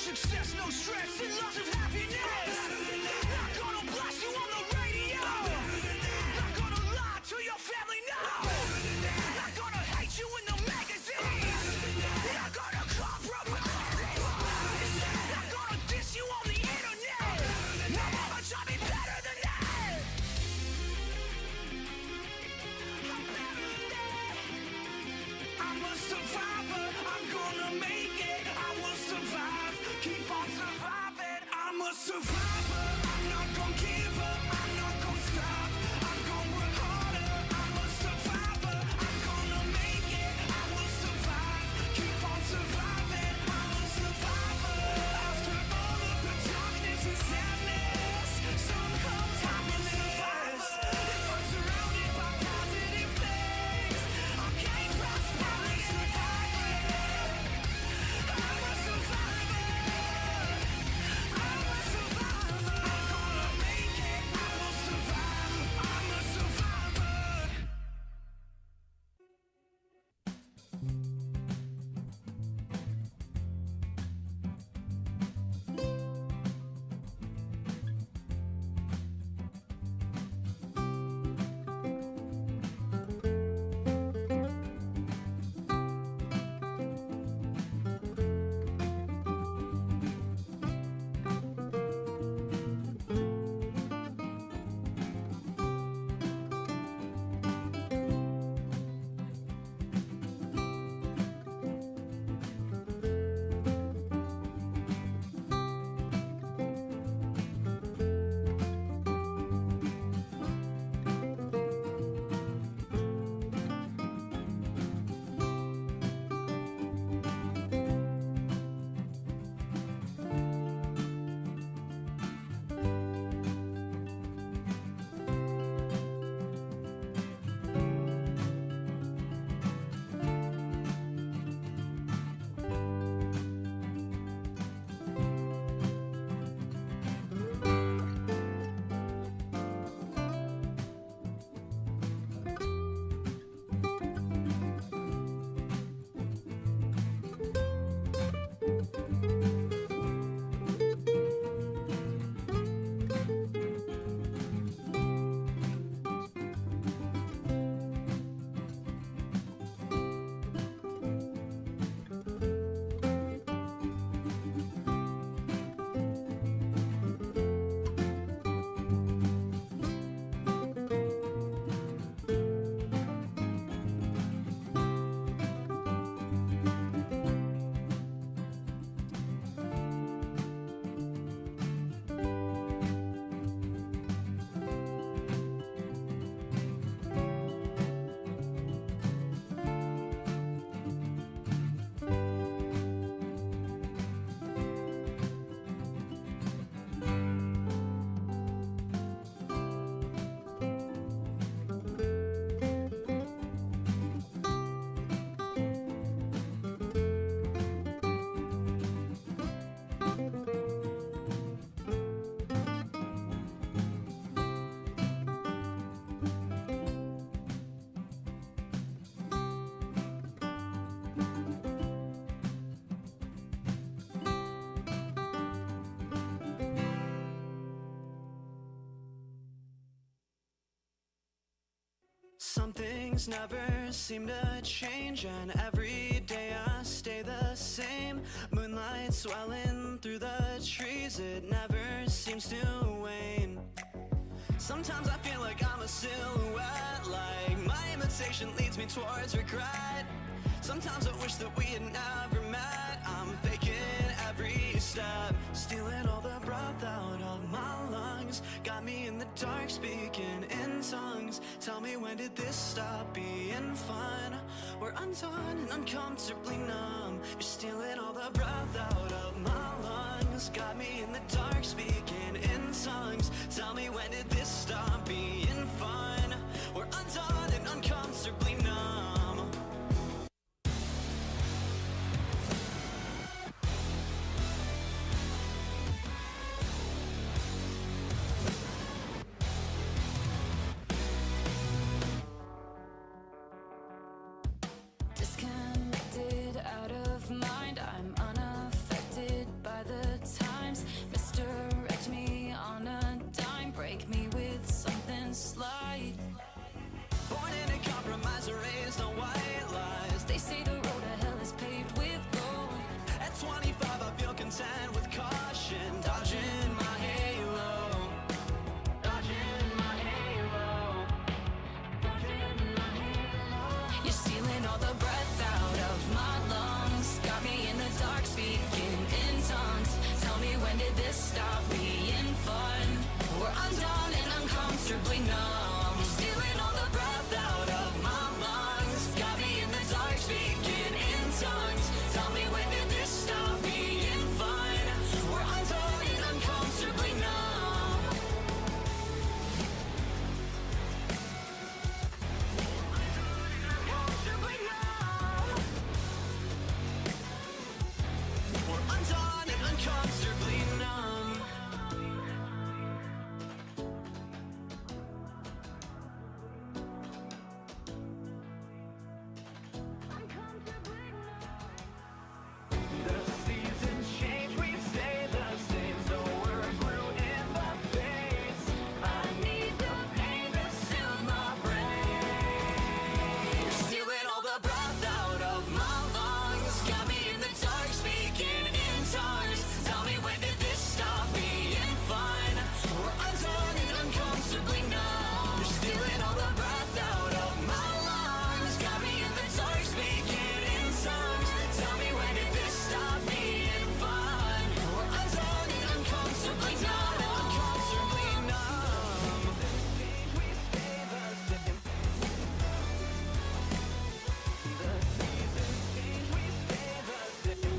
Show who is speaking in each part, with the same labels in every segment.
Speaker 1: success, no stress, and lots of happiness. Not gonna blast you on the radio. Not gonna lie to your family, no. Not gonna hate you in the magazines. Not gonna compromise. Not gonna diss you on the internet. No mama taught me better than that. I'm better than that. I'm a survivor. I'm gonna make it. I will survive. Keep on surviving. I'm a survivor. I'm not gonna give up. I'm not gonna stop. I'm gonna work harder. I'm a survivor. I'm gonna make it. I will survive. Keep on surviving. I'm a survivor. After all of the darkness and sadness, sun comes happiness. If I'm surrounded by positive things, I'll gain prosperity. I'm a survivor. I'm a survivor. I'm gonna make it. I will survive. I'm a survivor.
Speaker 2: Some things never seem to change, and every day I stay the same. Moonlight swelling through the trees, it never seems to wane. Sometimes I feel like I'm a silhouette, like my imitation leads me towards regret. Sometimes I wish that we had never met. I'm faking every step, stealing all the breath out of my lungs. Got me in the dark speaking in tongues. Tell me, when did this stop being fun? We're undone and uncomfortably numb. You're stealing all the breath out of my lungs. Got me in the dark speaking in tongues. Tell me, when did this stop being fun? We're undone and uncomfortably numb.
Speaker 3: Disconnected, out of mind, I'm unaffected by the
Speaker 2: uncomfortably numb. You're stealing all the breath out of my lungs. Got me in the dark, speaking in tongues. Tell me, when did this stop being fun? We're undone and uncomfortably numb. Uncomfortably numb. We're undone and uncomfortably numb. The seasons change, we stay the same, so we're blue in the face. I need the pain to soothe my brain. You're stealing all the breath out of my lungs. Got me in the dark, speaking in tongues. Tell me, when did this stop being fun? We're undone and uncomfortably numb. You're stealing all the breath out of my lungs. Got me in the dark, speaking in tongues. Tell me, when did this stop being fun? We're undone and uncomfortably numb. Uncomfortably numb. We stay the same. The seasons change, we stay the same.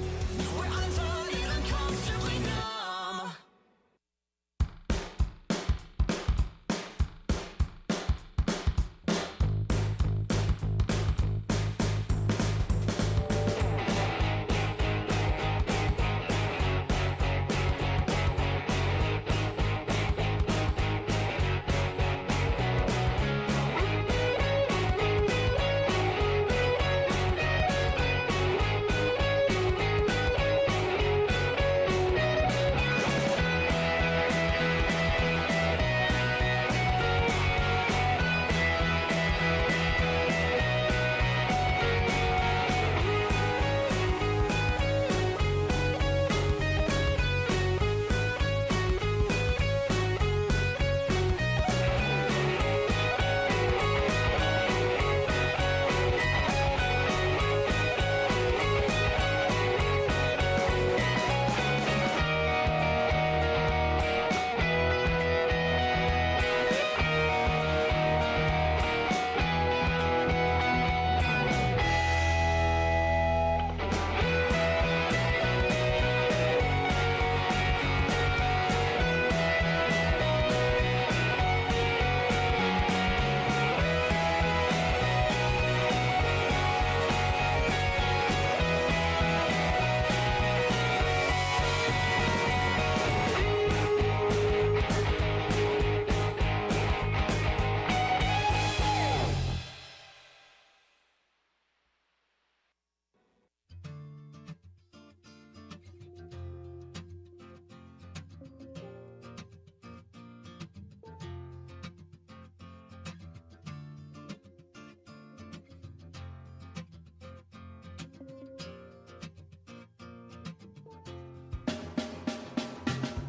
Speaker 2: We're undone and uncomfortably numb.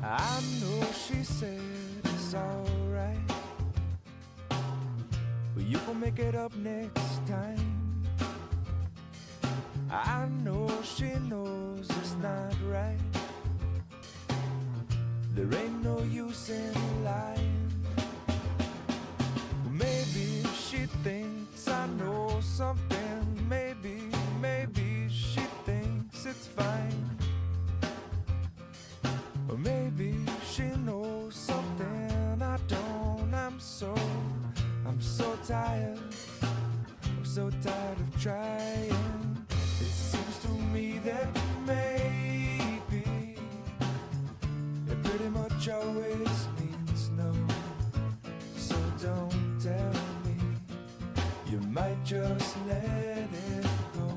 Speaker 3: I know she said it's alright, but you gon' make it up next time. I know she knows it's not right. There ain't no use in lying. Maybe she thinks I know something. Maybe she thinks it's fine. Or maybe she knows something I don't. I'm so tired. I'm so tired of trying. It seems to me that maybe it pretty much always means no. So don't tell me. You might just let it go.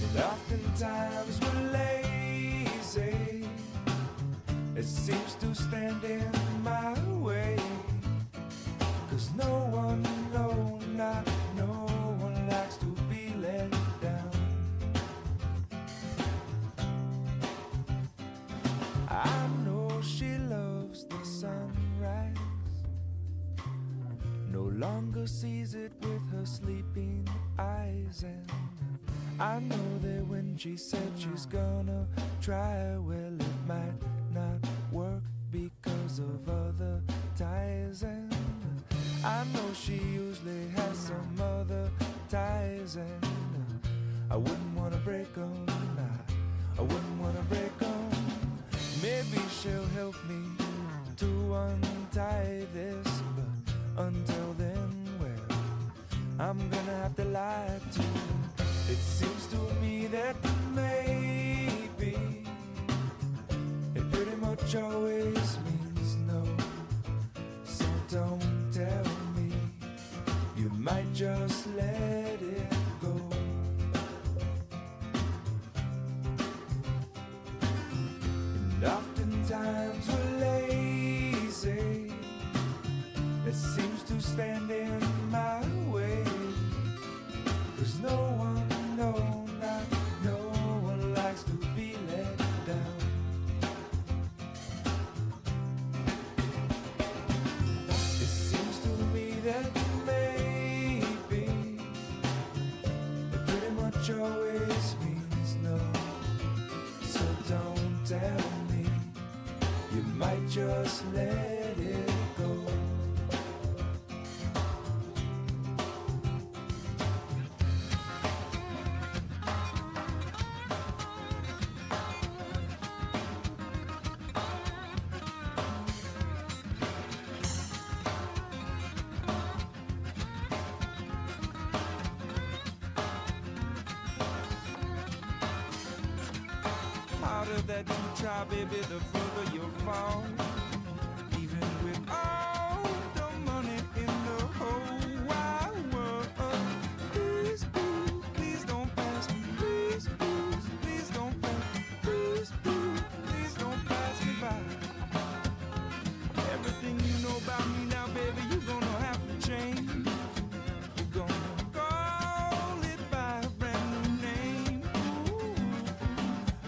Speaker 3: And oftentimes we're lazy. It seems to stand in my way. 'Cause no one, no, not no one likes to be let down. I know she loves the sunrise. No longer sees it with her sleeping eyes. And I know that when she said she's gonna try, well, it might not I know she usually has some other ties, and I wouldn't wanna break them. I wouldn't wanna break them. Maybe she'll help me to untie this, but until then, well, I'm gonna have to lie to you. It seems to me that maybe it pretty much always means no. So don't tell me, you might just let it go. And oftentimes we're lazy, it seems to stand in my way. 'Cause no one, no, not no one likes to be let down. It seems to me that maybe it pretty much always means no. So don't tell me, you might just let it go. Harder that you try, baby, the further you'll fall. Even with all the money in the whole wide world. Please, please, please don't pass me. Please, please, please don't pass me. Please, please, please don't pass me by. Everything you know about me now, baby, you're gonna have to change. You're gonna call it by a brand new name. Ooh.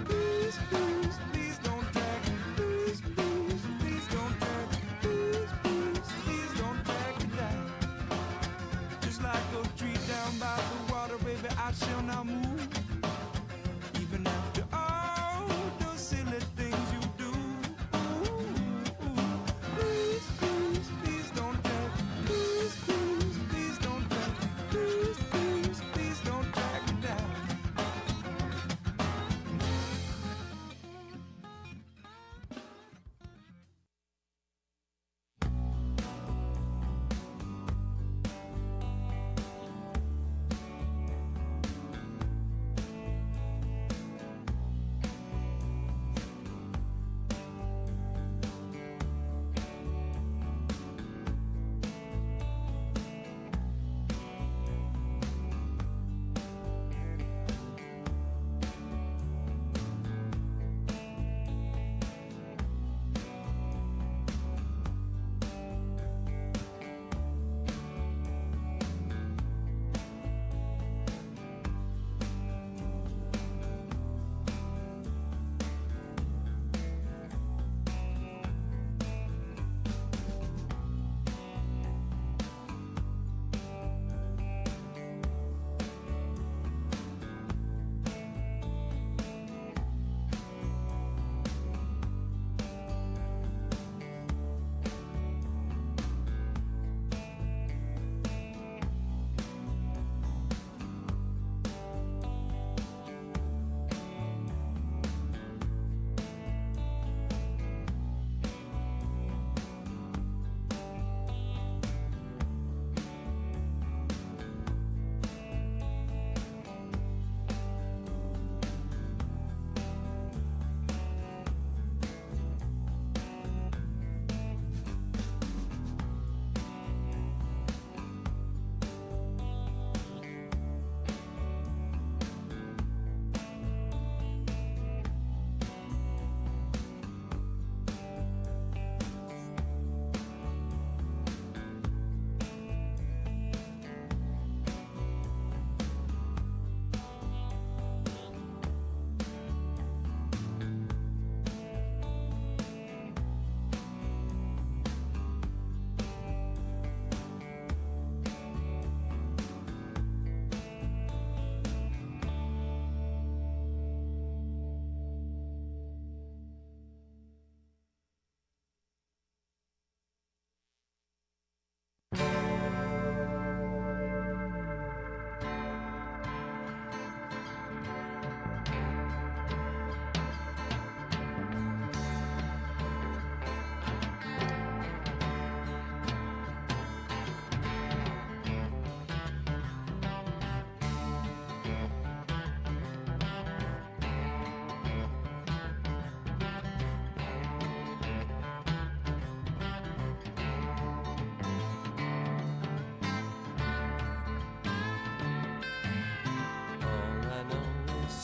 Speaker 3: Please, please, please don't drag me. Please, please,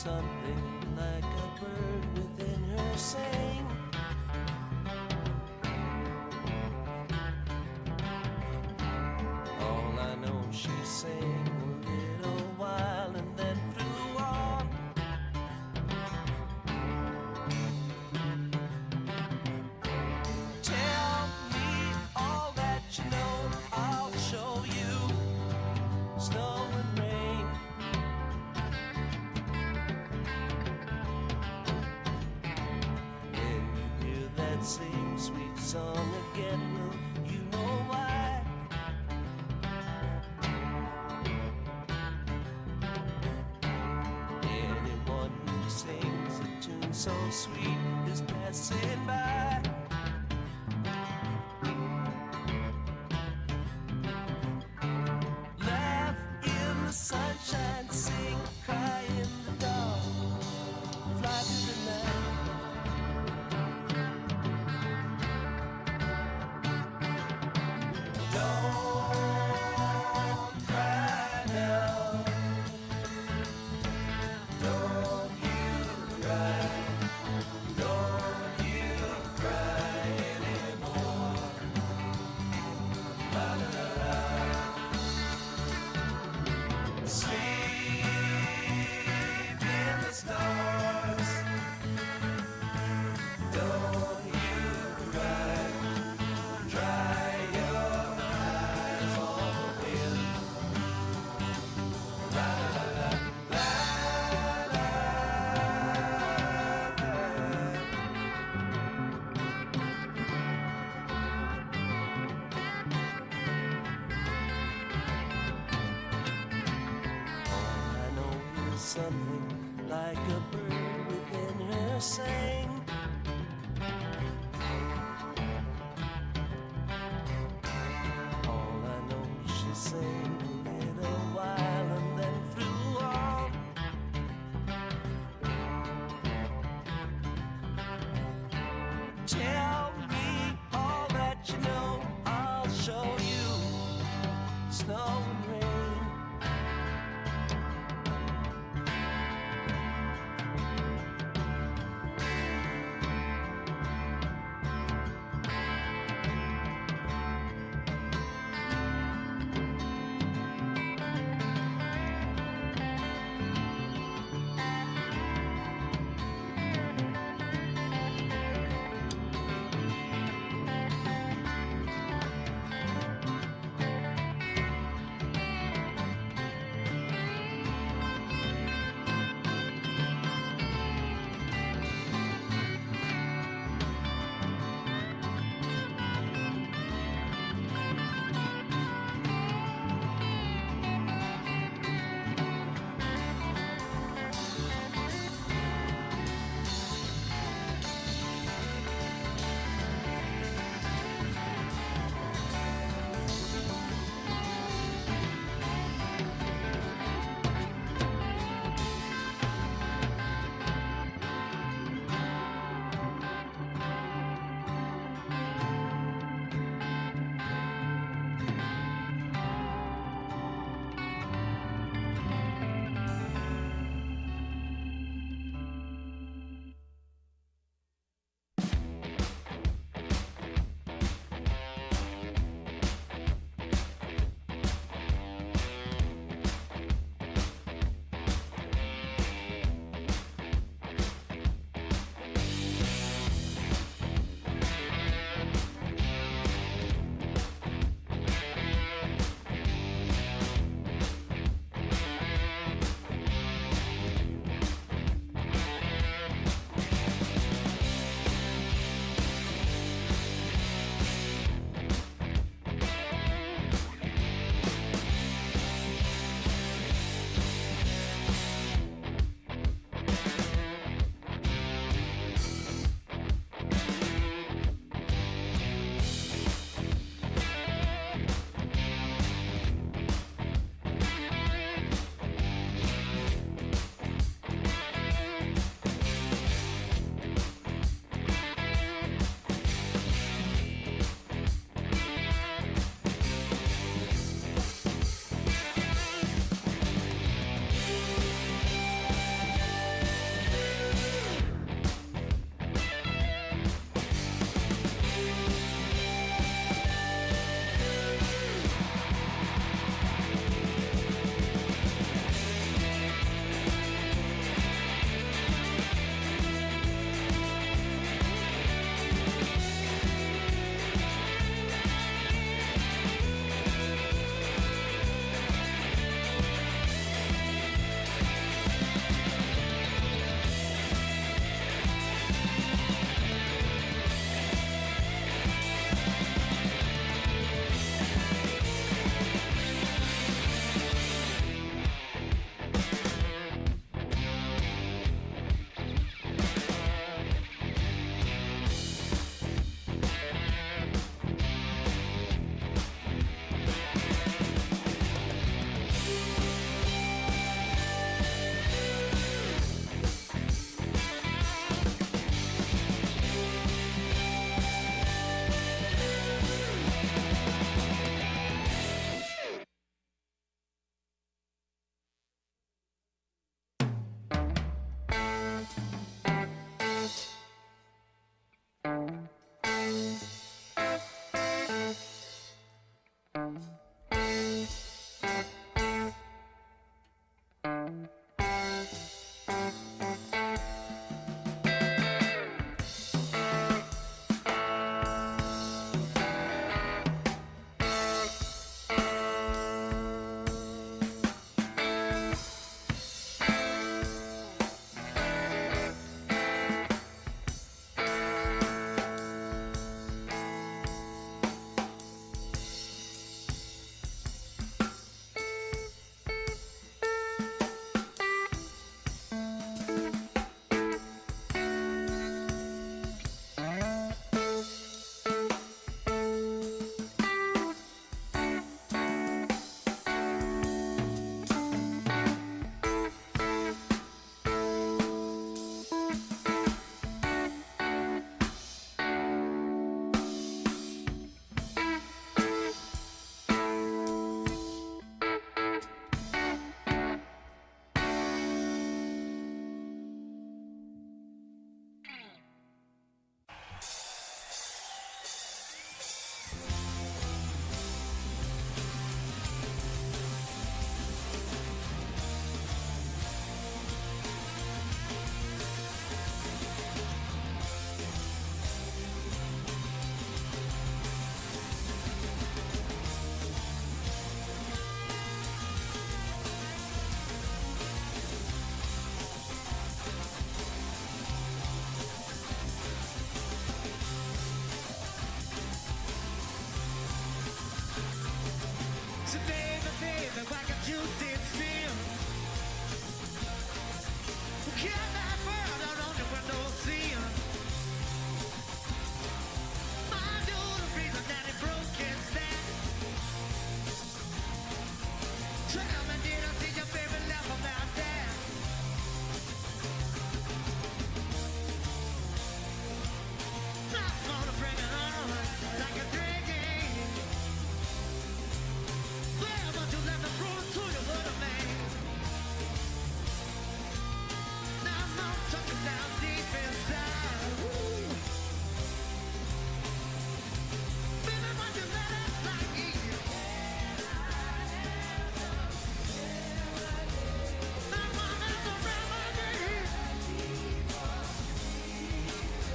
Speaker 4: something like a bird within her saying, all I know she sang a little while and then flew on. Tell me all that you know, I'll show you snow and rain. When you hear that same sweet song again, will you know why? Anyone who sings a tune so sweet is passing by. Laugh in the sunshine, sing, cry in the dark, fly through the night. Don't cry now. Don't you cry. Don't you cry anymore. La la la la. Sleep in the stars. Don't you cry. Dry your eyes on the wind. La la la la la la. All I know is something like a bird within her sang. All I know she sang a little while and then flew on. Tell me all that you know, I'll show you snow and rain.
Speaker 5: So baby, baby, like a juicy steel. Kill that bird out on the windowsill. I knew the reason that he broke his back. Tell me, did I see your baby laugh about that? I'm gonna bring it on like a drinking. Well, but you let me prove to you what a man. Now I'm touching down deep inside. Woo. Baby, but you let it like you. I'm on this remedy.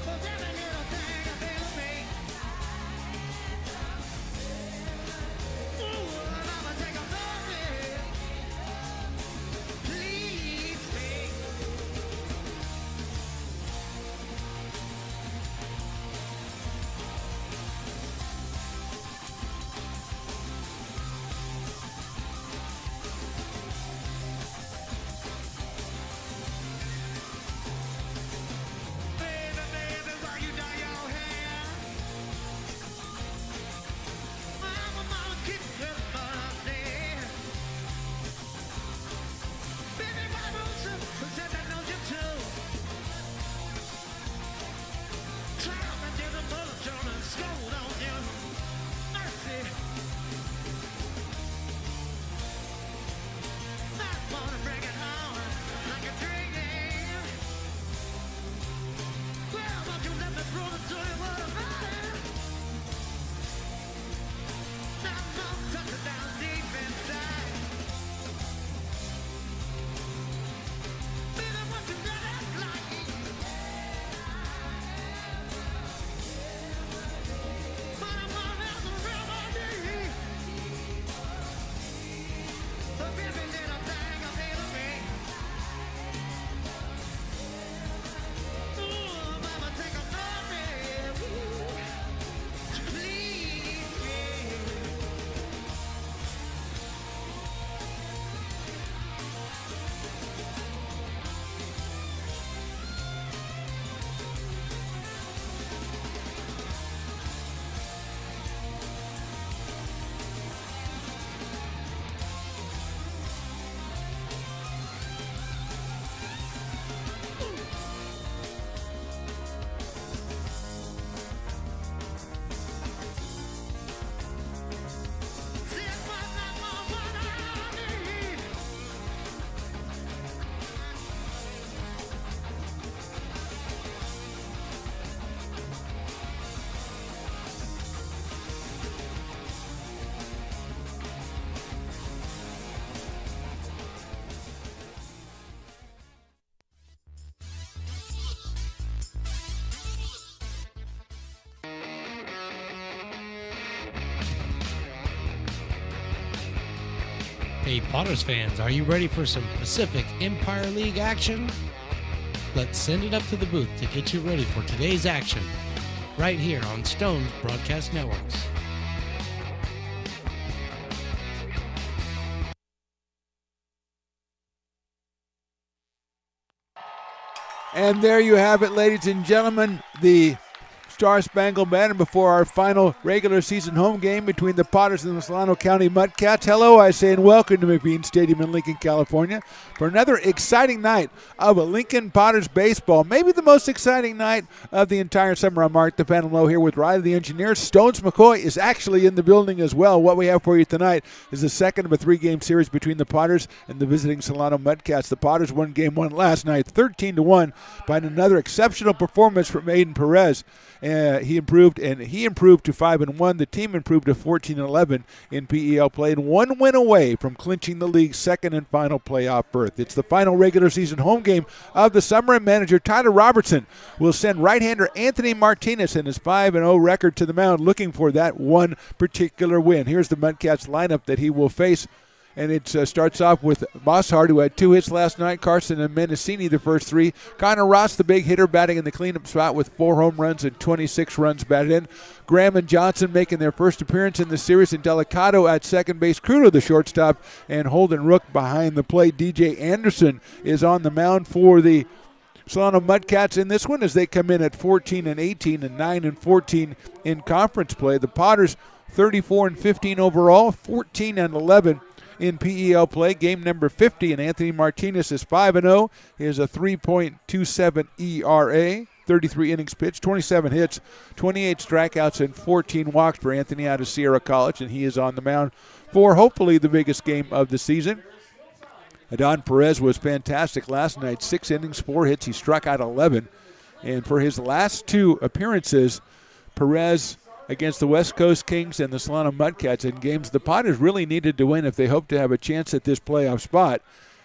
Speaker 5: For every little thing I feel me. Ooh, I'ma take a moment. Please me. Baby, baby, why you dye your hair? Mama, keep your birthday. Baby, my roots said I know you too. Tell me, did the mother John and scold on you? Mercy. I wanna bring it on like a dream. Well, won't you let me prove it to you what about it? Now I'm touching down deep inside. Baby, won't you let it like it? But I'm gonna have the remedy. For every little thing I feel of me. Ooh, mama, take a moment. To please me. See, it's what I need.
Speaker 6: Hey Potters fans, are you ready for some Pacific Empire League action? Let's send it up to the booth to get you ready for today's action, right here on Stone's Broadcast Networks.
Speaker 7: And there you have it, ladies and gentlemen, the Star Spangled Banner before our final regular season home game between the Potters and the Solano County Mudcats. Hello, I say, and welcome to McBean Stadium in Lincoln, California for another exciting night of a Lincoln Potters baseball. Maybe the most exciting night of the entire summer. I'm Mark the Panelo here with Riley the engineer. Stones McCoy is actually in the building as well. What we have for you tonight is the second of a three-game series between the Potters and the visiting Solano Mudcats. The Potters won game one last night, 13-1, by another exceptional performance from Aiden Perez. He improved to 5-1. The team improved to 14-11 in PEL play, and one win away from clinching the league's second and final playoff berth. It's the final regular season home game of the summer, and manager Tyler Robertson will send right-hander Anthony Martinez and his 5-0 record to the mound, looking for that one particular win. Here's the Mudcats lineup that he will face And it starts off with Mosshart, who had 2 hits last night. Carson and Mendocini the first 3. Connor Ross, the big hitter, batting in the cleanup spot with 4 home runs and 26 runs batted in. Graham and Johnson making their first appearance in the series. And Delicado at second base. Crudo, the shortstop, and Holden Rook behind the plate. DJ Anderson is on the mound for the Solano Mudcats in this one as they come in at 14-18 and 9-14 in conference play. The Potters 34-15 overall, 14-11 in PEL play. Game number 50, and Anthony Martinez is 5-0. He has a 3.27 ERA, 33 innings pitched, 27 hits, 28 strikeouts, and 14 walks for Anthony out of Sierra College, and he is on the mound for hopefully the biggest game of the season. Adon Perez was fantastic last night, 6 innings, 4 hits. He struck out 11. And for his last 2 appearances, Perez against the West Coast Kings and the Solano Mudcats in games the Potters really needed to win if they hoped to have a chance at this playoff spot.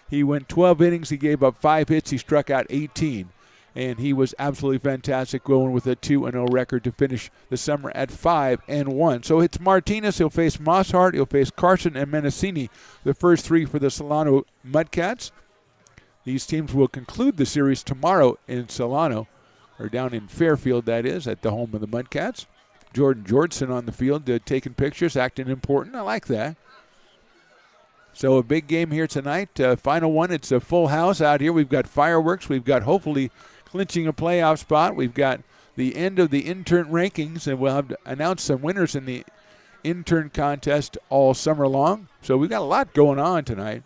Speaker 7: He went 12 innings. He gave up 5 hits. He struck out 18. And he was absolutely fantastic, going with a 2-0 record to finish the summer at 5-1. So it's Martinez. He'll face Mosshart. He'll face Carson and Mendocini, the first 3 for the Solano Mudcats. These teams will conclude the series tomorrow in Solano, or down in Fairfield, that is, at the home of the Mudcats. Jordan Georgeson on the field taking pictures, acting important. I like that. So a big game here tonight. Final one. It's a full house out here. We've got fireworks. We've got hopefully clinching a playoff spot. We've got the end of the intern rankings, and we'll have to announce some winners in the intern contest all summer long. So we've got a lot going on tonight.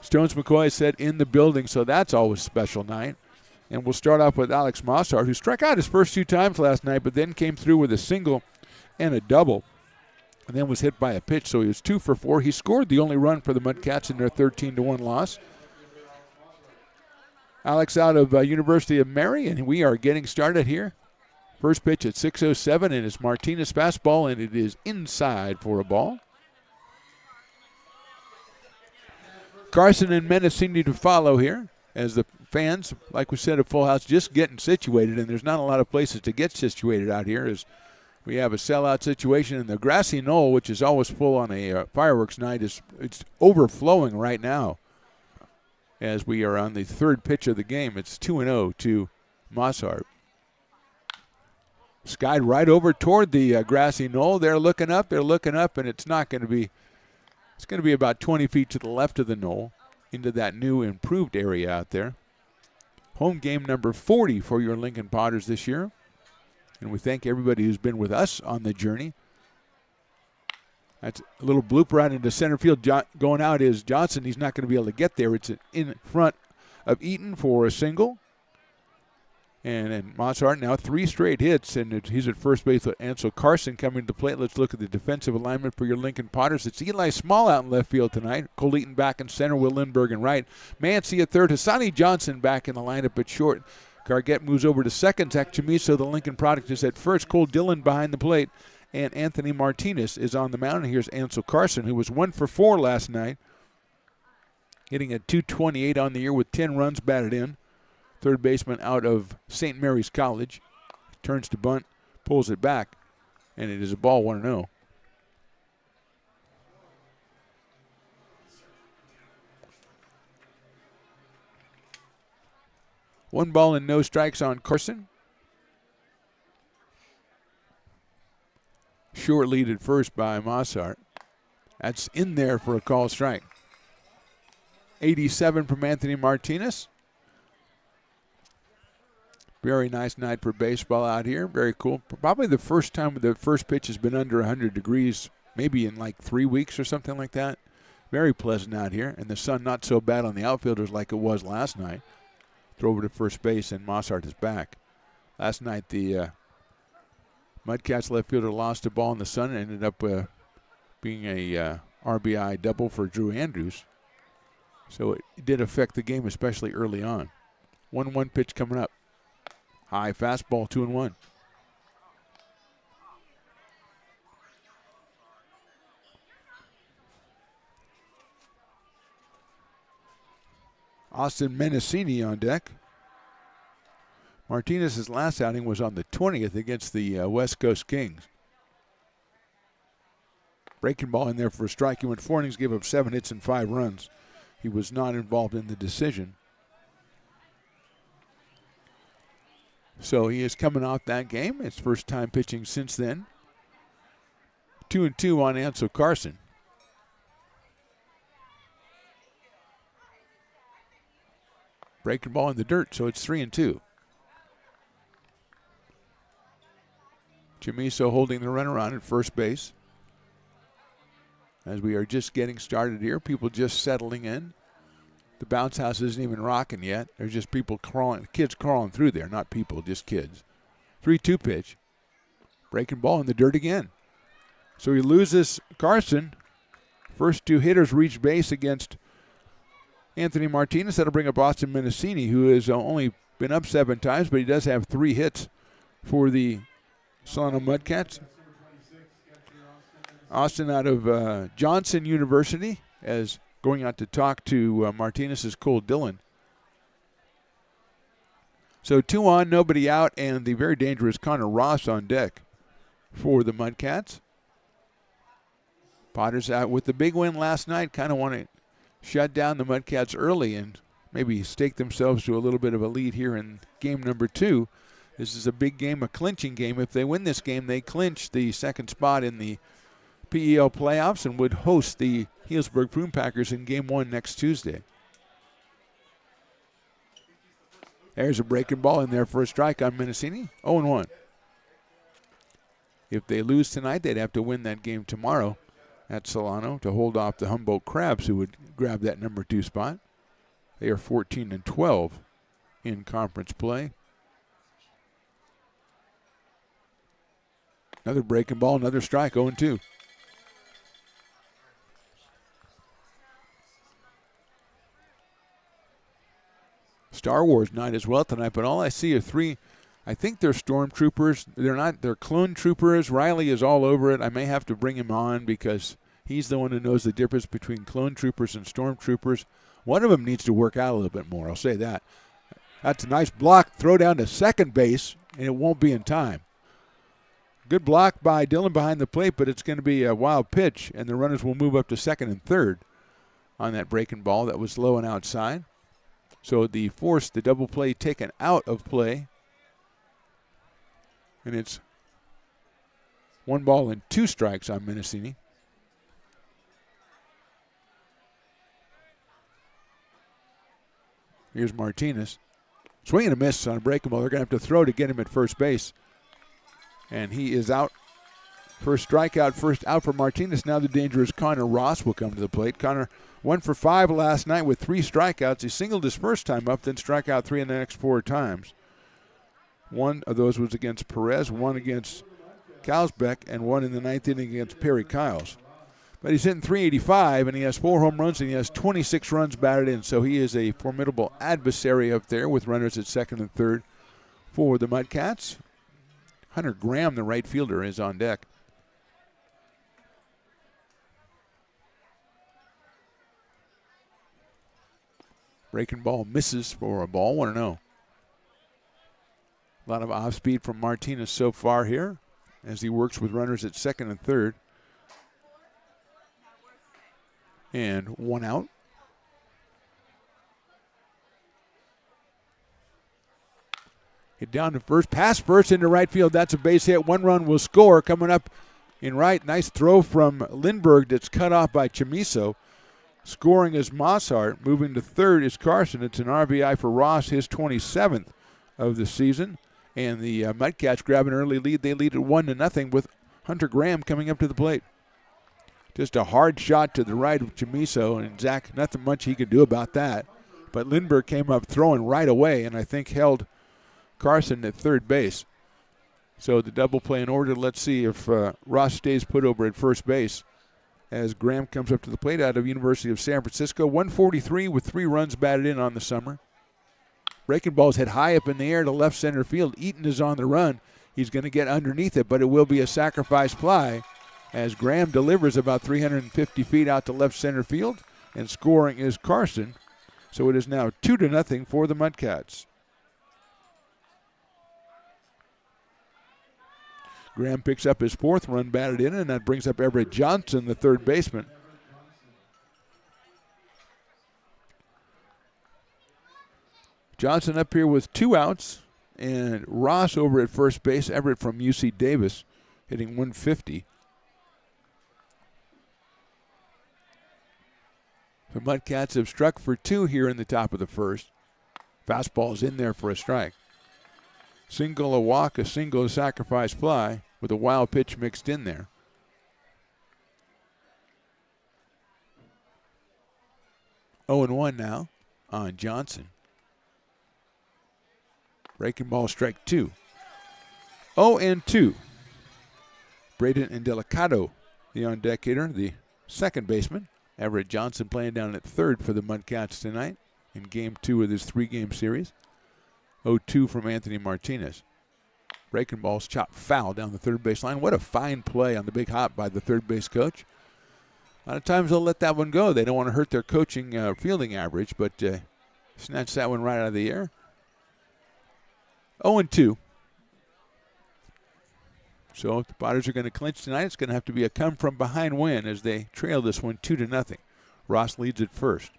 Speaker 7: Stones McCoy said in the building, so that's always a special night. And we'll start off with Alex Mosshart, who struck out his first 2 times last night, but then came through with a single and a double, and then was hit by a pitch, so he was 2 for 4. He scored the only run for the Mudcats in their 13-1 loss. Alex out of University of Mary, and we are getting started here. First pitch at 6:07, and it's Martinez fastball, and it is inside for a ball. Carson and Mendocini to follow here, as the fans, like we said, a full house, just getting situated, and there's not a lot of places to get situated out here as we have a sellout situation. And the grassy knoll, which is always full on a fireworks night, it's overflowing right now as we are on the 3rd pitch of the game. It's 2-0 to Mosshart. Skied right over toward the grassy knoll. They're looking up, and it's not going to be, it's going to be about 20 feet to the left of the knoll into that new improved area out there. Home game number 40 for your Lincoln Potters this year. And we thank everybody who's been with us on the journey. That's a little blooper out into center field. Going out is Johnson. He's not going to be able to get there. It's in front of Eaton for a single. And Mosshart now 3 straight hits, and he's at first base with Ansel Carson coming to the plate. Let's look at the defensive alignment for your Lincoln Potters. It's Eli Small out in left field tonight. Cole Eaton back in center, Will Lindbergh in right. Mancy at third. Hassani Johnson back in the lineup at short. Gargett moves over to second. Zach Chamiso, the Lincoln product, is at first. Cole Dillon behind the plate. And Anthony Martinez is on the mound. And here's Ansel Carson, who was 1 for 4 last night, hitting a .228 on the year with 10 runs batted in. Third baseman out of St. Mary's College. Turns to bunt, pulls it back, and it is a ball 1-0. One ball and no strikes on Carson. Short lead at first by Mosshart. That's in there for a call strike. 87 from Anthony Martinez. Very nice night for baseball out here. Very cool. Probably the first time the first pitch has been under 100 degrees, maybe in like 3 weeks or something like that. Very pleasant out here. And the sun not so bad on the outfielders like it was last night. Throw over to first base, and Mosshart is back. Last night, the Mudcats left fielder lost a ball in the sun and ended up being a RBI double for Drew Andrews. So it did affect the game, especially early on. 1-1 pitch coming up. High fastball, 2-1. Austin Mendocini on deck. Martinez's last outing was on the 20th against the West Coast Kings. Breaking ball in there for a strike. He went 4 innings, gave up 7 hits and 5 runs. He was not involved in the decision. So he is coming off that game. It's first time pitching since then. 2-2 on Ansel Carson. Breaking ball in the dirt, so it's 3-2. Chamiso holding the runner on at first base. As we are just getting started here, people just settling in. The bounce house isn't even rocking yet. There's just people crawling, kids crawling through there, not people, just kids. 3-2 pitch. Breaking ball in the dirt again. So he loses Carson. First 2 hitters reach base against Anthony Martinez. That'll bring up Austin Mendocini, who has only been up 7 times, but he does have 3 hits for the Solano Mudcats. Austin out of Johnson University, as going out to talk to Martinez is Cole Dillon. So 2 on, nobody out, and the very dangerous Connor Ross on deck for the Mudcats. Potters out with the big win last night. Kind of want to shut down the Mudcats early and maybe stake themselves to a little bit of a lead here in game number 2. This is a big game, a clinching game. If they win this game, they clinch the second spot in the PEL playoffs and would host the Healdsburg Prune Packers in game 1 next Tuesday. There's a breaking ball in there for a strike on Mendocini. 0-1. If they lose tonight, they'd have to win that game tomorrow at Solano to hold off the Humboldt Crabs, who would grab that number 2 spot. They are 14-12 in conference play. Another breaking ball, another strike, 0-2. Star Wars night as well tonight, but all I see are 3. I think they're stormtroopers. They're clone troopers. Riley is all over it. I may have to bring him on because he's the one who knows the difference between clone troopers and stormtroopers. One of them needs to work out a little bit more, I'll say that. That's a nice block, throw down to second base, and it won't be in time. Good block by Dillon behind the plate, but it's going to be a wild pitch, and the runners will move up to second and third on that breaking ball that was low and outside. So the double play taken out of play. And it's 1 ball and 2 strikes on Mendocini. Here's Martinez. Swing and a miss on a breaking ball. They're going to have to throw to get him at first base. And he is out. First strikeout, first out for Martinez. Now the dangerous Connor Ross will come to the plate. Connor 1 for 5 last night with 3 strikeouts. He singled his first time up, then struck out 3 in the next 4 times. 1 of those was against Perez, 1 against Kalsbeck, and 1 in the 9th inning against Perry Kiles. But he's hitting .385, and he has 4 home runs, and he has 26 runs batted in. So he is a formidable adversary up there with runners at second and third for the Mudcats. Hunter Graham, the right fielder, is on deck. Breaking ball misses for a ball, 1-0. A lot of off speed from Martinez so far here as he works with runners at second and third. And 1 out. Hit down to first, pass first into right field. That's a base hit. 1 run will score. Coming up in right, nice throw from Lindbergh that's cut off by Chamiso. Scoring is Mosshart. Moving to third is Carson. It's an RBI for Ross, his 27th of the season. And the Mudcats grab an early lead. They lead at 1-0 with Hunter Graham coming up to the plate. Just a hard shot to the right of Chamiso, and Zach, nothing much he could do about that. But Lindbergh came up throwing right away, and I think held Carson at third base. So the double play in order. Let's see if Ross stays put over at first base as Graham comes up to the plate out of University of San Francisco. 143 with 3 runs batted in on the summer. Breaking ball's hit high up in the air to left center field. Eaton is on the run. He's going to get underneath it, but it will be a sacrifice fly as Graham delivers about 350 feet out to left center field, and scoring is Carson. So it is now 2-0 for the Mudcats. Graham picks up his 4th run batted in, and that brings up Everett Johnson, the 3rd baseman. Johnson up here with 2 outs, and Ross over at first base. Everett from UC Davis hitting 150. The Mudcats have struck for 2 here in the top of the 1st. Fastball's in there for a strike. Single, a walk, a single, a sacrifice fly with a wild pitch mixed in there. Oh and 1 now on Johnson. Breaking ball, strike 2. 0 and 2. Braden Indelicado, the on-deck hitter, the 2nd baseman. Everett Johnson playing down at 3rd for the Mudcats tonight in Game 2 of this 3-game series. 0-2 from Anthony Martinez. Breaking ball's chopped foul down the 3rd base line. What a fine play on the big hop by the 3rd base coach. A lot of times they'll let that one go. They don't want to hurt their coaching fielding average, but snatch that one right out of the air. 0 and 2. So if the Potters are going to clinch tonight, it's going to have to be a come-from-behind win as they trail this one 2-0. Ross leads at first.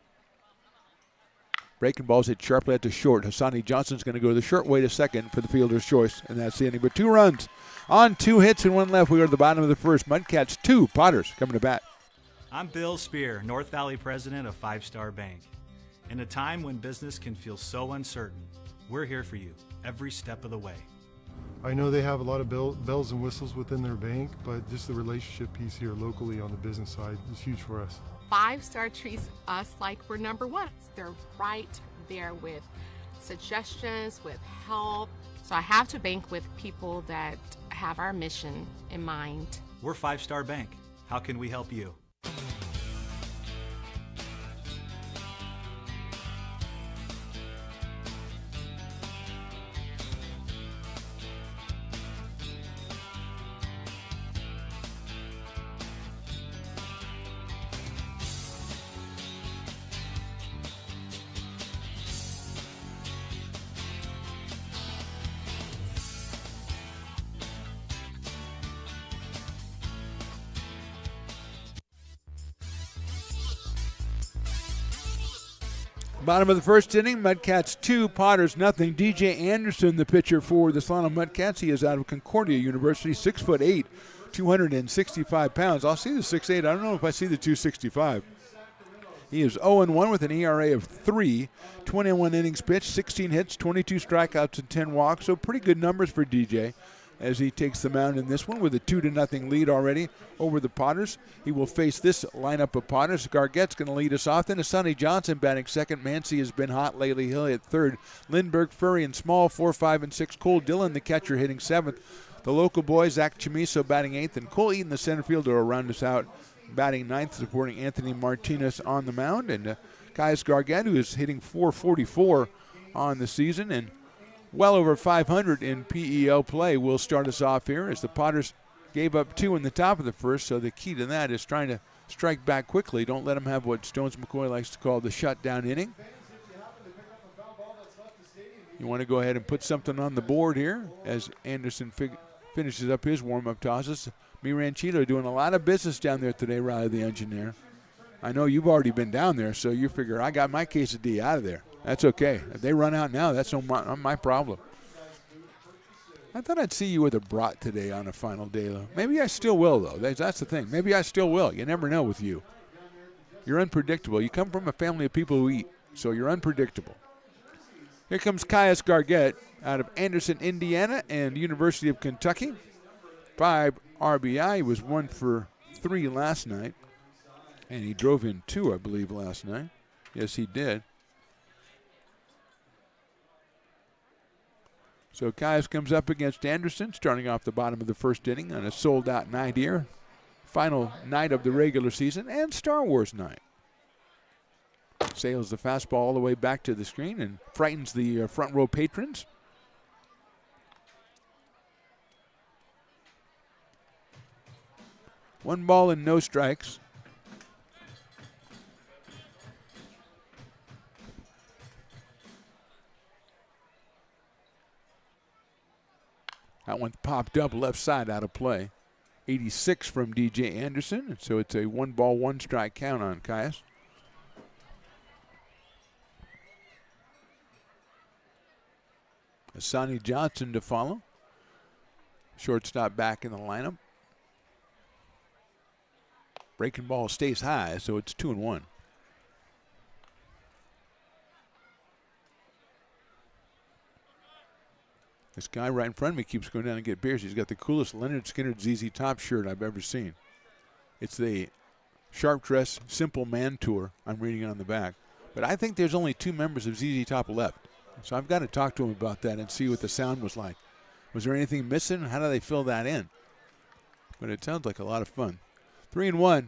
Speaker 7: Breaking ball's hit sharply at the short. Hassani Johnson's going to go the short way to second for the fielder's choice, and that's the inning. But 2 runs on 2 hits and 1 left. We go to the bottom of the 1st. Mudcats 2, Potters coming to bat.
Speaker 8: I'm Bill Spear, North Valley president of 5 Star Bank. In a time when business can feel so uncertain, we're here for you every step of the way.
Speaker 9: I know they have a lot of bells and whistles within their bank, but just the relationship piece here locally on the business side is huge for us.
Speaker 10: 5 Star treats us like we're number 1. They're right there with suggestions, with help. So I have to bank with people that have our mission in mind.
Speaker 8: We're 5 Star Bank. How can we help you?
Speaker 7: Bottom of the 1st inning, Mudcats 2, Potters nothing. DJ Anderson, the pitcher for the Solano Mudcats. He is out of Concordia University, 6'8", 265 pounds. I'll see the 6'8". I don't know if I see the 265. He is 0-1 with an ERA of 3, 21 innings pitched, 16 hits, 22 strikeouts, and 10 walks. So pretty good numbers for DJ as he takes the mound in this one with a 2-0 lead already over the Potters. He will face this lineup of Potters. Gargett's going to lead us off. Then Sonny Johnson batting 2nd. Mancy has been hot lately. He'll hit 3rd. Lindbergh, Furry, and Small, 4, 5, and 6. Cole Dillon, the catcher, hitting 7th. The local boy, Zach Chamiso, batting 8th. And Cole Eaton, the center fielder, will round us out, batting 9th, supporting Anthony Martinez on the mound. And Caius Gargett, who is hitting .444 on the season and well over 500 in PEL play, will start us off here as the Potters gave up 2 in the top of the 1st. So the key to that is trying to strike back quickly. Don't let them have what Stones McCoy likes to call the shutdown inning. You want to go ahead and put something on the board here as Anderson finishes up his warm-up tosses. Me Ranchito doing a lot of business down there today, Riley the engineer. I know you've already been down there, so you figure I got my quesadilla out of there. That's okay. If they run out now, that's not my problem. I thought I'd see you with a brat today on a final day, though. Maybe I still will, though. That's the thing. Maybe I still will. You never know with you. You're unpredictable. You come from a family of people who eat, so you're unpredictable. Here comes Caius Gargett out of Anderson, Indiana, and University of Kentucky. 5 RBI. He was 1 for 3 last night, and he drove in 2, I believe, last night. Yes, he did. So Caius comes up against Anderson, starting off the bottom of the 1st inning on a sold-out night here. Final night of the regular season and Star Wars night. Sails the fastball all the way back to the screen and frightens the front row patrons. One ball and no strikes. That That one popped up left side out of play. 86 from DJ Anderson, and so it's a 1-ball, 1-strike count on Caius. Sonny Johnson to follow. Shortstop back in the lineup. Breaking ball stays high, so it's 2-1. This guy right in front of me keeps going down and get beers. He's got the coolest Leonard Skinner ZZ Top shirt I've ever seen. It's the Sharp Dress Simple Man Tour. I'm reading it on the back. But I think there's only 2 members of ZZ Top left. So I've got to talk to him about that and see what the sound was like. Was there anything missing? How do they fill that in? But it sounds like a lot of fun. 3-1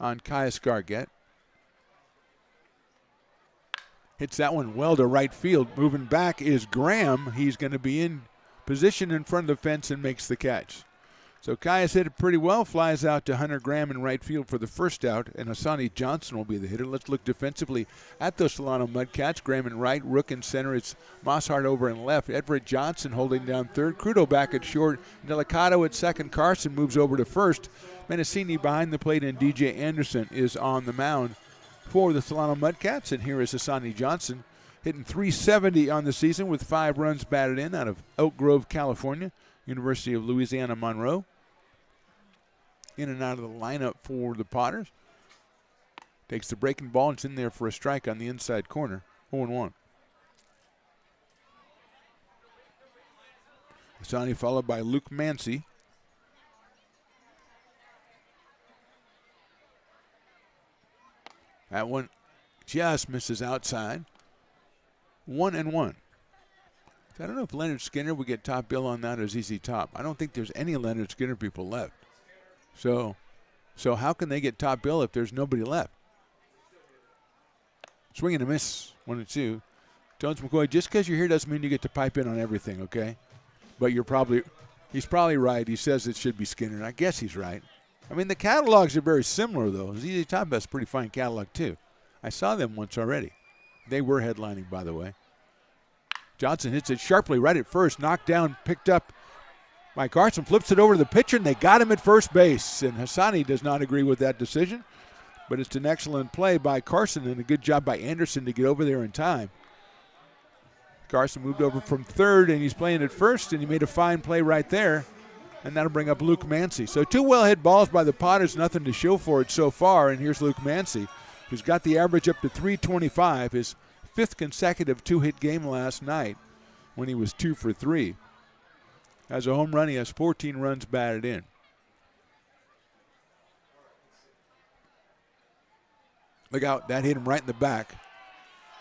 Speaker 7: on Caius Gargett. Hits that one well to right field. Moving back is Graham. He's going to be in position in front of the fence and makes the catch. So Caius hit it pretty well, flies out to Hunter Graham in right field for the first out, and Asani Johnson will be the hitter. Let's look defensively at the Solano Mudcats. Graham in right, Rook in center. It's Mosshart over in left. Everett Johnson holding down third. Crudo back at short. Delicato at second. Carson moves over to first. Menacini behind the plate, and DJ Anderson is on the mound for the Solano Mudcats. And here is Asani Johnson hitting .370 on the season with 5 runs batted in out of Oak Grove, California. University of Louisiana Monroe. In and out of the lineup for the Potters. Takes the breaking ball and it's in there for a strike on the inside corner. 0-1. Asani followed by Luke Mancy. That one just misses outside. 1-1. I don't know if Leonard Skinner would get top bill on that or ZZ Top. I don't think there's any Leonard Skinner people left. So how can they get top bill if there's nobody left? Swing and a miss, 1-2. Jones McCoy, just because you're here doesn't mean you get to pipe in on everything, okay? But he's probably right. He says it should be Skinner, and I guess he's right. I mean, the catalogs are very similar, though. ZZ Top has a pretty fine catalog, too. I saw them once already. They were headlining, by the way. Johnson hits it sharply right at first, knocked down, picked up by Carson, flips it over to the pitcher, and they got him at first base. And Hassani does not agree with that decision, but it's an excellent play by Carson and a good job by Anderson to get over there in time. Carson moved over from third, and he's playing at first, and he made a fine play right there, and that'll bring up Luke Mancy. So 2 well-hit balls by the Potters, nothing to show for it so far, and here's Luke Mancy, who's got the average up to .325, his 5th consecutive 2-hit game last night when he was 2 for 3. Has a home run, he has 14 runs batted in. Look out, that hit him right in the back.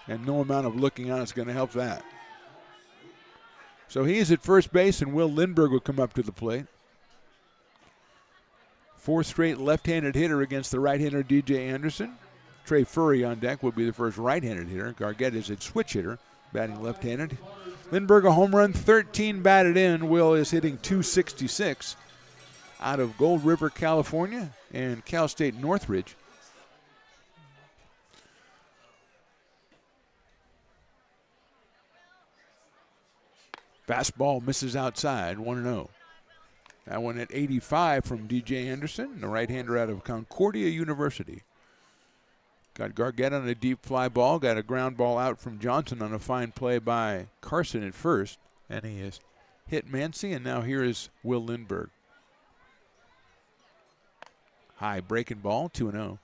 Speaker 7: And no amount of looking on is going to help that. So he's at first base, and Will Lindbergh will come up to the plate. 4th straight left-handed hitter against the right-hander DJ Anderson. Trey Furry on deck will be the first right-handed hitter. Gargett is a switch hitter, batting left-handed. Lindbergh a home run, 13 batted in. Will is hitting .266 out of Gold River, California, and Cal State Northridge. Fastball misses outside, 1-0. That one at 85 from DJ Anderson, the right-hander out of Concordia University. Got Gargett on a deep fly ball, got a ground ball out from Johnson on a fine play by Carson at first, and he has hit Mancy, and now here is Will Lindbergh. High breaking ball, 2-0.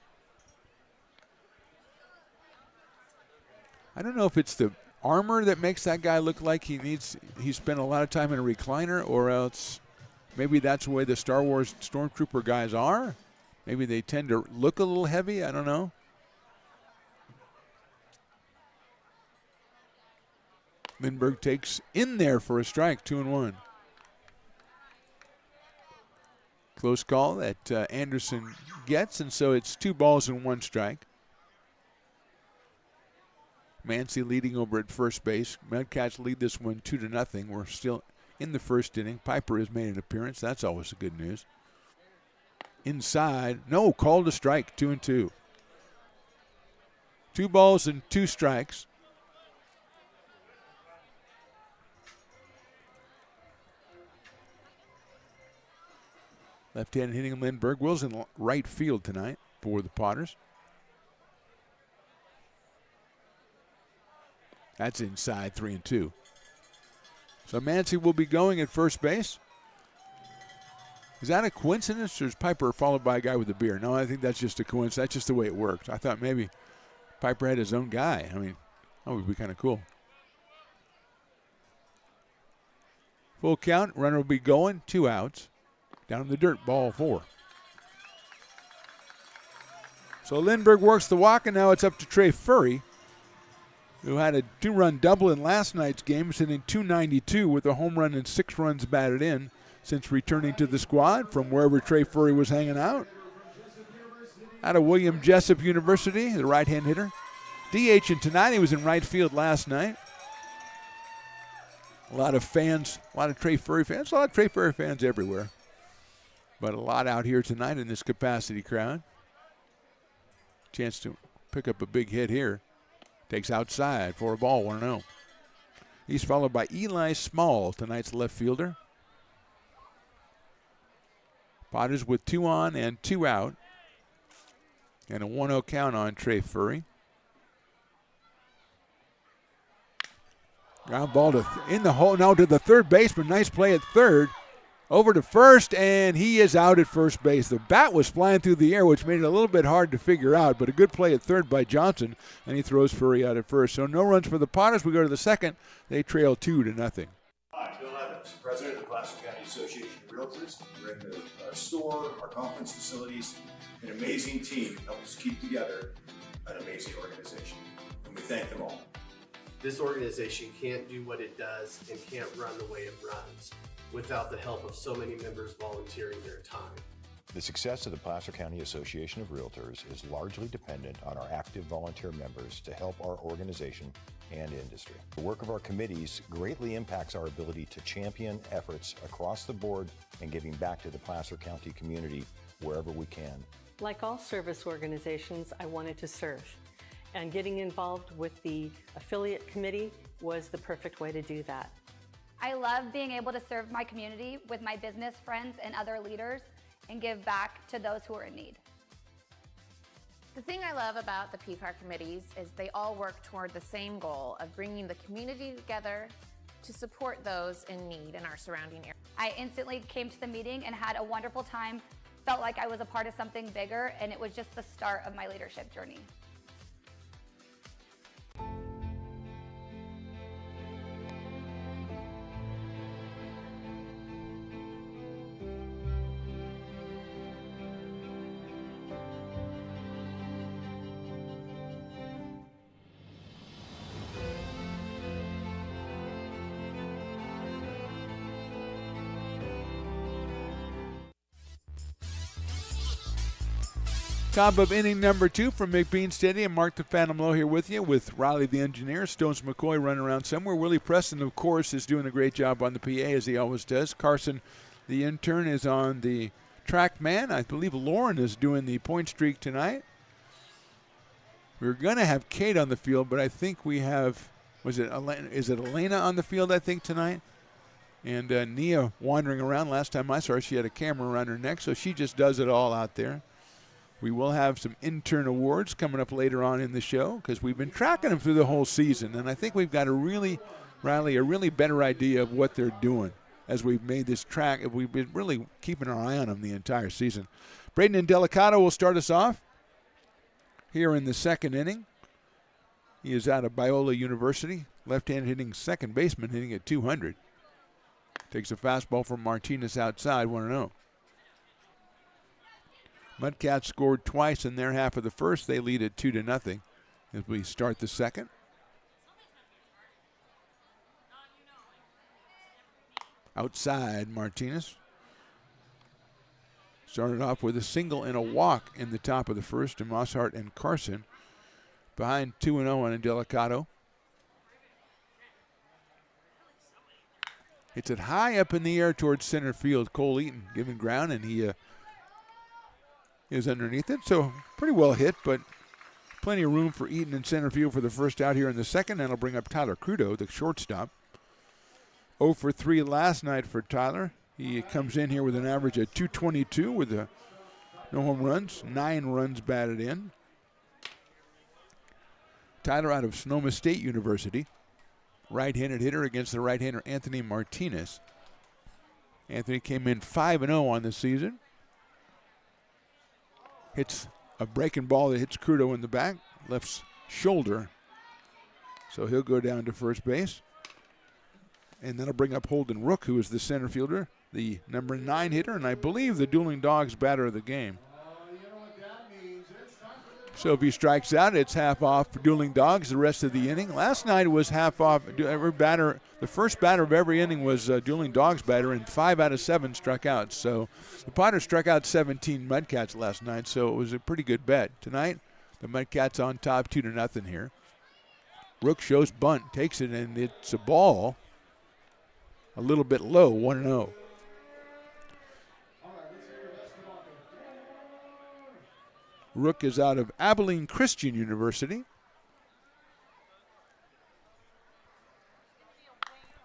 Speaker 7: I don't know if it's the armor that makes that guy look like he spent a lot of time in a recliner, or else maybe that's the way the Star Wars Stormtrooper guys are. Maybe they tend to look a little heavy, I don't know. Lindbergh takes in there for a strike, 2-1. Close call that Anderson gets, and so it's 2 balls and 1 strike. Mancy leading over at first base. Mudcats lead this one 2-0. We're still in the first inning. Piper has made an appearance. That's always the good news. Inside, no, called a strike, 2-2. 2 balls and 2 strikes. Left-hand hitting Lindbergh. Will's in right field tonight for the Potters. That's inside, 3-2. So Mancy will be going at first base. Is that a coincidence, or is Piper followed by a guy with a beer? No, I think that's just a coincidence. That's just the way it works. I thought maybe Piper had his own guy. I mean, that would be kind of cool. Full count. Runner will be going. 2 outs. Down in the dirt. Ball 4. So Lindbergh works the walk, and now it's up to Trey Furry, who had a 2-run double in last night's game, hitting .292 with a home run and 6 runs batted in since returning to the squad from wherever Trey Furry was hanging out. Out of William Jessup University, the right-hand hitter. DH in tonight. He was in right field last night. A lot of fans, a lot of Trey Furry fans, a lot of Trey Furry fans everywhere. But a lot out here tonight in this capacity crowd. Chance to pick up a big hit here. Takes outside for a ball, 1-0. He's followed by Eli Small, tonight's left fielder. Potters with 2 on and 2 out. And a 1-0 count on Trey Furry. Ground ball to in the hole, now to the third baseman. Nice play at third. Over to first, and he is out at first base. The bat was flying through the air, which made it a little bit hard to figure out, but a good play at third by Johnson, and he throws Furry out at first. So no runs for the Potters. We go to the second. They trail 2-0.
Speaker 11: Hi, Bill Evans, President of the Placer County Association of Realtors. We're in the store, our conference facilities, an amazing team that helps keep together an amazing organization, and we thank them all.
Speaker 12: This organization can't do what it does and can't run the way it runs without the help of so many members volunteering their time.
Speaker 13: The success of the Placer County Association of Realtors is largely dependent on our active volunteer members to help our organization and industry. The work of our committees greatly impacts our ability to champion efforts across the board and giving back to the Placer County community wherever we can.
Speaker 14: Like all service organizations, I wanted to serve. And getting involved with the affiliate committee was the perfect way to do that.
Speaker 15: I love being able to serve my community with my business friends and other leaders and give back to those who are in need.
Speaker 16: The thing I love about the PFAR committees is they all work toward the same goal of bringing the community together to support those in need in our surrounding area.
Speaker 15: I instantly came to the meeting and had a wonderful time, felt like I was a part of something bigger, and it was just the start of my leadership journey.
Speaker 7: Top of inning number 2 from McBean Stadium. Mark the Phantom Low here with you with Riley the engineer. Stones McCoy running around somewhere. Willie Preston, of course, is doing a great job on the PA as he always does. Carson, the intern, is on the track man. I believe Lauren is doing the point streak tonight. We were going to have Kate on the field, but I think we have, is it Elena on the field, I think, tonight? And Nia wandering around. Last time I saw her, she had a camera around her neck, so she just does it all out there. We will have some intern awards coming up later on in the show because we've been tracking them through the whole season, and I think we've got a really better idea of what they're doing as we've made this track. We've been really keeping our eye on them the entire season. Braden Indelicato will start us off here in the second inning. He is out of Biola University, left-hand hitting second baseman, hitting at 200. Takes a fastball from Martinez outside, 1-0. Mudcats scored twice in their half of the first. They lead at 2-0 as we start the second. Outside, Martinez. Started off with a single and a walk in the top of the first to Mosshart and Carson. Behind 2-0 on Indelicato. It's it high up in the air towards center field. Cole Eaton giving ground, and he is underneath it. So pretty well hit, but plenty of room for Eaton in center field for the first out here in the second. That'll bring up Tyler Crudo, the shortstop. 0 for 3 last night for Tyler. He comes in here with an average of 222 with no home runs, 9 runs batted in. Tyler out of Sonoma State University. Right-handed hitter against the right-hander Anthony Martinez. Anthony came in 5-0 on the season. Hits a breaking ball that hits Crudo in the back, left shoulder. So he'll go down to first base. And that'll bring up Holden Rook, who is the center fielder, the number 9 hitter, and I believe the Dueling Dogs batter of the game. So if he strikes out, it's half off for Dueling Dogs the rest of the inning. Last night it was half off. Every batter, the first batter of every inning was Dueling Dogs batter, and 5 out of 7 struck out. So the Potters struck out 17 Mudcats last night, so it was a pretty good bet. Tonight, the Mudcats on top 2-0 here. Rook shows bunt, takes it, and it's a ball. A little bit low, 1-0. Rook is out of Abilene Christian University.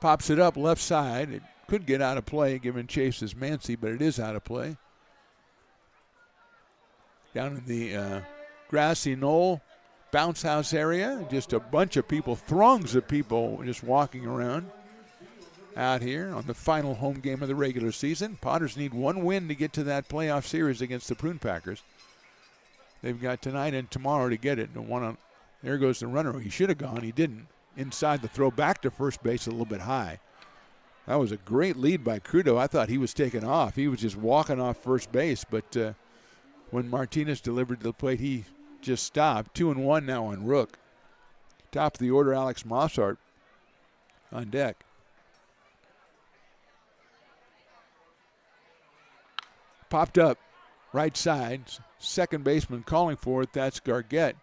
Speaker 7: Pops it up left side. It could get out of play given Chase's Mancy, but it is out of play. Down in the grassy knoll bounce house area, just a bunch of people, throngs of people just walking around out here on the final home game of the regular season. Potters need 1 win to get to that playoff series against the Prune Packers. They've got tonight and tomorrow to get it. There goes the runner. He should have gone. He didn't. Inside the throw back to first base a little bit high. That was a great lead by Crudo. I thought he was taking off. He was just walking off first base. But when Martinez delivered to the plate, he just stopped. 2-1 now on Rook. Top of the order, Alex Mossart on deck. Popped up right side. Second baseman calling for it. That's Gargett.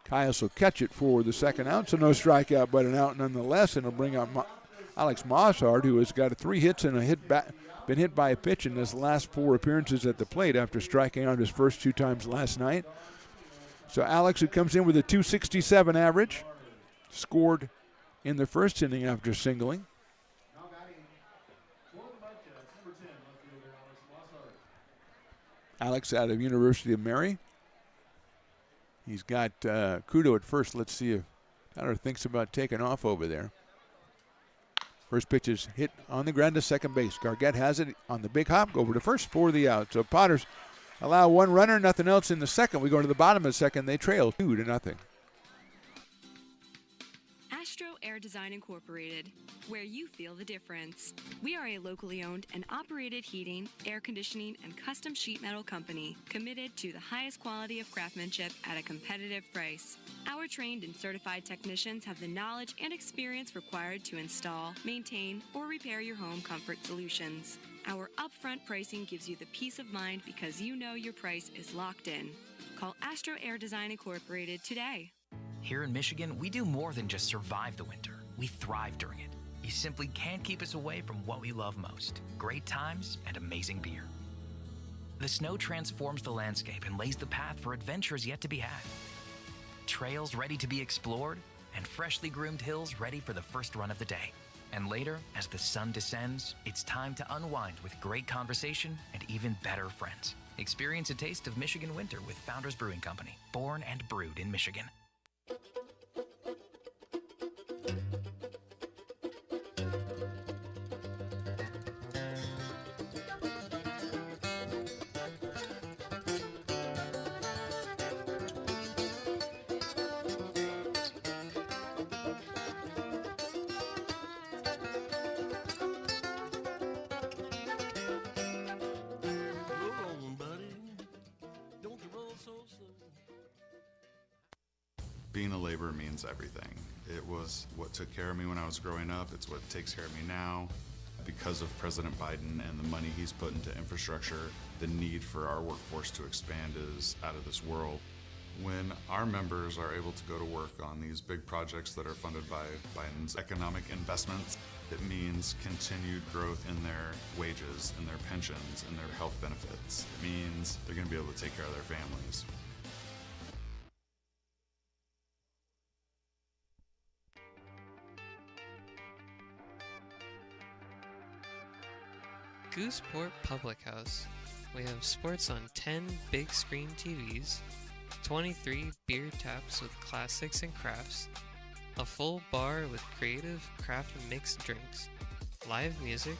Speaker 7: Caius will catch it for the second out. So no strikeout, but an out nonetheless. And it'll bring up Alex Mossart, who has got 3 hits and been hit by a pitch in his last 4 appearances at the plate after striking out his first 2 times last night. So Alex, who comes in with a 267 average, scored in the first inning after singling. Alex out of University of Mary. He's got Crudo at first. Let's see if Tyler thinks about taking off over there. First pitch is hit on the ground to second base. Gargett has it on the big hop over to first for the out. So Potters allow 1 runner, nothing else in the second. We go to the bottom of the second. They trail 2-0.
Speaker 17: Astro Air Design Incorporated, where you feel the difference. We are a locally owned and operated heating, air conditioning, and custom sheet metal company committed to the highest quality of craftsmanship at a competitive price. Our trained and certified technicians have the knowledge and experience required to install, maintain, or repair your home comfort solutions. Our upfront pricing gives you the peace of mind because you know your price is locked in. Call Astro Air Design Incorporated today.
Speaker 18: Here in Michigan, we do more than just survive the winter. We thrive during it. You simply can't keep us away from what we love most: great times and amazing beer. The snow transforms the landscape and lays the path for adventures yet to be had. Trails ready to be explored, and freshly groomed hills ready for the first run of the day. And later, as the sun descends, it's time to unwind with great conversation and even better friends. Experience a taste of Michigan winter with Founders Brewing Company, born and brewed in Michigan.
Speaker 19: Being a laborer means everything. It was what took care of me when I was growing up. It's what takes care of me now. Because of President Biden and the money he's put into infrastructure, the need for our workforce to expand is out of this world. When our members are able to go to work on these big projects that are funded by Biden's economic investments, it means continued growth in their wages, in their pensions, in their health benefits. It means they're going to be able to take care of their families.
Speaker 20: Gooseport Public House, we have sports on 10 big screen TVs, 23 beer taps with classics and crafts, a full bar with creative craft mixed drinks, live music,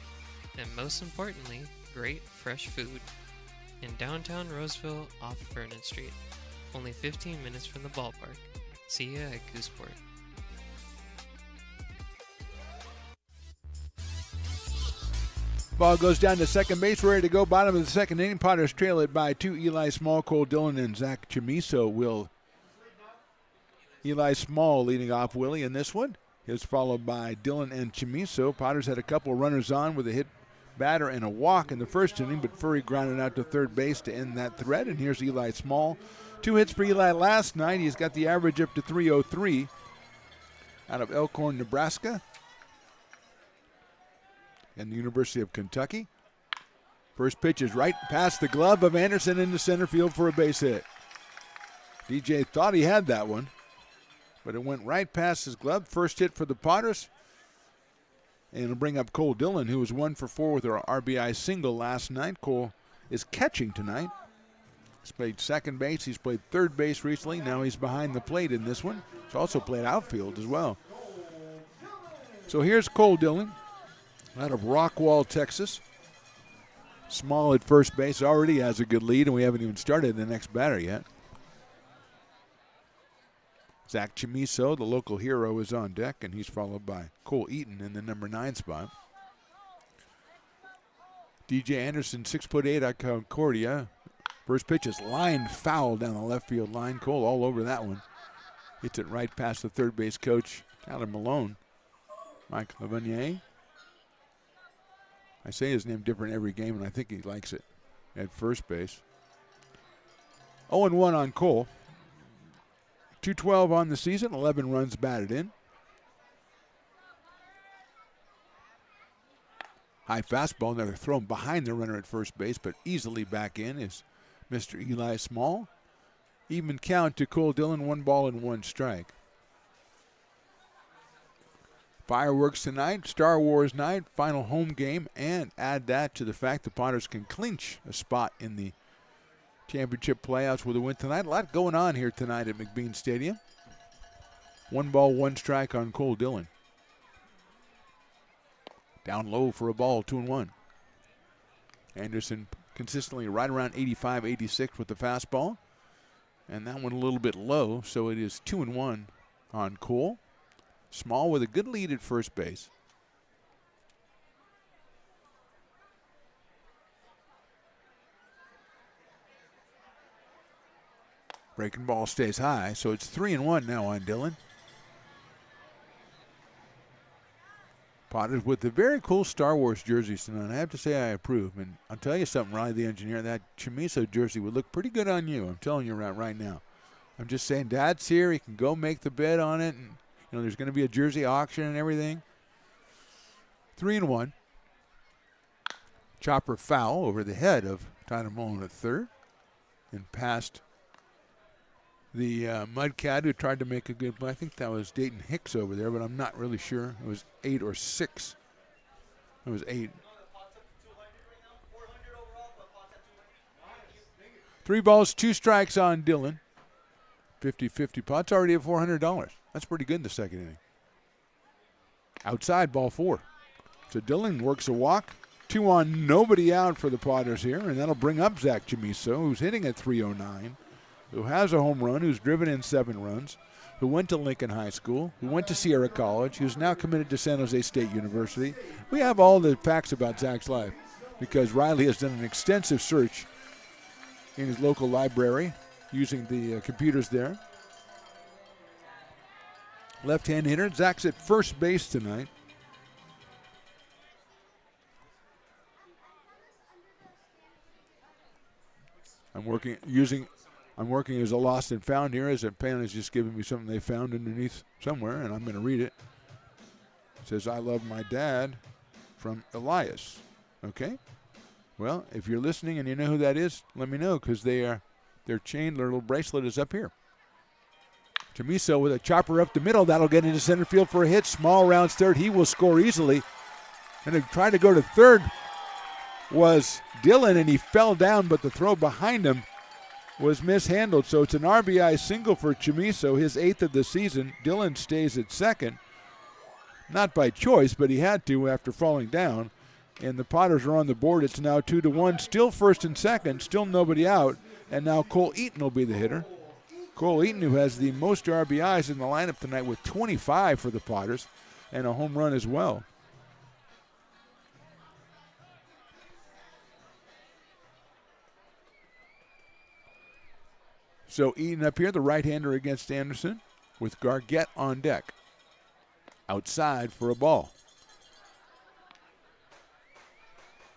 Speaker 20: and most importantly, great fresh food. In downtown Roseville off Vernon Street, only 15 minutes from the ballpark. See ya at Gooseport.
Speaker 7: Ball goes down to second base. We're ready to go. Bottom of the second inning. Potters trail it by 2. Eli Small, Cole Dillon, and Zach Chamiso will. Eli Small leading off Willie in this one. Is followed by Dillon and Chamiso. Potters had a couple of runners on with a hit batter and a walk in the first inning, but Furry grounded out to third base to end that threat. And here's Eli Small. 2 hits for Eli last night. He's got the average up to 303 out of Elkhorn, Nebraska, and the University of Kentucky. First pitch is right past the glove of Anderson into center field for a base hit. DJ thought he had that one, but it went right past his glove. First hit for the Potters. And it'll bring up Cole Dillon, who was 1 for 4 with an RBI single last night. Cole is catching tonight. He's played second base. He's played third base recently. Now he's behind the plate in this one. He's also played outfield as well. So here's Cole Dillon out of Rockwall, Texas. Small at first base already has a good lead, and we haven't even started the next batter yet. Zach Chamiso, the local hero, is on deck, and he's followed by Cole Eaton in the number 9 spot. DJ Anderson, 6'8" at Concordia. First pitch is lined foul down the left field line. Cole all over that one. Hits it right past the third base coach, Tyler Malone. Mike Lavenier. I say his name different every game, and I think he likes it at first base. 0-1 on Cole. 212 on the season, 11 runs batted in. High fastball, another thrown behind the runner at first base, but easily back in is Mr. Eli Small. Even count to Cole Dillon, 1 ball and 1 strike. Fireworks tonight, Star Wars night, final home game, and add that to the fact the Potters can clinch a spot in the championship playoffs with a win tonight. A lot going on here tonight at McBean Stadium. 1 ball, 1 strike on Cole Dillon. Down low for a ball, 2-1. Anderson consistently right around 85, 86 with the fastball. And that one a little bit low, so it is 2-1 on Cole. Small with a good lead at first base. Breaking ball stays high, so it's 3-1 now on Dillon. Potters with the very cool Star Wars jerseys tonight. I have to say I approve. And I'll tell you something, Riley the engineer, that Chamiso jersey would look pretty good on you. I'm telling you right now. I'm just saying, Dad's here. He can go make the bid on it. And, there's going to be a jersey auction and everything. 3-1. Chopper foul over the head of Tyler Mullen at third. And past the Mudcat who tried to make a good play. I think that was Dayton Hicks over there, but I'm not really sure. It was 8 or 6. It was 8. 3 balls, 2 strikes on Dillon. 50-50 pot's already at $400. That's pretty good in the second inning. Outside, ball 4. So Dillon works a walk. 2 on, nobody out for the Potters here, and that'll bring up Zach Chamiso, who's hitting at .309. Who has a home run, who's driven in 7 runs, who went to Lincoln High School, who went to Sierra College, who's now committed to San Jose State University. We have all the facts about Zach's life because Riley has done an extensive search in his local library using the computers there. Left-hand hitter. Zach's at first base tonight. I'm working as a lost and found here, as a fan is just giving me something they found underneath somewhere, and I'm going to read it. It says, I love my dad, from Elias. Okay? Well, if you're listening and you know who that is, let me know, because their chain, their little bracelet is up here. Chamiso with a chopper up the middle. That'll get into center field for a hit. Small rounds third. He will score easily. And to try to go to third. was Dillon, and he fell down, but the throw behind him was mishandled. So it's an RBI single for Chamiso, his 8th of the season. Dillon stays at second. Not by choice, but he had to after falling down. And the Potters are on the board. It's now 2-1. Still first and second. Still nobody out. And now Cole Eaton will be the hitter. Cole Eaton, who has the most RBIs in the lineup tonight with 25 for the Potters and a home run as well. So Eaton up here, the right-hander against Anderson, with Gargett on deck. Outside for a ball.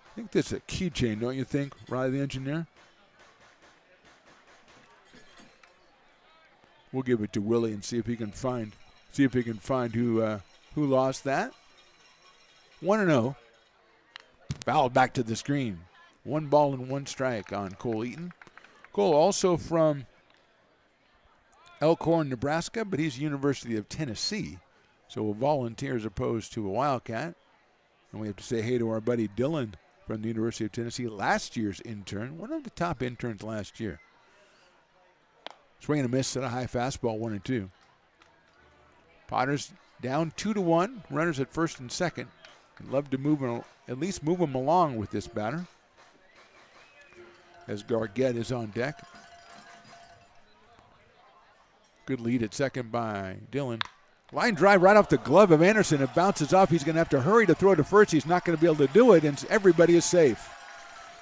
Speaker 7: I think this is a keychain, don't you think, Riley the engineer? We'll give it to Willie and see if he can find who lost that. 1-0. Foul back to the screen. 1 ball and 1 strike on Cole Eaton. Cole also from Elkhorn, Nebraska, but he's University of Tennessee, so a volunteer as opposed to a Wildcat. And we have to say hey to our buddy Dylan from the University of Tennessee, last year's intern, one of the top interns last year. Swing and a miss at a high fastball, 1-2. Potters down 2-1. Runners at first and second. I'd love to at least move them along with this batter, as Gargett is on deck. Good lead at second by Dillon. Line drive right off the glove of Anderson. It bounces off. He's going to have to hurry to throw to first. He's not going to be able to do it, and everybody is safe.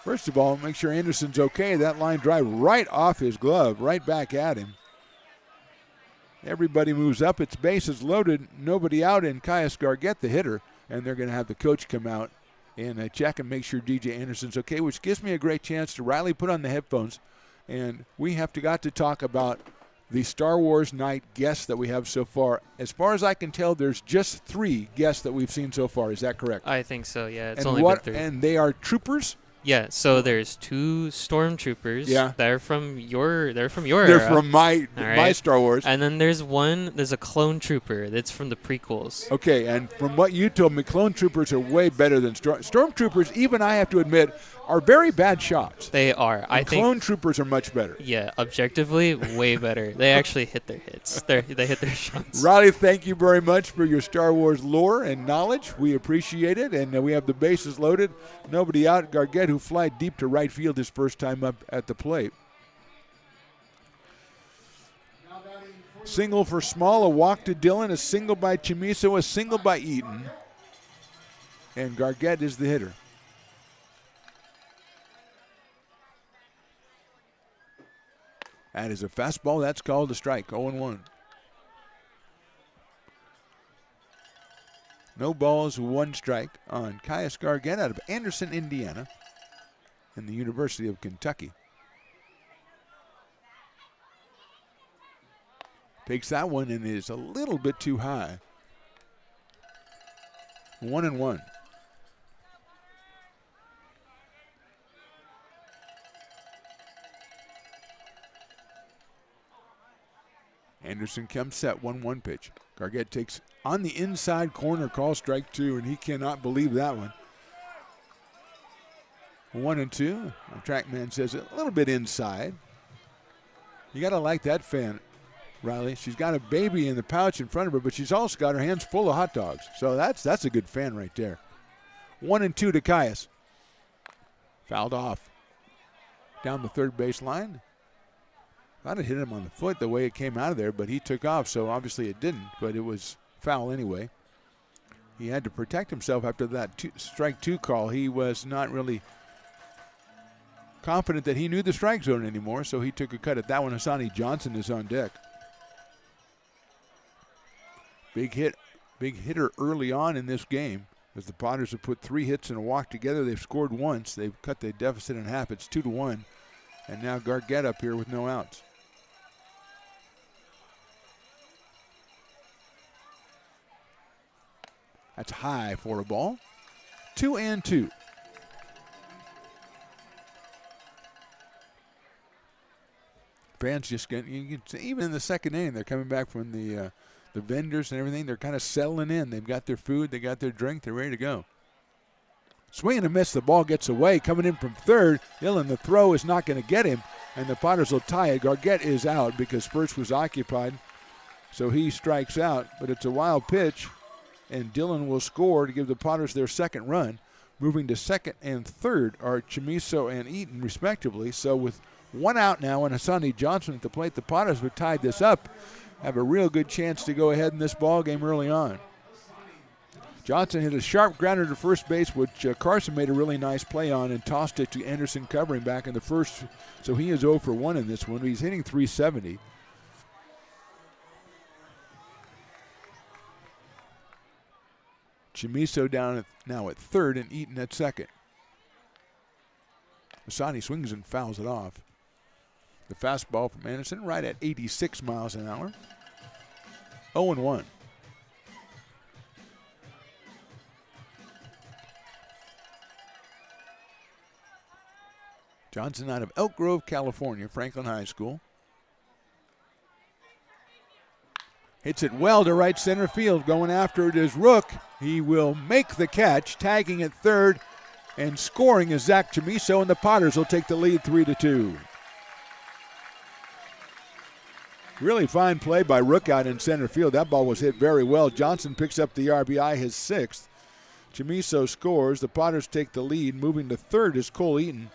Speaker 7: First of all, make sure Anderson's okay. That line drive right off his glove, right back at him. Everybody moves up. It's bases loaded, nobody out, and Caius Gargett, the hitter, and they're going to have the coach come out and check and make sure DJ Anderson's okay, which gives me a great chance to Riley put on the headphones, and we have got to talk about the Star Wars night guests that we have so far. As far as I can tell, there's just 3 guests that we've seen so far. Is that correct?
Speaker 20: I think so, yeah. It's
Speaker 7: and
Speaker 20: only been 3.
Speaker 7: And they are troopers?
Speaker 20: Yeah, so there's 2 stormtroopers.
Speaker 7: Yeah.
Speaker 20: They're from your
Speaker 7: They're
Speaker 20: era.
Speaker 7: from my Star Wars.
Speaker 20: And then there's a clone trooper that's from the prequels.
Speaker 7: Okay, and from what you told me, clone troopers are way better than stormtroopers. Even I have to admit, are very bad shots.
Speaker 20: They are. I think
Speaker 7: clone troopers are much better.
Speaker 20: Yeah, objectively, way better. They actually hit their hits. They hit their shots.
Speaker 7: Riley, thank you very much for your Star Wars lore and knowledge. We appreciate it, and we have the bases loaded. Nobody out. Gargett, who fly deep to right field his first time up at the plate. Single for Small, a walk to Dillon, a single by Chamiso, a single by Eaton, and Gargett is the hitter. That is a fastball. That's called a strike. 0-1. No balls, 1 strike on Caius Gargett out of Anderson, Indiana, and the University of Kentucky. Takes that one and is a little bit too high. 1-1. Anderson comes set, 1-1 pitch. Gargett takes on the inside corner, call strike 2, and he cannot believe that one. 1-2. Our TrackMan says a little bit inside. You got to like that fan, Riley. She's got a baby in the pouch in front of her, but she's also got her hands full of hot dogs. So that's a good fan right there. 1-2 to Caius. Fouled off. Down the third base line. Thought it hit him on the foot the way it came out of there, but he took off, so obviously it didn't, but it was foul anyway. He had to protect himself after that strike 2 call. He was not really confident that he knew the strike zone anymore, so he took a cut at that one. Hassani Johnson is on deck. Big hitter early on in this game, as the Potters have put 3 hits and a walk together. They've scored once. They've cut the deficit in half. It's 2-1, and now Gargett up here with no outs. That's high for a ball. 2-2. Fans just you can see, even in the second inning, they're coming back from the vendors and everything. They're kind of settling in. They've got their food, they got their drink, they're ready to go. Swing and a miss. The ball gets away. Coming in from third. Dillon, the throw is not going to get him, and the Potters will tie it. Gargett is out because Spurch was occupied, so he strikes out. But it's a wild pitch, and Dillon will score to give the Potters their second run. Moving to second and third are Chamiso and Eaton, respectively. So with one out now and Hassani Johnson at the plate, the Potters have tied this up. Have a real good chance to go ahead in this ball game early on. Johnson hit a sharp grounder to first base, which Carson made a really nice play on and tossed it to Anderson covering back in the first. So he is 0 for 1 in this one. He's hitting .370. Chamiso down now at third and Eaton at second. Hassani swings and fouls it off. The fastball from Anderson right at 86 miles an hour. 0-1. Johnson out of Elk Grove, California, Franklin High School. Hits it well to right center field. Going after it is Rook. He will make the catch, tagging at third, and scoring is Zach Chamiso, and the Potters will take the lead 3-2. Really fine play by Rook out in center field. That ball was hit very well. Johnson picks up the RBI, his sixth. Chamiso scores. The Potters take the lead. Moving to third is Cole Eaton.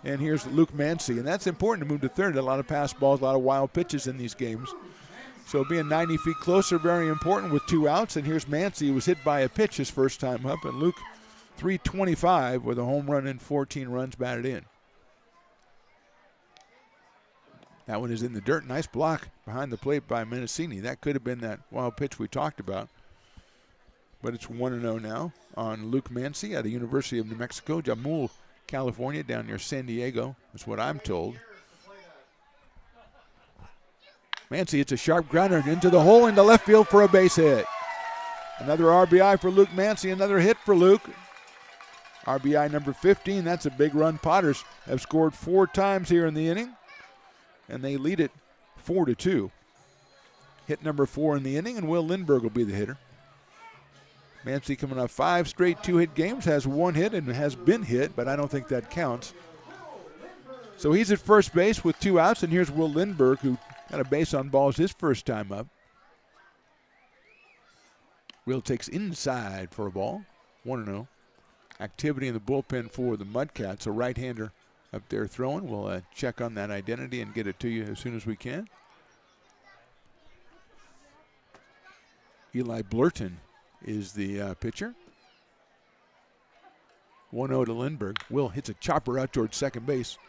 Speaker 7: And here's Luke Mancy. And that's important to move to third. A lot of pass balls, a lot of wild pitches in these games. So being 90 feet closer, very important with 2 outs. And here's Mancy, who was hit by a pitch his first time up. And Luke, .325 with a home run and 14 runs batted in. That one is in the dirt. Nice block behind the plate by Mendocini. That could have been that wild pitch we talked about. But it's 1-0 now on Luke Mancy at the University of New Mexico, Jamul, California, down near San Diego, is what I'm told. Mancy hits a sharp grounder into the hole into left field for a base hit. Another RBI for Luke Mancy, another hit for Luke. RBI number 15, that's a big run. Potters have scored 4 times here in the inning, and they lead it 4-2. Hit number 4 in the inning, and Will Lindbergh will be the hitter. Mancy coming off 5 straight 2-hit games, has 1 hit and has been hit, but I don't think that counts. So he's at first base with 2 outs, and here's Will Lindbergh, who got a base on balls his first time up. Will takes inside for a ball, 1-0. Activity in the bullpen for the Mudcats, a right-hander up there throwing. We'll check on that identity and get it to you as soon as we can. Eli Blurton is the pitcher. 1-0 to Lindbergh. Will hits a chopper out towards second base.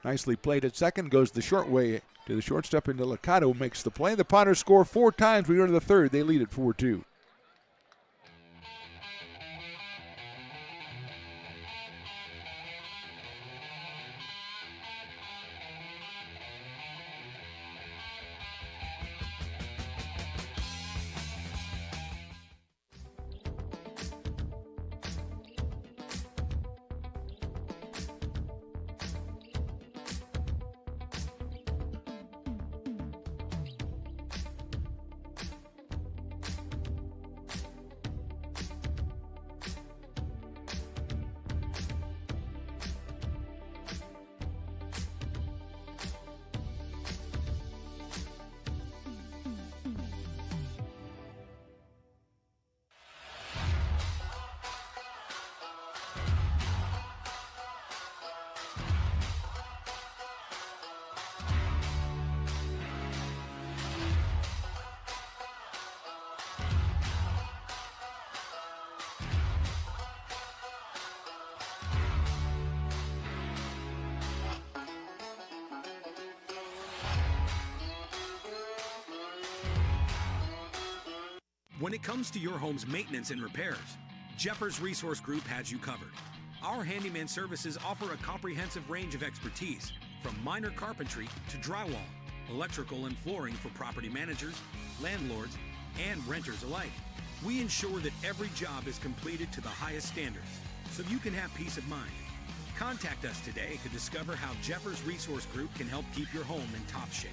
Speaker 7: Nicely played at second. Goes the short way to the shortstop into Licata, makes the play. The Potters score 4 times. We go to the third. They lead at 4-2.
Speaker 21: When it comes to your home's maintenance and repairs, Jeffers Resource Group has you covered. Our handyman services offer a comprehensive range of expertise, from minor carpentry to drywall, electrical and flooring for property managers, landlords, and renters alike. We ensure that every job is completed to the highest standards, so you can have peace of mind. Contact us today to discover how Jeffers Resource Group can help keep your home in top shape.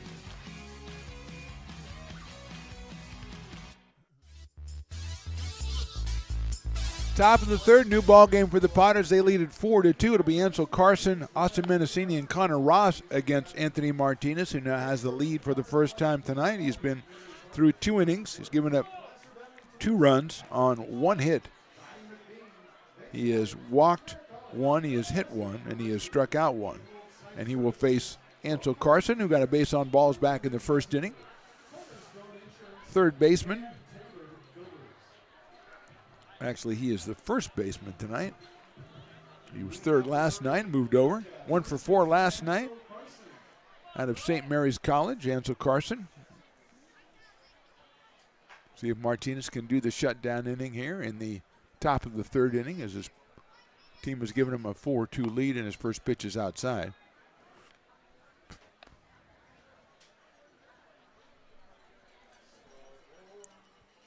Speaker 7: Top of the third, new ball game for the Potters. They lead at 4-2. It'll be Ansel Carson, Austin Mendocini, and Connor Ross against Anthony Martinez, who now has the lead for the first time tonight. He's been through 2 innings. He's given up 2 runs on 1 hit. He has walked 1, he has hit 1, and he has struck out 1. And he will face Ansel Carson, who got a base on balls back in the first inning. Third baseman. Actually, he is the first baseman tonight. He was third last night, moved over. 1 for 4 last night out of St. Mary's College, Ansel Carson. See if Martinez can do the shutdown inning here in the top of the third inning, as his team has given him a 4-2 lead, and his first pitch is outside.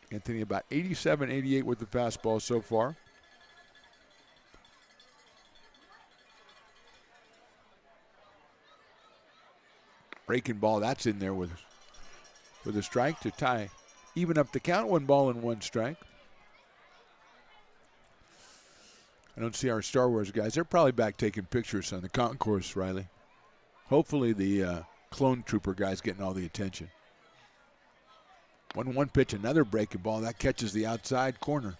Speaker 7: Anthony about 87, 88 with the fastball so far. Breaking ball, that's in there with a strike to tie, even up the count. 1 ball and 1 strike. I don't see our Star Wars guys. They're probably back taking pictures on the concourse, Riley. Hopefully the clone trooper guy's getting all the attention. 1-1 pitch, another breaking ball. That catches the outside corner.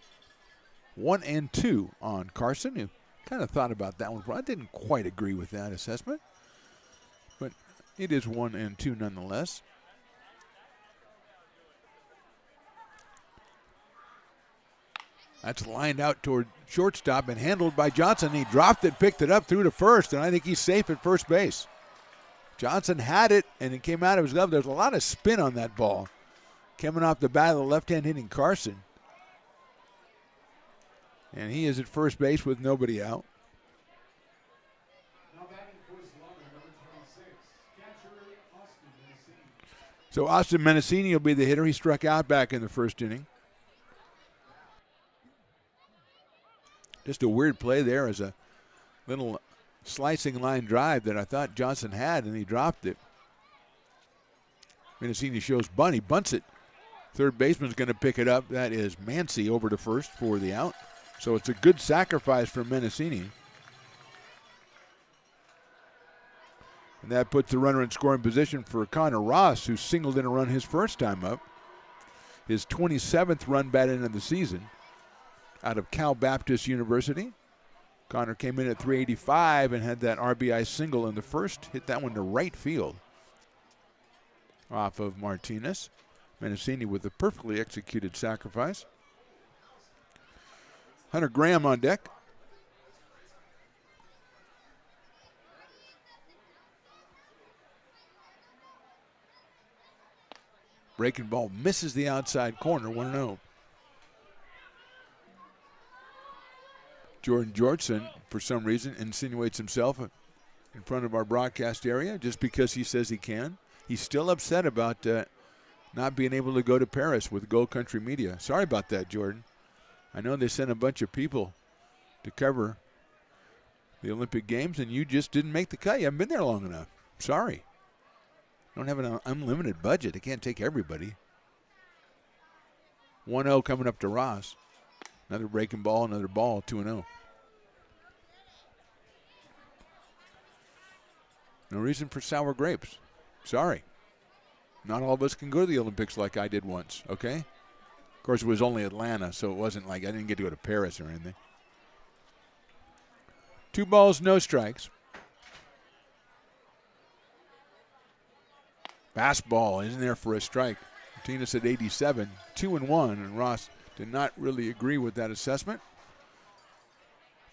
Speaker 7: 1-2 on Carson, who kind of thought about that one. I didn't quite agree with that assessment, but it is 1-2 nonetheless. That's lined out toward shortstop and handled by Johnson. He dropped it, picked it up, threw to first, and I think he's safe at first base. Johnson had it, and it came out of his glove. There's a lot of spin on that ball. Coming off the bat of the left-hand hitting Carson. And he is at first base with nobody out. So Austin Mendocini will be the hitter. He struck out back in the first inning. Just a weird play there as a little slicing line drive that I thought Johnson had, and he dropped it. Mendocini shows bunt. He bunts it. Third baseman's going to pick it up. That is Mancy over to first for the out. So it's a good sacrifice for Mendocini. And that puts the runner in scoring position for Connor Ross, who singled in a run his first time up. His 27th run batted in the season out of Cal Baptist University. Connor came in at 385 and had that RBI single in the first. Hit that one to right field off of Martinez. Mendocini with a perfectly executed sacrifice. Hunter Graham on deck. Breaking ball misses the outside corner, 1-0. Jordan Georgeson, for some reason, insinuates himself in front of our broadcast area just because he says he can. He's still upset about not being able to go to Paris with Gold Country Media. Sorry about that, Jordan. I know they sent a bunch of people to cover the Olympic Games, and you just didn't make the cut. You haven't been there long enough. Sorry. Don't have an unlimited budget. I can't take everybody. 1-0 coming up to Ross. Another breaking ball, another ball, 2-0. No reason for sour grapes. Sorry. Not all of us can go to the Olympics like I did once, okay? Of course, it was only Atlanta, so it wasn't like I didn't get to go to Paris or anything. 2 balls, no strikes. Fastball isn't there for a strike. Martinez at 87, 2-1, and Ross did not really agree with that assessment.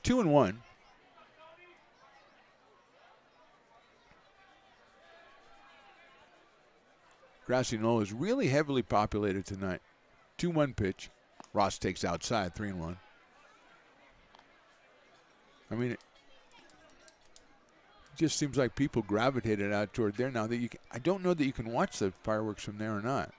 Speaker 7: 2-1. Grassy Knoll is really heavily populated tonight. 2-1 pitch. Ross takes outside, 3-1. I mean, it just seems like people gravitated out toward there now. That you can, I don't know that you can watch the fireworks from there or not.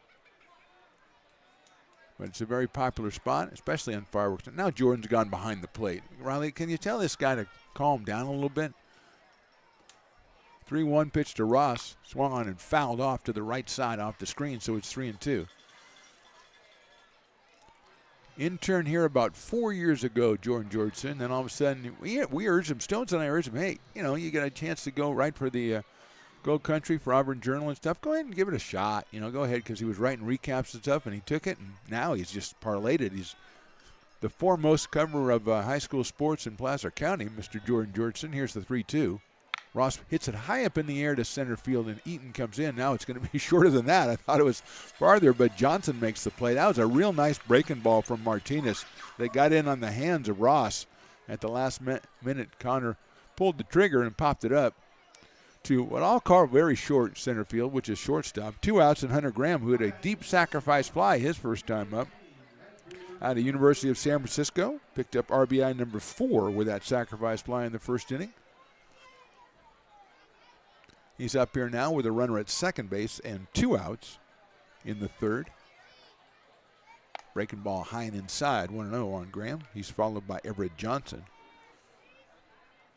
Speaker 7: But it's a very popular spot, especially on fireworks. Now Jordan's gone behind the plate. Riley, can you tell this guy to calm down a little bit? 3-1 pitch to Ross. Swung on and fouled off to the right side off the screen, so it's 3-2. intern here about 4 years ago, Jordan Georgeson. Then all of a sudden, we urged him, Stones and I urged him, hey, you got a chance to go write for the Go Country for Auburn Journal and stuff. Go ahead and give it a shot. Go ahead, because he was writing recaps and stuff, and he took it, and now he's just parlayed it. He's the foremost cover of high school sports in Placer County, Mr. Jordan Georgeson. Here's the 3-2. Ross hits it high up in the air to center field, and Eaton comes in. Now it's going to be shorter than that. I thought it was farther, but Johnson makes the play. That was a real nice breaking ball from Martinez. They got in on the hands of Ross. At the last minute, Connor pulled the trigger and popped it up to what I'll call very short center field, which is shortstop. 2 outs, and Hunter Graham, who had a deep sacrifice fly his first time up. Out of University of San Francisco, picked up RBI number 4 with that sacrifice fly in the first inning. He's up here now with a runner at second base and 2 outs in the third. Breaking ball high and inside, 1-0 on Graham. He's followed by Everett Johnson.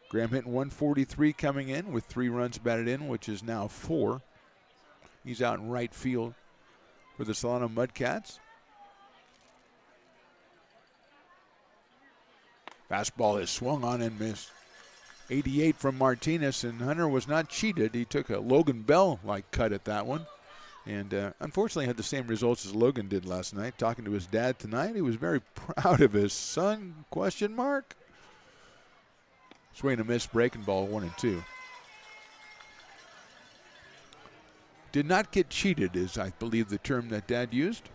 Speaker 7: Graham hitting 143 coming in with 3 runs batted in, which is now 4. He's out in right field for the Solano Mudcats. Fastball is swung on and missed. 88 from Martinez, and Hunter was not cheated. He took a Logan Bell-like cut at that one, and unfortunately had the same results as Logan did last night. Talking to his dad tonight, he was very proud of his son, ? Swing and a miss, breaking ball, 1-2. Did not get cheated is, I believe, the term that Dad used.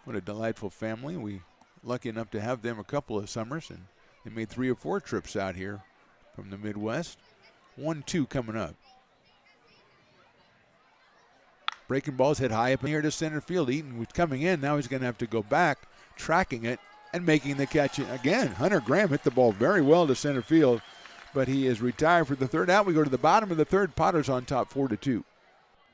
Speaker 7: What a delightful family. We lucky enough to have them a couple of summers, and they made 3 or 4 trips out here from the Midwest. 1-2 coming up. Breaking balls hit high up in here to center field. Eaton was coming in. Now he's going to have to go back, tracking it, and making the catch again. Hunter Graham hit the ball very well to center field, but he is retired for the third out. We go to the bottom of the third. Potters on top, 4-2.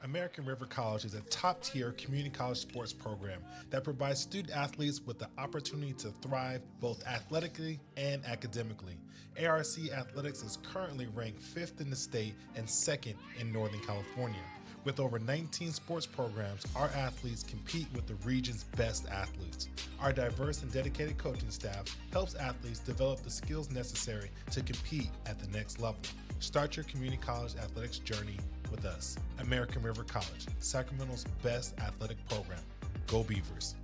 Speaker 1: American River College is a top-tier community college sports program that provides student-athletes with the opportunity to thrive both athletically and academically. ARC Athletics is currently ranked 5th in the state and 2nd in Northern California. With over 19 sports programs, our athletes compete with the region's best athletes. Our diverse and dedicated coaching staff helps athletes develop the skills necessary to compete at the next level. Start your community college athletics journey with us. American River College, Sacramento's best athletic program. Go Beavers.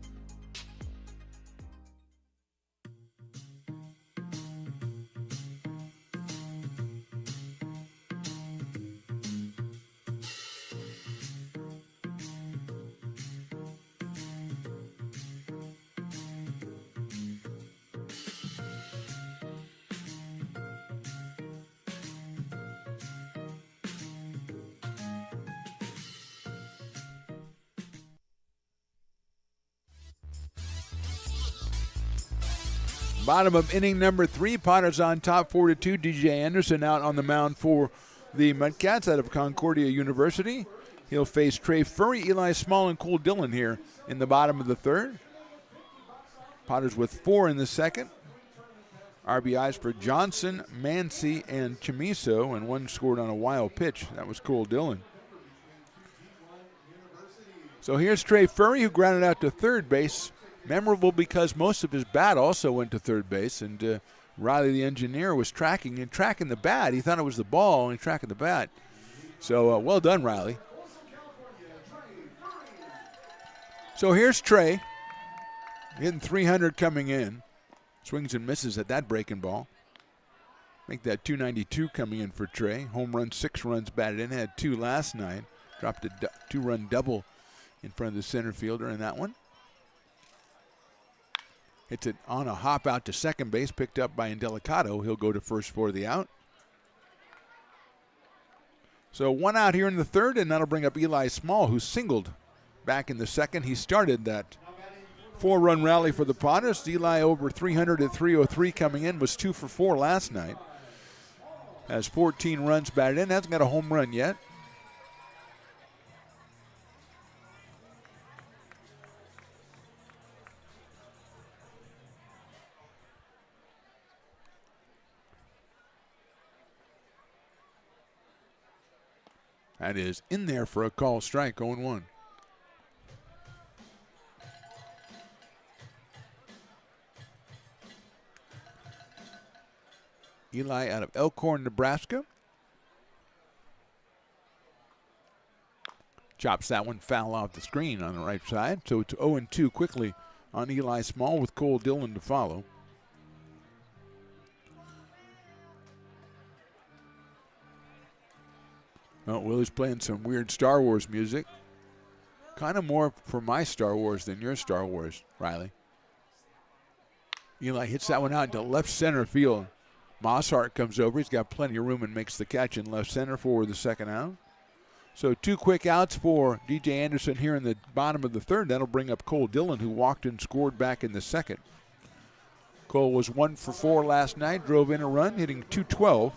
Speaker 7: Bottom of inning number 3, Potters on top, 4-2. DJ Anderson out on the mound for the Mudcats out of Concordia University. He'll face Trey Furry, Eli Small, and Cole Dillon here in the bottom of the third. Potters with 4 in the second. RBIs for Johnson, Mancy, and Chamiso, and 1 scored on a wild pitch. That was Cole Dillon. So here's Trey Furry, who grounded out to third base. Memorable because most of his bat also went to third base, and Riley, the engineer, was tracking the bat. He thought it was the ball, and he tracking the bat. So well done, Riley. So here's Trey, hitting 300 coming in. Swings and misses at that breaking ball. Make that 292 coming in for Trey. Home run, 6 runs batted in. Had 2 last night. Dropped a 2-run double in front of the center fielder in that one. Hits it on a hop out to second base, picked up by Indelicato. He'll go to first for the out. So 1 out here in the third, and that'll bring up Eli Small, who singled back in the second. He started that 4-run rally for the Potters. Eli over 300 at 303 coming in, was 2 for 4 last night. Has 14 runs batted in, hasn't got a home run yet. That is in there for a call strike, 0-1. Eli out of Elkhorn, Nebraska. Chops that one foul off the screen on the right side. So it's 0-2 quickly on Eli Small with Cole Dillon to follow. Oh, Willie's playing some weird Star Wars music. Kind of more for my Star Wars than your Star Wars, Riley. Eli hits that one out into left center field. Mosshart comes over. He's got plenty of room and makes the catch in left center for the second out. So 2 quick outs for DJ Anderson here in the bottom of the third. That'll bring up Cole Dillon, who walked and scored back in the second. Cole was 1 for 4 last night, drove in a run, hitting .212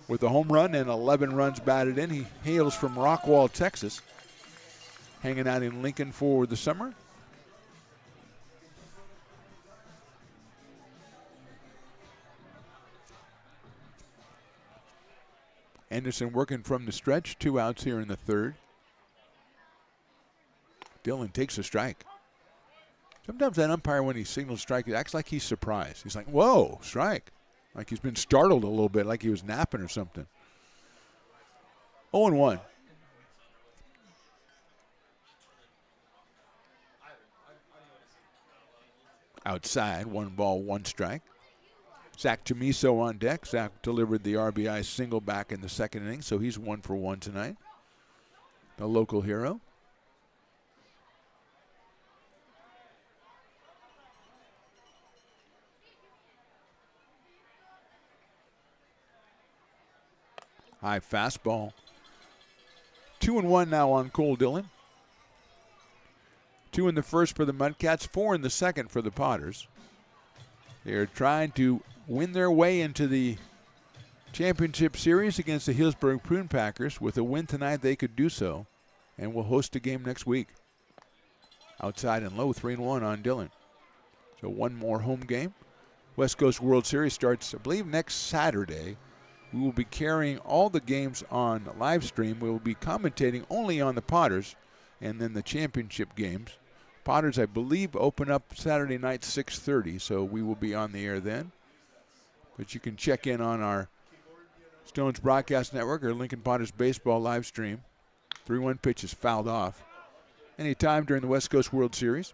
Speaker 7: with a home run and 11 runs batted in. He hails from Rockwall, Texas, hanging out in Lincoln for the summer. Anderson working from the stretch, 2 outs here in the third. Dillon takes a strike. Sometimes that umpire, when he signals strike, acts like he's surprised. He's like, whoa, strike. Like he's been startled a little bit, like he was napping or something. 0-1. Outside, 1 ball, 1 strike. Zach Chamiso on deck. Zach delivered the RBI single back in the second inning, so he's 1 for 1 tonight. The local hero. High fastball. 2-1 now on Cole Dillon. 2 in the first for the Mudcats, 4 in the second for the Potters. They're trying to win their way into the championship series against the Hillsburg Prune Packers. With a win tonight, they could do so, and will host a game next week. Outside and low, 3-1 on Dillon. So 1 more home game. West Coast World Series starts, I believe, next Saturday. We will be carrying all the games on live stream. We will be commentating only on the Potters and then the championship games. Potters, I believe, open up Saturday night 6:30, so we will be on the air then. But you can check in on our Stones Broadcast Network or Lincoln Potters Baseball live stream. 3-1 pitch is fouled off anytime during the West Coast World Series.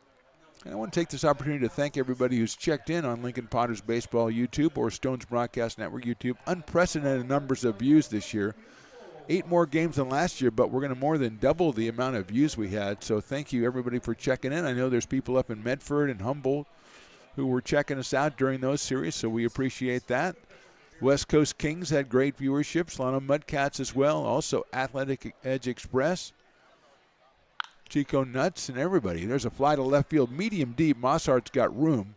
Speaker 7: And I want to take this opportunity to thank everybody who's checked in on Lincoln Potters Baseball YouTube or Stones Broadcast Network YouTube. Unprecedented numbers of views this year. 8 more games than last year, but we're going to more than double the amount of views we had. So thank you, everybody, for checking in. I know there's people up in Medford and Humboldt who were checking us out during those series, so we appreciate that. West Coast Kings had great viewership. Solano Mudcats as well. Also Athletic Edge Express. Chico Nuts and everybody. There's a fly to left field, medium deep. Mosshart's got room.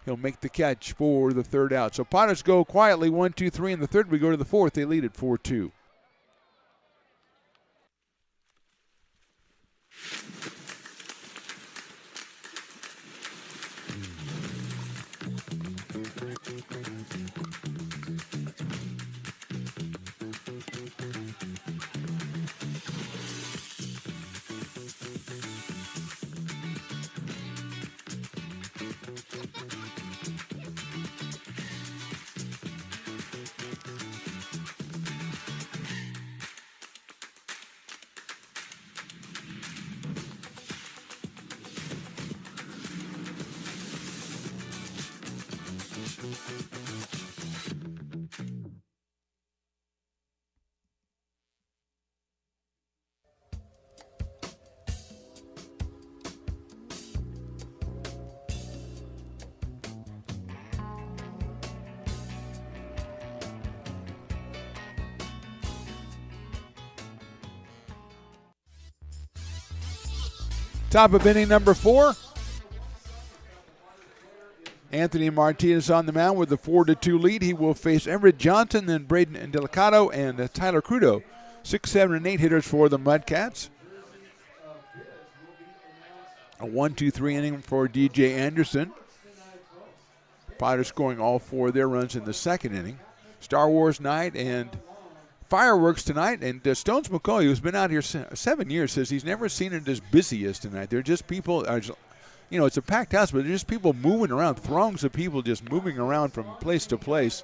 Speaker 7: He'll make the catch for the third out. So Potters go quietly 1-2-3 in the third. We go to the fourth. They lead at 4-2. Top of inning number 4. Anthony Martinez on the mound with the 4-2 lead. He will face Everett Johnson, then Braden Delicado, and Tyler Crudo. 6, 7, and 8 hitters for the Mudcats. A 1-2-3 inning for DJ Anderson. Potters scoring all 4 of their runs in the second inning. Star Wars night and fireworks tonight. And Stones McCoy, who's been out here 7 years, says he's never seen it as busy as tonight. They're just people, you know, it's a packed house, but there's just people moving around, throngs of people just moving around from place to place.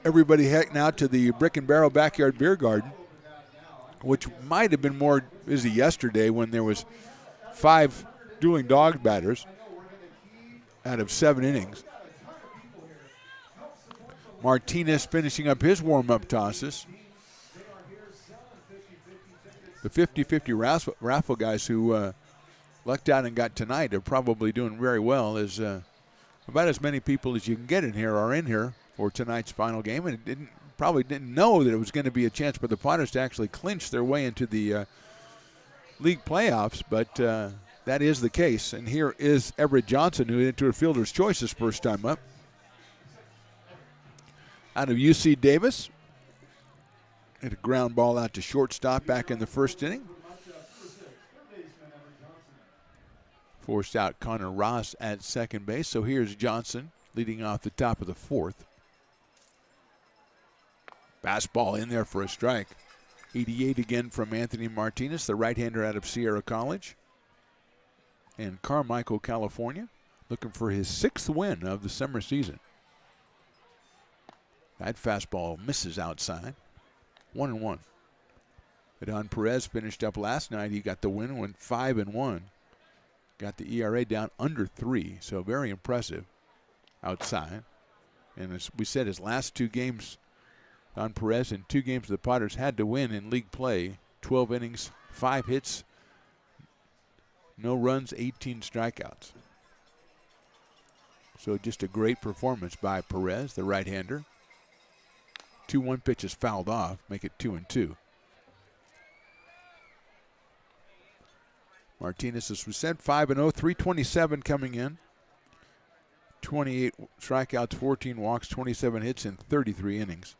Speaker 7: everybody heading out to the Brick and Barrel Backyard Beer Garden, which might have been more busy yesterday when there was 5 dueling dog batters out of 7 innings. Martinez finishing up his warm-up tosses. The 50-50 raffle guys who lucked out and got tonight are probably doing very well, as about as many people as you can get in here are in here for tonight's final game, and probably didn't know that it was going to be a chance for the Potters to actually clinch their way into the league playoffs, but that is the case. And here is Everett Johnson, who entered a fielder's choice his first time up. Out of UC Davis. Hit a ground ball out to shortstop back in the first inning. Forced out Connor Ross at second base. So here's Johnson leading off the top of the 4th. Fastball in there for a strike. 88 again from Anthony Martinez, the right-hander out of Sierra College. And Carmichael, California, looking for his 6th win of the summer season. That fastball misses outside. 1-1. Adon Perez finished up last night. He got the win, went 5-1. Got the ERA down under 3, so very impressive outside. And as we said, his last 2 games on Perez, in 2 games the Potters had to win in league play. 12 innings, 5 hits, no runs, 18 strikeouts. So just a great performance by Perez, the right-hander. 2-1 pitches fouled off, make it 2-2. Martinez, as we said, 5-0, 327 coming in. 28 strikeouts, 14 walks, 27 hits in 33 innings.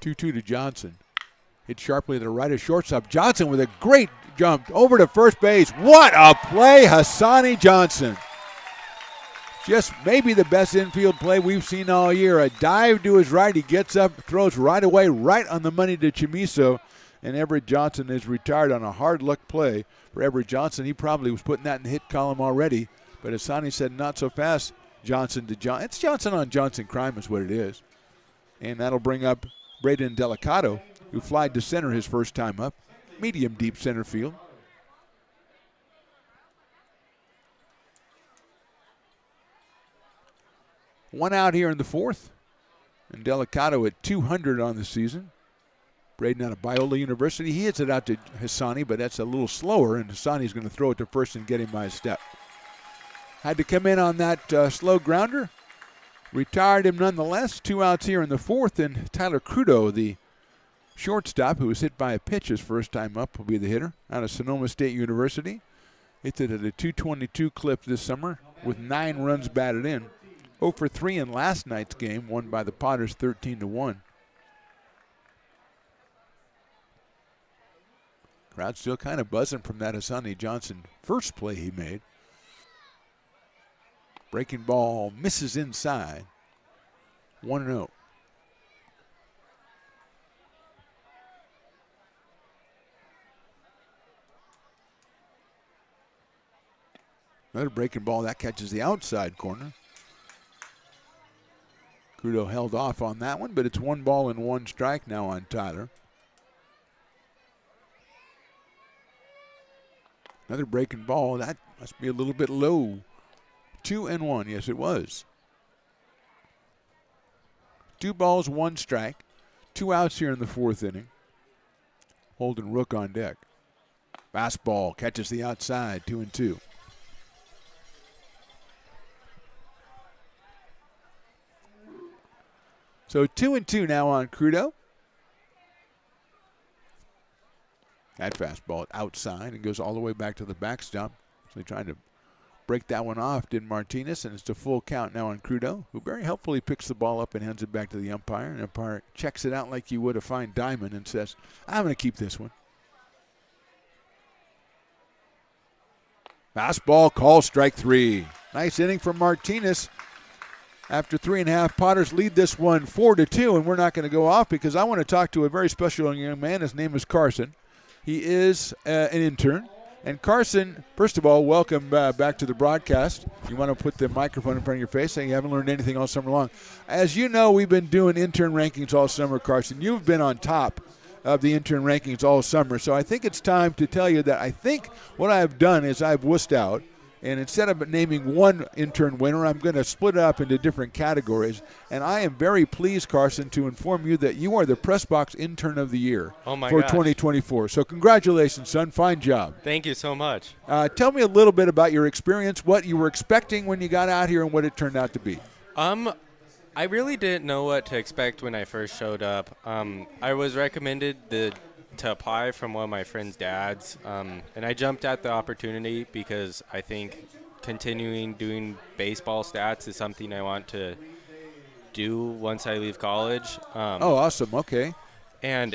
Speaker 7: 2-2 to Johnson. Hit sharply to the right of shortstop. Johnson with a great jump over to first base. What a play, Hassani Johnson. Just maybe the best infield play we've seen all year. A dive to his right. He gets up, throws right away, right on the money to Chimizo. And Everett Johnson is retired on a hard luck play for Everett Johnson. He probably was putting that in the hit column already. But Hassani said, not so fast, Johnson to Johnson. It's Johnson on Johnson crime is what it is. And that'll bring up Braden Delicato, who flied to center his first time up. Medium deep center field. One out here in the 4th. And Delicato at 200 on the season. Braden out of Biola University. He hits it out to Hassani, but that's a little slower, and Hassani's going to throw it to first and get him by a step. Had to come in on that slow grounder. Retired him nonetheless. 2 outs here in the 4th, and Tyler Crudo, the shortstop, who was hit by a pitch his first time up, will be the hitter out of Sonoma State University. Hit it at a 222 clip this summer with 9 runs batted in. 0 for 3 in last night's game, won by the Potters 13-1. Crowd still kind of buzzing from that Hassani Johnson first play he made. Breaking ball misses inside. 1-0. Another breaking ball that catches the outside corner. Crudo held off on that one, but it's 1 ball and 1 strike now on Tyler. Another breaking ball. That must be a little bit low. 2-1. Yes, it was. 2 balls, 1 strike. 2 outs here in the 4th inning. Holden Rook on deck. Fastball catches the outside. 2-2. So 2-2 now on Crudo. That fastball outside and goes all the way back to the backstop. So trying to break that one off, did Martinez, and it's a full count now on Crudo, who very helpfully picks the ball up and hands it back to the umpire. And the umpire checks it out like you would a fine diamond and says, I'm going to keep this one. Fastball call, strike 3. Nice inning from Martinez. After 3.5, Potters lead this one 4-2, and we're not going to go off because I want to talk to a very special young man. His name is Carson. He is an intern. And Carson, first of all, welcome back to the broadcast. You want to put the microphone in front of your face, saying you haven't learned anything all summer long. As you know, we've been doing intern rankings all summer, Carson. You've been on top of the intern rankings all summer. So I think it's time to tell you that I think what I've done is I've wussed out, and instead of naming one intern winner, I'm going to split it up into different categories. And I am very pleased, Carson, to inform you that you are the Press Box Intern of the Year
Speaker 2: for
Speaker 7: 2024. So congratulations, son. Fine job.
Speaker 2: Thank you so much.
Speaker 7: Tell me a little bit about your experience, what you were expecting when you got out here, and what it turned out to be.
Speaker 2: I really didn't know what to expect when I first showed up. I was recommended to apply from one of my friend's dads, and I jumped at the opportunity because I think continuing doing baseball stats is something I want to do once I leave college.
Speaker 7: Awesome. Okay.
Speaker 2: And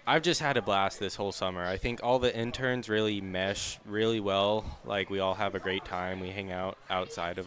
Speaker 2: I've just had a blast this whole summer. I think all the interns really mesh really well. Like, we all have a great time. We hang out outside of.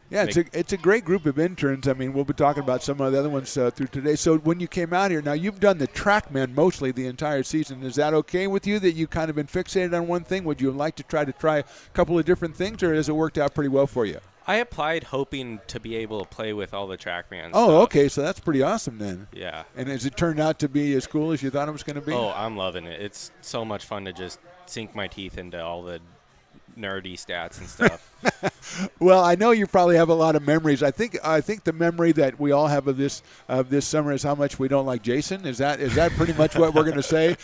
Speaker 7: Yeah, it's a great group of interns. I mean, we'll be talking about some of the other ones through today. So when you came out here, now you've done the TrackMan mostly the entire season. Is that okay with you that you kind of been fixated on one thing? Would you like to try a couple of different things, or has it worked out pretty well for you?
Speaker 2: I applied hoping to be able to play with all the TrackMan
Speaker 7: Oh,
Speaker 2: stuff.
Speaker 7: okay, so that's pretty awesome then.
Speaker 2: Yeah.
Speaker 7: And has it turned out to be as cool as you thought it was going to be?
Speaker 2: Oh, I'm loving it. It's so much fun to just sink my teeth into all the nerdy stats and stuff.
Speaker 7: Well, I know you probably have a lot of memories. I think the memory that we all have of this summer is how much we don't like Jason. Is that pretty much what we're going to say?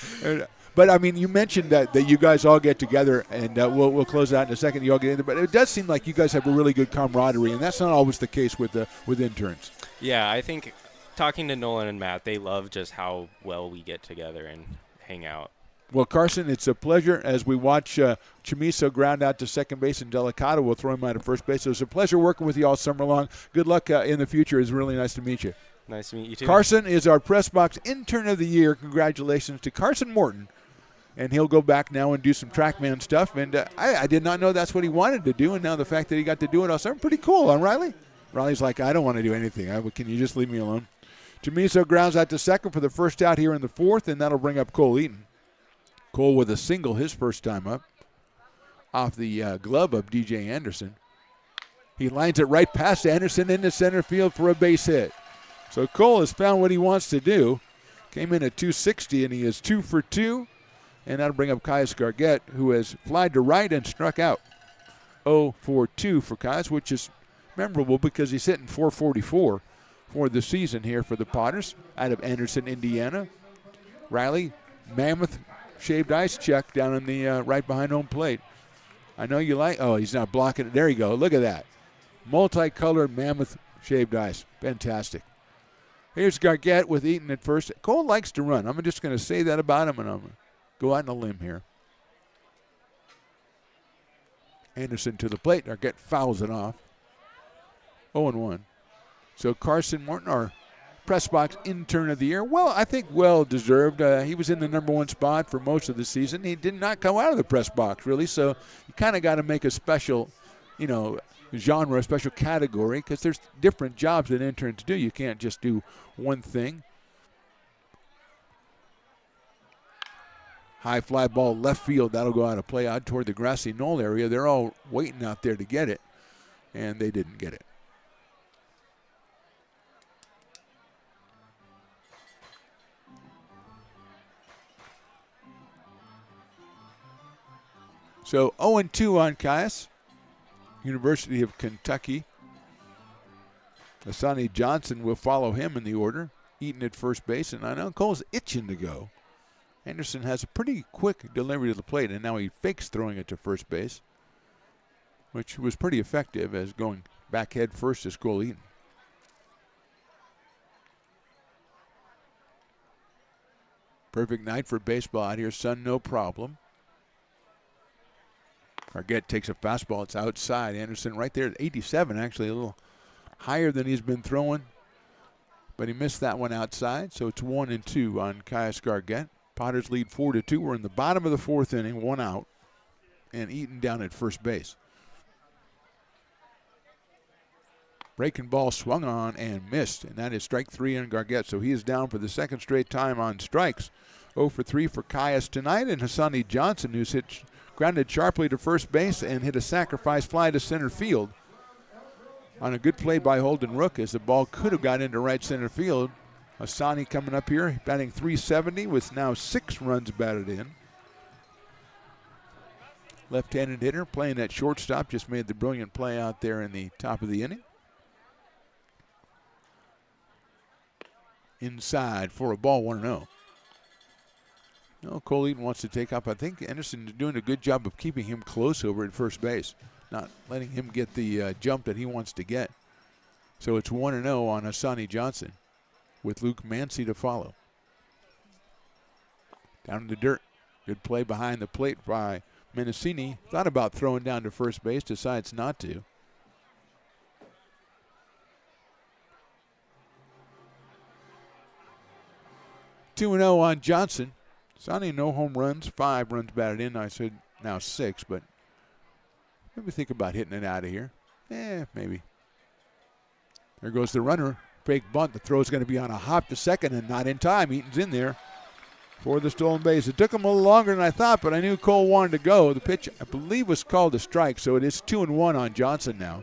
Speaker 7: But I mean, you mentioned that you guys all get together, and we'll close out in a second. You all get in there, but it does seem like you guys have a really good camaraderie, and that's not always the case with interns.
Speaker 2: Yeah, I think talking to Nolan and Matt, they love just how well we get together and hang out.
Speaker 7: Well, Carson, it's a pleasure as we watch Chamiso ground out to second base, and Delicado will throw him out at first base. So it's a pleasure working with you all summer long. Good luck in the future. It's really nice to meet you.
Speaker 2: Nice to meet you, too.
Speaker 7: Carson is our Press Box Intern of the Year. Congratulations to Carson Morton. And he'll go back now and do some TrackMan stuff. And I did not know that's what he wanted to do. And now the fact that he got to do it all summer, pretty cool, huh, Riley? Riley's like, I don't want to do anything. Can you just leave me alone? Chamiso grounds out to second for the first out here in the fourth, and that'll bring up Cole Eaton. Cole with a single his first time up off the glove of DJ Anderson. He lines it right past Anderson into center field for a base hit. So Cole has found what he wants to do. Came in at 260, and he is 2 for 2. And that'll bring up Caius Gargett, who has flied to right and struck out. 0 for 2 for Caius, which is memorable because he's hitting 444 for the season here for the Potters out of Anderson, Indiana. Riley, mammoth shaved ice check down in the right behind home plate. I know you like. Oh, he's not blocking it. There you go. Look at that. Multicolored mammoth shaved ice. Fantastic. Here's Gargett with Eaton at first. Cole likes to run. I'm just going to say that about him, and I'm going to go out on a limb here. Anderson to the plate. Gargett fouls it off. 0-1. So Carson Morton, our Press Box Intern of the Year. Well, I think well-deserved. He was in the number one spot for most of the season. He did not come out of the press box, really, so you kind of got to make a special, genre, a special category, because there's different jobs that interns do. You can't just do one thing. High fly ball left field. That'll go out of play out toward the grassy knoll area. They're all waiting out there to get it, and they didn't get it. So 0-2 on Caius. University of Kentucky. Asani Johnson will follow him in the order. Eaton at first base, and I know Cole's itching to go. Anderson has a pretty quick delivery to the plate, and now he fakes throwing it to first base, which was pretty effective as going back head first is Cole Eaton. Perfect night for baseball out here, son, no problem. Gargett takes a fastball. It's outside. Anderson right there at 87, actually a little higher than he's been throwing. But he missed that one outside, so it's 1-2 on Caius Gargett. Potters lead 4-2. We're in the bottom of the fourth inning, one out, and Eaton down at first base. Breaking ball swung on and missed, and that is strike 3 on Gargett. So he is down for the second straight time on strikes. 0 for 3 for Caius tonight, and Hassani Johnson, who's hit grounded sharply to first base and hit a sacrifice fly to center field. On a good play by Holden Rook as the ball could have got into right center field. Asani coming up here, batting .370 with now 6 runs batted in. Left-handed hitter playing at shortstop, just made the brilliant play out there in the top of the inning. Inside for a ball, 1-0. No, Cole Eaton wants to take up. I think Anderson is doing a good job of keeping him close over at first base, not letting him get the jump that he wants to get. So it's 1-0 on Asani Johnson with Luke Mancy to follow. Down in the dirt. Good play behind the plate by Mendocini. Thought about throwing down to first base, decides not to. (2-0) on Johnson. Sonny, no home runs, 5 runs batted in. I said now 6, but maybe think about hitting it out of here. Maybe. There goes the runner. Fake bunt. The throw is going to be on a hop to second and not in time. Eaton's in there for the stolen base. It took him a little longer than I thought, but I knew Cole wanted to go. The pitch, I believe, was called a strike, so it is 2-1 on Johnson now.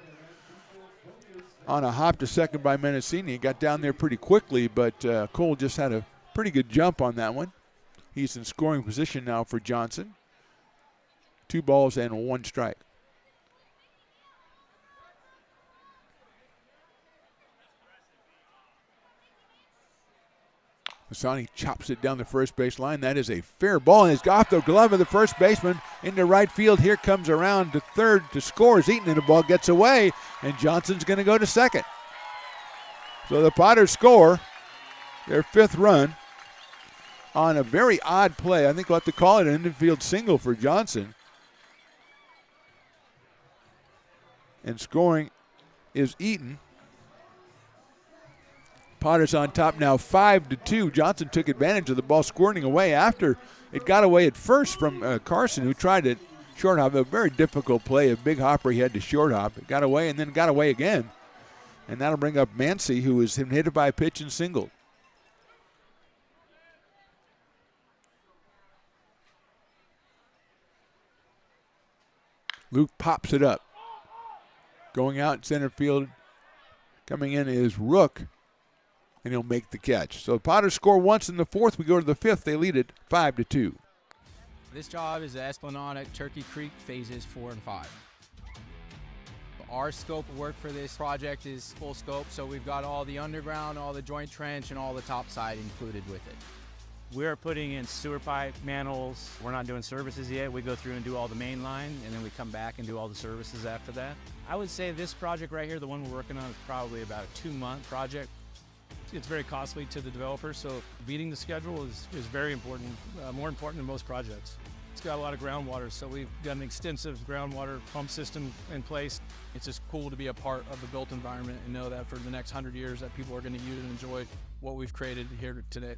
Speaker 7: On a hop to second by Mendocini. Got down there pretty quickly, but Cole just had a pretty good jump on that one. He's in scoring position now for Johnson. 2 balls and 1 strike. Masani chops it down the first base line. That is a fair ball, and it's off the glove of the first baseman into right field. Here comes around to third to score. Eaton, and the ball gets away, and Johnson's going to go to second. So the Potters score their 5th run on a very odd play. I think we'll have to call it an infield single for Johnson. And scoring is Eaton. Potters on top now 5-2. Johnson took advantage of the ball squirting away after it got away at first from Carson, who tried it short hop. A very difficult play, a big hopper he had to short hop. It got away and then got away again. And that'll bring up Mancy, who was hit by a pitch and singled. Luke pops it up. Going out in center field, coming in is Rook, and he'll make the catch. So the Potters score once in the 4th. We go to the 5th. They lead it 5-2.
Speaker 3: This job is the Esplanade at Turkey Creek phases 4 and 5. Our scope of work for this project is full scope, so we've got all the underground, all the joint trench, and all the top side included with it.
Speaker 22: We're putting in sewer pipe, manholes. We're not doing services yet. We go through and do all the main line, and then we come back and do all the services after that. I would say this project right here, the one we're working on, is probably about a 2-month project. It's very costly to the developer, so beating the schedule is very important, more important than most projects. It's got a lot of groundwater, so we've got an extensive groundwater pump system in place. It's just cool to be a part of the built environment and know that for the next 100 years that people are going to use and enjoy what we've created here today.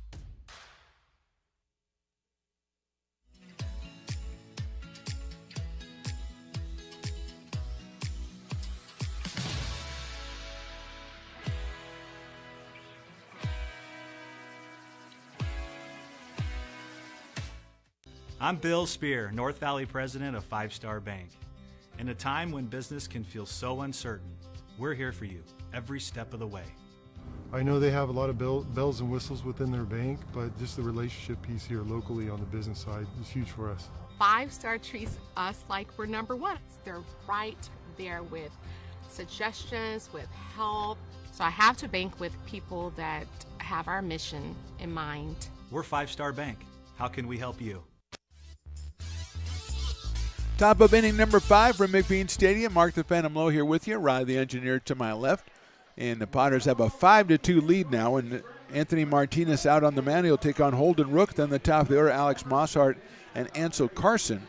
Speaker 8: I'm Bill Spear, North Valley President of 5 Star Bank. In a time when business can feel so uncertain, we're here for you every step of the way.
Speaker 9: I know they have a lot of bells and whistles within their bank, but just the relationship piece here locally on the business side is huge for us.
Speaker 10: 5 Star treats us like we're number 1. They're right there with suggestions, with help. So I have to bank with people that have our mission in mind.
Speaker 8: We're 5 Star Bank. How can we help you?
Speaker 7: Top of inning number 5 from McBean Stadium. Mark the Phantom Low here with you. Rye the engineer to my left. And the Potters have a 5-2 lead now. And Anthony Martinez out on the mound. He'll take on Holden Rook. Then the top of the order, Alex Mosshart and Ansel Carson.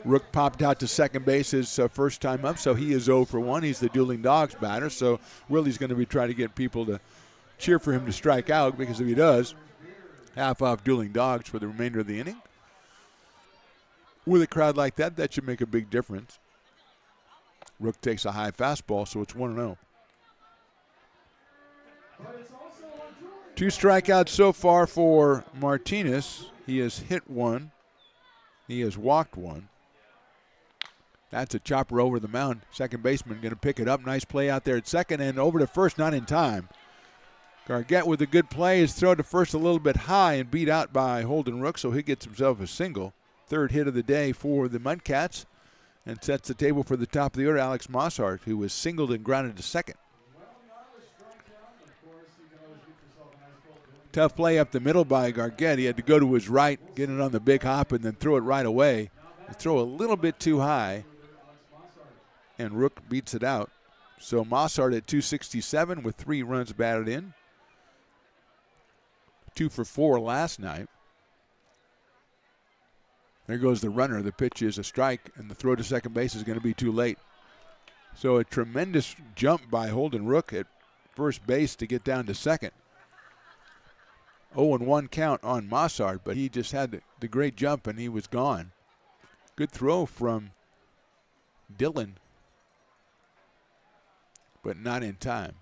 Speaker 7: Rook popped out to second base his first time up, so he is 0 for 1. He's the Dueling Dogs batter, so Willie's going to be trying to get people to cheer for him to strike out, because if he does, half off Dueling Dogs for the remainder of the inning. With a crowd like that, that should make a big difference. Rook takes a high fastball, so it's 1-0. 2 strikeouts so far for Martinez. He has hit 1. He has walked 1. That's a chopper over the mound. Second baseman going to pick it up. Nice play out there at second and over to first, not in time. Gargett with a good play. His throw to first a little bit high and beat out by Holden Rook, so he gets himself a single. Third hit of the day for the Mudcats and sets the table for the top of the order, Alex Mossart, who was singled and grounded to second. Tough play up the middle by Gargett. He had to go to his right, get it on the big hop, and then throw it right away. The throw a little bit too high, and Rook beats it out. So Mossart at 267 with 3 runs batted in. 2 for 4 last night. There goes the runner. The pitch is a strike, and the throw to second base is going to be too late. So a tremendous jump by Holden Rook at first base to get down to second. 0-1 count on Mossart, but he just had the great jump, and he was gone. Good throw from Dillon, but not in time.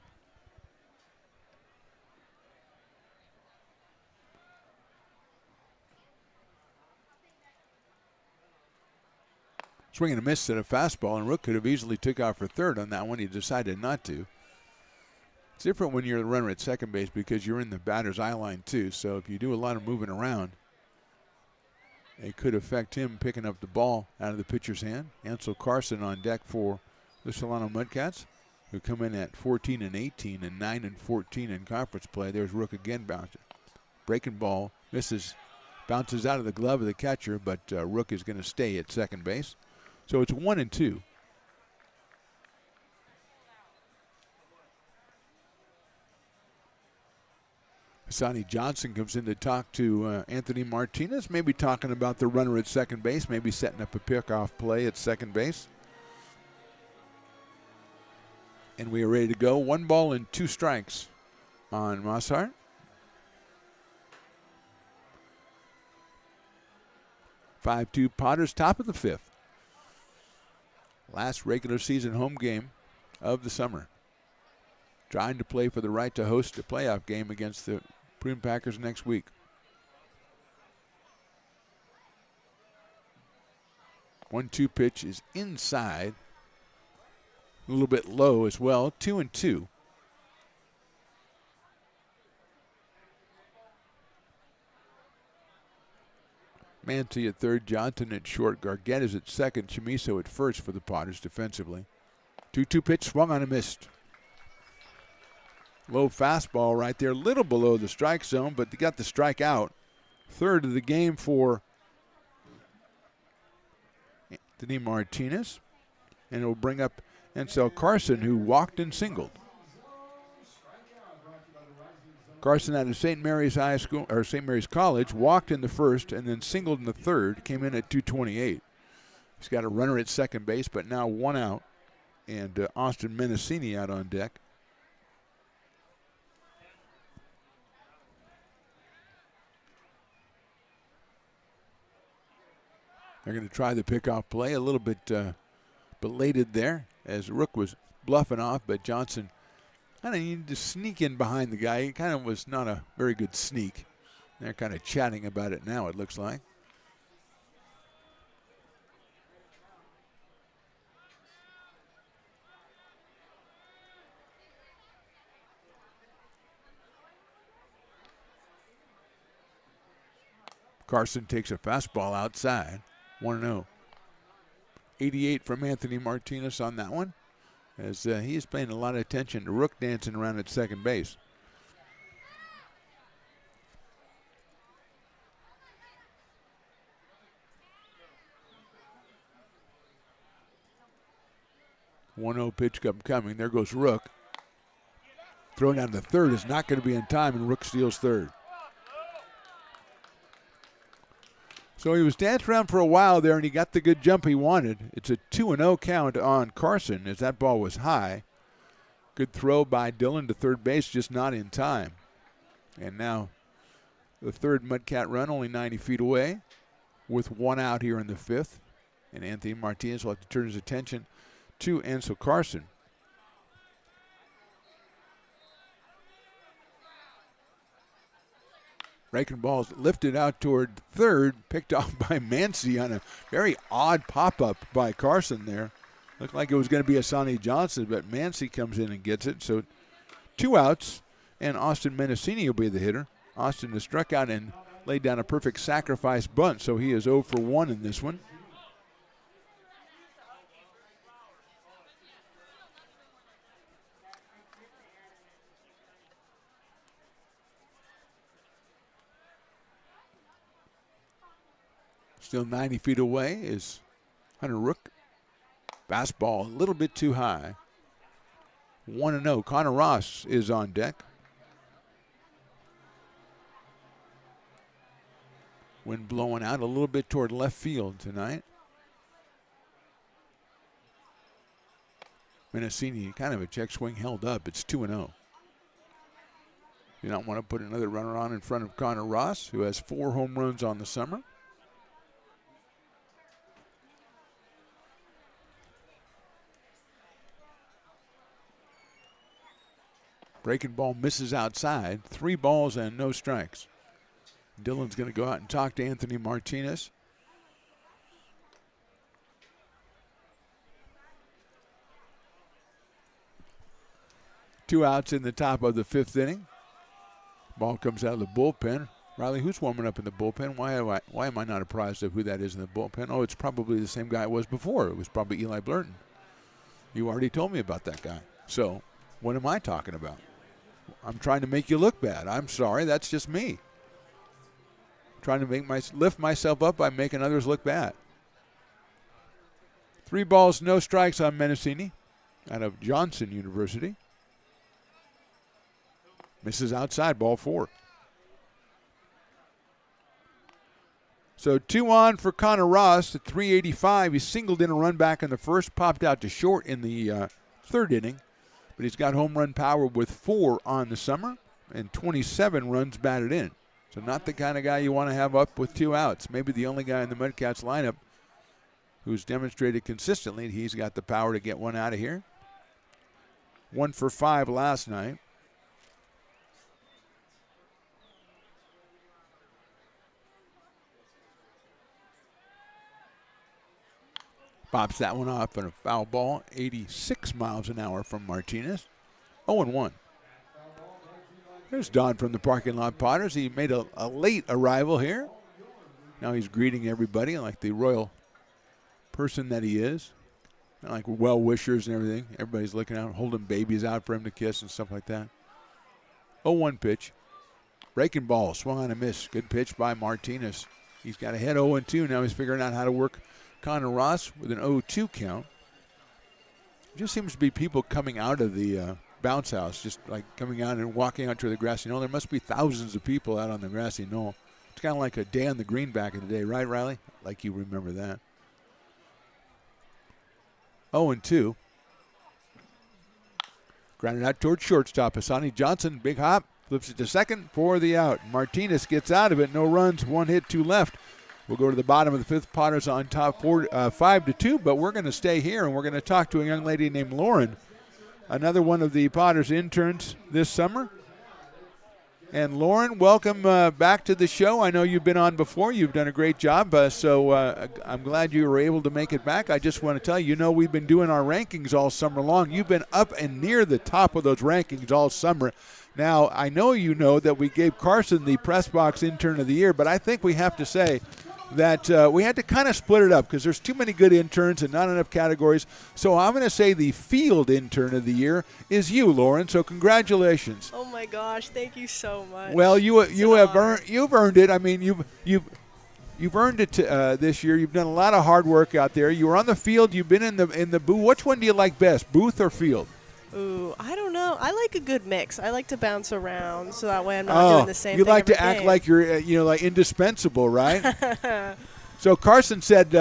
Speaker 7: Swing and a miss at a fastball, and Rook could have easily took out for third on that one. He decided not to. It's different when you're the runner at second base because you're in the batter's eye line too. So if you do a lot of moving around, it could affect him picking up the ball out of the pitcher's hand. Ansel Carson on deck for the Solano Mudcats, who come in at 14-18 and 9-14 in conference play. There's Rook again bouncing. Breaking ball, misses, bounces out of the glove of the catcher, but Rook is going to stay at second base. So it's 1-2. Sonny Johnson comes in to talk to Anthony Martinez, maybe talking about the runner at second base, maybe setting up a pickoff play at second base. And we are ready to go. 1 ball and 2 strikes on Mossart. (5-2) Potters, top of the 5th. Last regular season home game of the summer. Trying to play for the right to host a playoff game against the Prune Packers next week. 1-2 pitch is inside. A little bit low as well. 2-2. Manti at third, Johnson at short, Gargett is at second, Chamiso at first for the Potters defensively. 2-2 pitch swung on and missed. Low fastball right there, little below the strike zone, but they got the strike out. Third of the game for Anthony Martinez. And it will bring up Ansel Carson, who walked and singled. Carson out of St. Mary's High School or St. Mary's College, walked in the first and then singled in the third, came in at 228. He's got a runner at second base, but now 1 out, and Austin Menacini out on deck. They're going to try the pickoff play, a little bit belated there as Rook was bluffing off, but Johnson kind of needed to sneak in behind the guy. He kind of was not a very good sneak. They're kind of chatting about it now, it looks like. Carson takes a fastball outside. 1-0. 88 from Anthony Martinez on that one, as he is paying a lot of attention to Rook dancing around at second base. (1-0) pitch coming. There goes Rook. Throw down to third is not going to be in time, and Rook steals third. So he was dancing around for a while there, and he got the good jump he wanted. It's a 2-0 count on Carson as that ball was high. Good throw by Dillon to third base, just not in time. And now the third Mudcat run, only 90 feet away, with 1 out here in the 5th. And Anthony Martinez will have to turn his attention to Ansel Carson. Breaking ball's lifted out toward third, picked off by Mancy on a very odd pop-up by Carson there. Looked like it was going to be Asani Johnson, but Mancy comes in and gets it. So 2 outs, and Austin Mendocini will be the hitter. Austin has struck out and laid down a perfect sacrifice bunt, so he is 0 for 1 in this one. Still 90 feet away is Hunter Rook. Fastball a little bit too high. 1-0. Connor Ross is on deck. Wind blowing out a little bit toward left field tonight. Mendocini, kind of a check swing held up. It's 2-0. You don't want to put another runner on in front of Connor Ross, who has 4 home runs on the summer. Breaking ball misses outside. 3 balls and no strikes. Dylan's going to go out and talk to Anthony Martinez. Two outs in the top of the 5th inning. Ball comes out of the bullpen. Riley, who's warming up in the bullpen? Why am I not apprised of who that is in the bullpen? Oh, it's probably the same guy it was before. It was probably Eli Blurton. You already told me about that guy. So what am I talking about? I'm trying to make you look bad. I'm sorry. That's just me. Trying to lift myself up by making others look bad. 3 balls, no strikes on Mendocini out of Johnson University. Misses outside, ball 4. So 2 on for Connor Ross at 385. He singled in a run back in the first, popped out to short in the 3rd inning. But he's got home run power with 4 on the summer and 27 runs batted in. So not the kind of guy you want to have up with 2 outs. Maybe the only guy in the Mudcats lineup who's demonstrated consistently he's got the power to get one out of here. 1 for 5 last night. Pops that one off and a foul ball. 86 miles an hour from Martinez. 0-1. There's Don from the parking lot Potters. He made a late arrival here. Now he's greeting everybody like the royal person that he is. Like well-wishers and everything. Everybody's looking out, holding babies out for him to kiss and stuff like that. 0-1 pitch. Breaking ball, swung on a miss. Good pitch by Martinez. He's got a head 0-2. Now he's figuring out how to work Connor Ross with an 0-2 count. Just seems to be people coming out of the bounce house, just like coming out and walking out to the grassy knoll. There must be thousands of people out on the grassy knoll. It's kind of like a day on the green back in the day, right, Riley? Like you remember that. 0-2. Grounded out towards shortstop. Asani Johnson, big hop, flips it to second for the out. Martinez gets out of it. No runs, 1 hit, 2 left. We'll go to the bottom of the 5th. Potters on top 5-2, but we're going to stay here, and we're going to talk to a young lady named Lauren, another one of the Potters interns this summer. And Lauren, welcome back to the show. I know you've been on before. You've done a great job, so I'm glad you were able to make it back. I just want to tell you, we've been doing our rankings all summer long. You've been up and near the top of those rankings all summer. Now, I know you know that we gave Carson the Press Box Intern of the Year, but I think we have to say that we had to kind of split it up because there's too many good interns and not enough categories. So I'm going to say the Field Intern of the Year is you, Lauren. So congratulations.
Speaker 4: Oh my gosh, thank you so much.
Speaker 7: Well, you've earned it. I mean, you've earned it this year. You've done a lot of hard work out there. You were on the field. You've been in the booth. Which one do you like best, booth or field?
Speaker 4: Ooh, I don't know. I like a good mix. I like to bounce around so that way I'm not doing the same thing.
Speaker 7: You like to act
Speaker 4: game.
Speaker 7: like you're like indispensable, right? So Carson said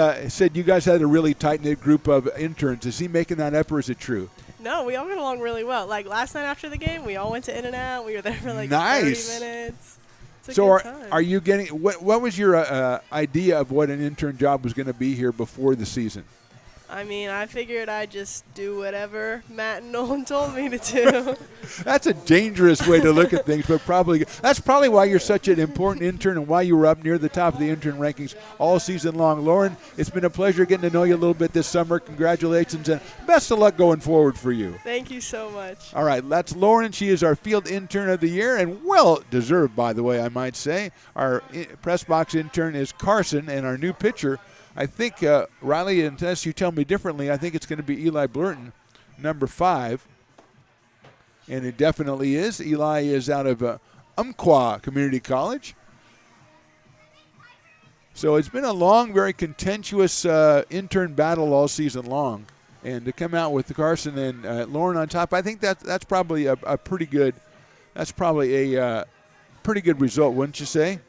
Speaker 7: you guys had a really tight-knit group of interns. Is he making that up, or is it true?
Speaker 4: No, we all get along really well. Like last night after the game, we all went to In-N-Out. We were there for like
Speaker 7: nice.
Speaker 4: 30 minutes. It's a
Speaker 7: so
Speaker 4: good time.
Speaker 7: Are you getting what was your idea of what an intern job was going to be here before the season?
Speaker 4: I mean, I figured I'd just do whatever Matt and Nolan told me to do.
Speaker 7: That's a dangerous way to look at things, but that's probably why you're such an important intern and why you were up near the top of the intern rankings all season long. Lauren, it's been a pleasure getting to know you a little bit this summer. Congratulations and best of luck going forward for you.
Speaker 4: Thank you so much.
Speaker 7: All right, that's Lauren. She is our field intern of the year, and well deserved, by the way, I might say. Our press box intern is Carson, and our new pitcher, I think, Riley, unless you tell me differently, I think it's going to be Eli Blurton, number 5. And it definitely is. Eli is out of Umpqua Community College. So it's been a long, very contentious intern battle all season long. And to come out with Carson and Lauren on top, I think that's probably a pretty good result, wouldn't you say?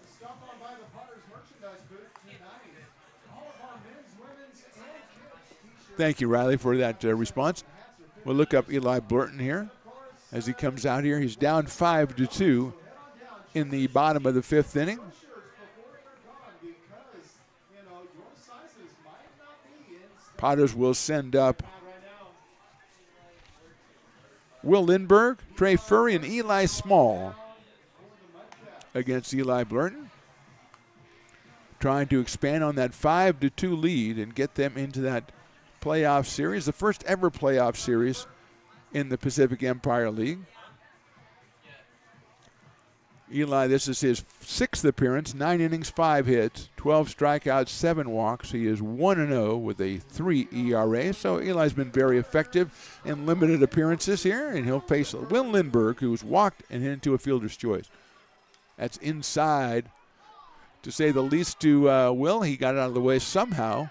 Speaker 7: Thank you, Riley, for that response. We'll look up Eli Blurton here as he comes out here. He's down 5-2 in the bottom of the 5th inning. Potters will send up Will Lindbergh, Trey Furry, and Eli Small against Eli Blurton, trying to expand on that 5-2 lead and get them into that playoff series, the first ever playoff series in the Pacific Empire League. Eli, this is his 6th appearance, 9 innings, 5 hits, 12 strikeouts, 7 walks. He is 1-0 with a 3 ERA. So Eli's been very effective in limited appearances here, and he'll face Will Lindbergh, who's walked and hit into a fielder's choice. That's inside, to say the least, to Will. He got it out of the way somehow.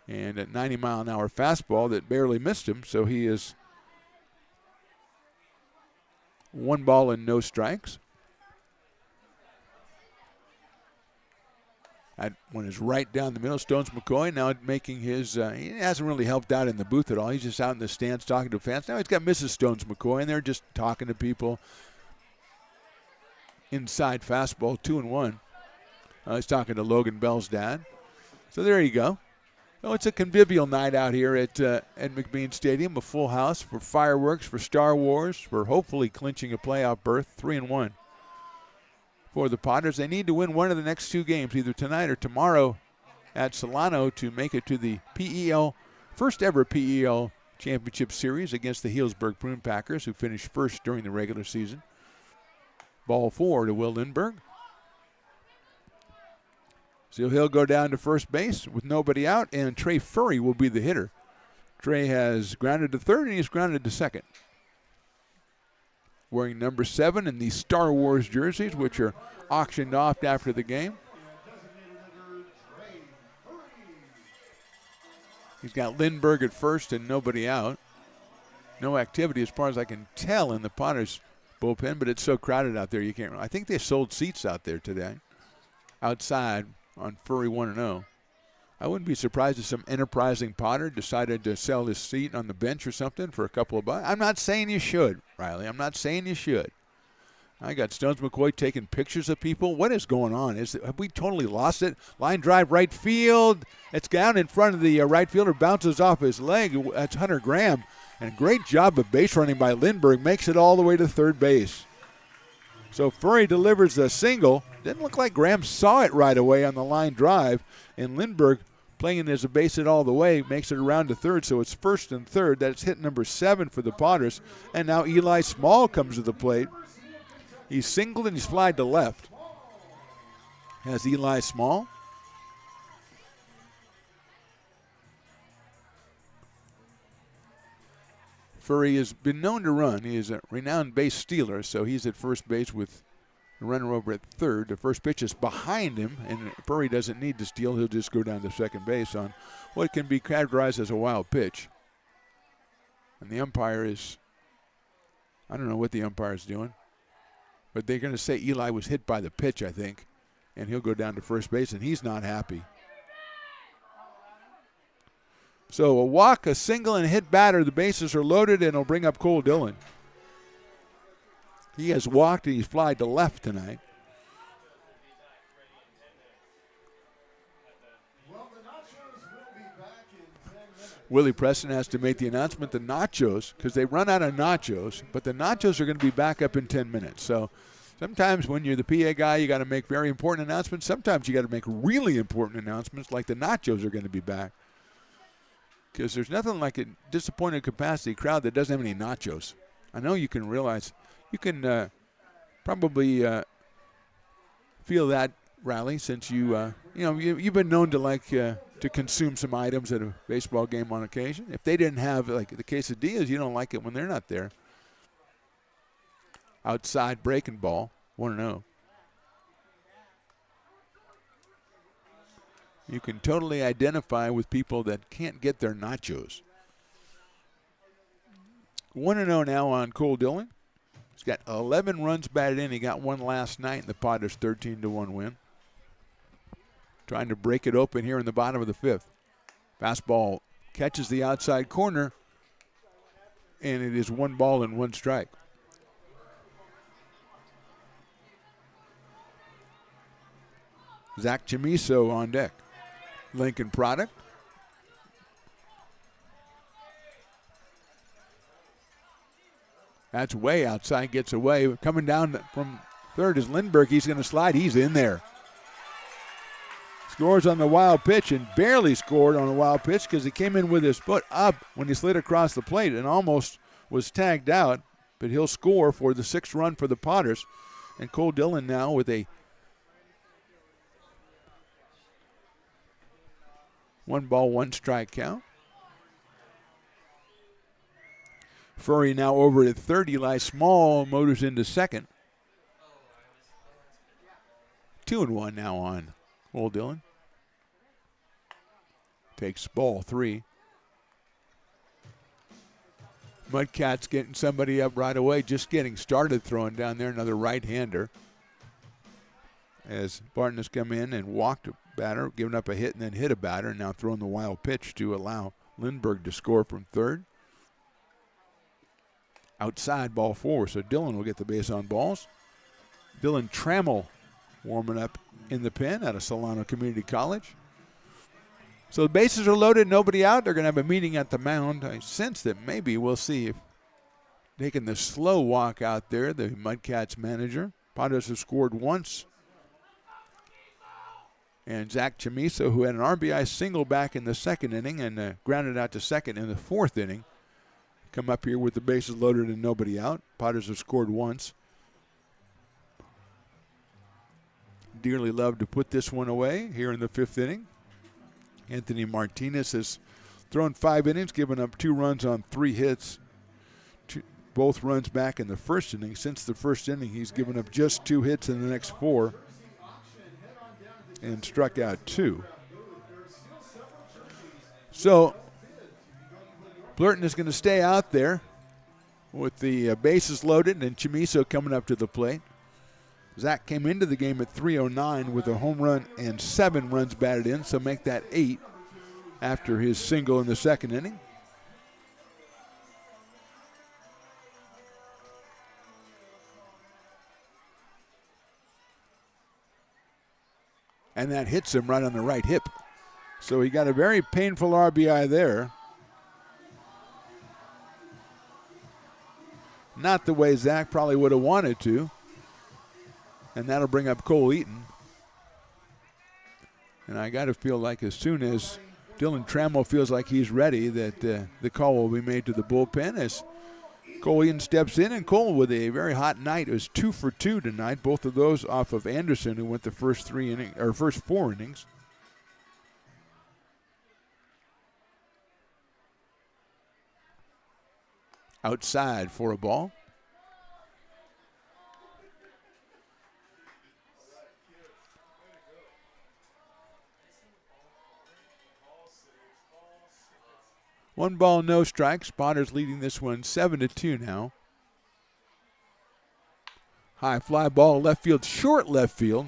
Speaker 7: And a 90-mile-an-hour fastball that barely missed him, so he is 1 ball and no strikes. That one is right down the middle. Stones McCoy now making his, he hasn't really helped out in the booth at all. He's just out in the stands talking to fans. Now he's got Mrs. Stones McCoy, and they're just talking to people. Inside fastball, 2-1. He's talking to Logan Bell's dad. So there you go. Oh, it's a convivial night out here at McBean Stadium, a full house for fireworks, for Star Wars, for hopefully clinching a playoff berth, 3-1 for the Potters. They need to win one of the next 2 games, either tonight or tomorrow at Solano, to make it to the PEL, first ever PEL Championship Series against the Healdsburg Prune Packers, who finished first during the regular season. Ball 4 to Will Lindbergh. So he'll go down to first base with nobody out, and Trey Furry will be the hitter. Trey has grounded to third, and he's grounded to second. Wearing number 7 in the Star Wars jerseys, which are auctioned off after the game. He's got Lindbergh at first and nobody out. No activity as far as I can tell in the Potters bullpen, but it's so crowded out there you can't. I think they sold seats out there today, outside on Furry 1-0. I wouldn't be surprised if some enterprising Potter decided to sell his seat on the bench or something for a couple of bucks. I'm not saying you should, Riley. I'm not saying you should. I got Stones McCoy taking pictures of people. What is going on? Have we totally lost it? Line drive right field. It's down in front of the right fielder. Bounces off his leg. That's Hunter Graham. And a great job of base running by Lindbergh. Makes it all the way to third base. So Furry delivers a single. Didn't look like Graham saw it right away on the line drive. And Lindbergh, playing as a base hit all the way, makes it around to third. So it's first and third. That's hit number 7 for the Potters. And now Eli Small comes to the plate. He's singled and he's flied to left. Has Eli Small. Furry has been known to run. He is a renowned base stealer, so he's at first base with the runner over at third. The first pitch is behind him, and Furry doesn't need to steal. He'll just go down to second base on what can be categorized as a wild pitch. And the umpire is, I don't know what the umpire is doing, but they're going to say Eli was hit by the pitch, I think, and he'll go down to first base, and he's not happy. So a walk, a single, and a hit batter. The bases are loaded, and it'll bring up Cole Dillon. He has walked, and he's flied to left tonight. Willie Preston has to make the announcement. The nachos, because they run out of nachos, but the nachos are going to be back up in 10 minutes. So sometimes when you're the PA guy, you got to make very important announcements. Sometimes you got to make really important announcements, like the nachos are going to be back. Because there's nothing like a disappointed capacity crowd that doesn't have any nachos. I know you can realize, you can probably feel that, Riley, since you've been known to like to consume some items at a baseball game on occasion. If they didn't have like the quesadillas, you don't like it when they're not there. Outside breaking ball, 1-0. You can totally identify with people that can't get their nachos. 1-0 now on Cole Dillon. He's got 11 runs batted in. He got one last night in the Padres' 13-1 win. Trying to break it open here in the bottom of the fifth. Fastball catches the outside corner, and it is 1 ball and 1 strike. Zach Chamiso on deck. Lincoln product. That's way outside, gets away. Coming down from third is Lindbergh. He's going to slide. He's in there. Scores on the wild pitch and barely scored on a wild pitch because he came in with his foot up when he slid across the plate and almost was tagged out. But he'll score for the 6th run for the Potters. And Cole Dillon now with a 1 ball, 1 strike count. Furry now over at third. Eli Small motors into second. 2-1 now on Cole Dillon. Takes ball 3. Mudcats getting somebody up right away, just getting started throwing down there. Another right-hander. As Barton has come in and walked a batter, given up a hit and then hit a batter, and now throwing the wild pitch to allow Lindbergh to score from third. Outside, ball 4, so Dillon will get the base on balls. Dylan Trammell warming up in the pen out of Solano Community College. So the bases are loaded, nobody out. They're going to have a meeting at the mound. I sense that maybe we'll see if taking the slow walk out there, the Mudcats manager. Padres have scored once. And Zach Chamiso, who had an RBI single back in the 2nd inning and grounded out to second in the 4th inning, come up here with the bases loaded and nobody out. Padres have scored once. Dearly love to put this one away here in the 5th inning. Anthony Martinez has thrown 5 innings, given up 2 runs on 3 hits. Both runs back in the 1st inning. Since the 1st inning, he's given up just 2 hits in the next 4 and struck out 2. So Blurton is going to stay out there with the bases loaded and Chamiso coming up to the plate. Zach came into the game at 309 with a home run and 7 runs batted in, so make that 8 after his single in the 2nd inning. And that hits him right on the right hip. So he got a very painful RBI there. Not the way Zach probably would have wanted to. And that'll bring up Cole Eaton. And I got to feel like as soon as Dylan Trammell feels like he's ready, that the call will be made to the bullpen as Cole Eaton steps in. And Cole with a very hot night. It was 2 for 2 tonight. Both of those off of Anderson, who went the first 4 innings. Outside for a ball. One ball, no strikes. Spotters leading this one 7-2 now. High fly ball, left field, short left field.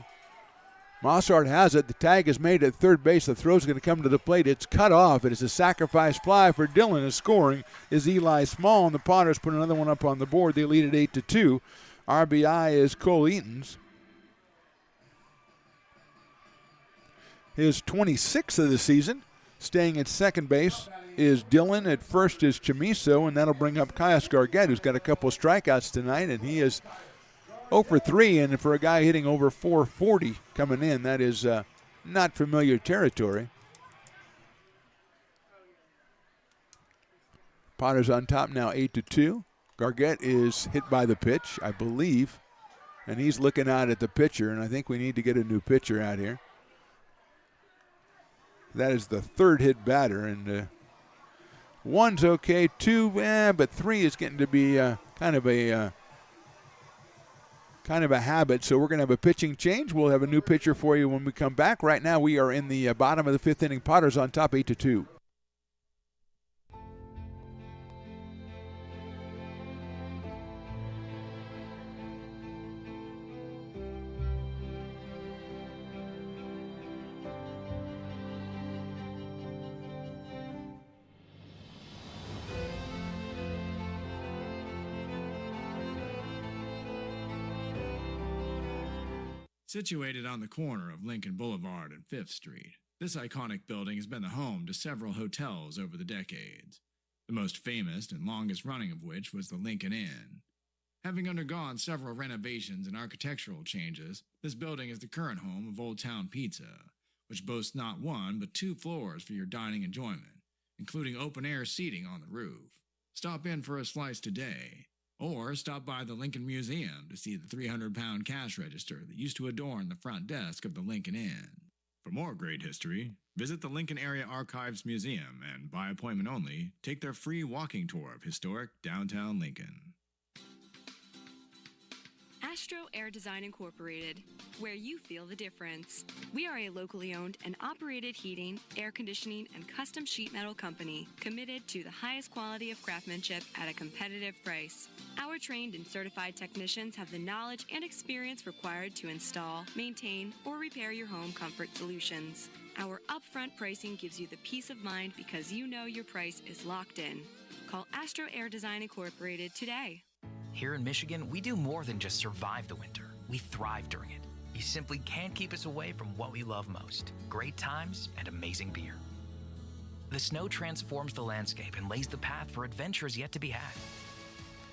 Speaker 7: Mossart has it. The tag is made at third base. The throw is going to come to the plate. It's cut off. It is a sacrifice fly for Dillon. His scoring is Eli Small, and the Potters put another one up on the board. They lead it 8-2. RBI is Cole Eaton's. His 26th of the season, staying at second base is Dillon. At first is Chamiso, and that'll bring up Caius Gargett, who's got a couple of strikeouts tonight, and he is 0 for 3. And for a guy hitting over 440 coming in, that is not familiar territory. Potter's on top now, 8-2. Gargett is hit by the pitch, I believe, and he's looking out at the pitcher, and I think we need to get a new pitcher out here. That is the third hit batter, and 1's okay, 2, but 3 is getting to be kind of a habit. So we're going to have a pitching change. We'll have a new pitcher for you when we come back. Right now we are in the bottom of the 5th inning. Potter's on top, 8-2.
Speaker 5: Situated on the corner of Lincoln Boulevard and 5th Street, this iconic building has been the home to several hotels over the decades, the most famous and longest running of which was the Lincoln Inn. Having undergone several renovations and architectural changes, this building is the current home of Old Town Pizza, which boasts not 1 but 2 floors for your dining enjoyment, including open-air seating on the roof. Stop in for a slice today. Or stop by the Lincoln Museum to see the 300-pound cash register that used to adorn the front desk of the Lincoln Inn. For more great history, visit the Lincoln Area Archives Museum and, by appointment only, take their free walking tour of historic downtown Lincoln.
Speaker 17: Astro Air Design Incorporated, where you feel the difference. We are a locally owned and operated heating, air conditioning, and custom sheet metal company committed to the highest quality of craftsmanship at a competitive price. Our trained and certified technicians have the knowledge and experience required to install, maintain, or repair your home comfort solutions. Our upfront pricing gives you the peace of mind because you know your price is locked in. Call Astro Air Design Incorporated today.
Speaker 18: Here in Michigan, we do more than just survive the winter. We thrive during it. You simply can't keep us away from what we love most: great times and amazing beer. The snow transforms the landscape and lays the path for adventures yet to be had.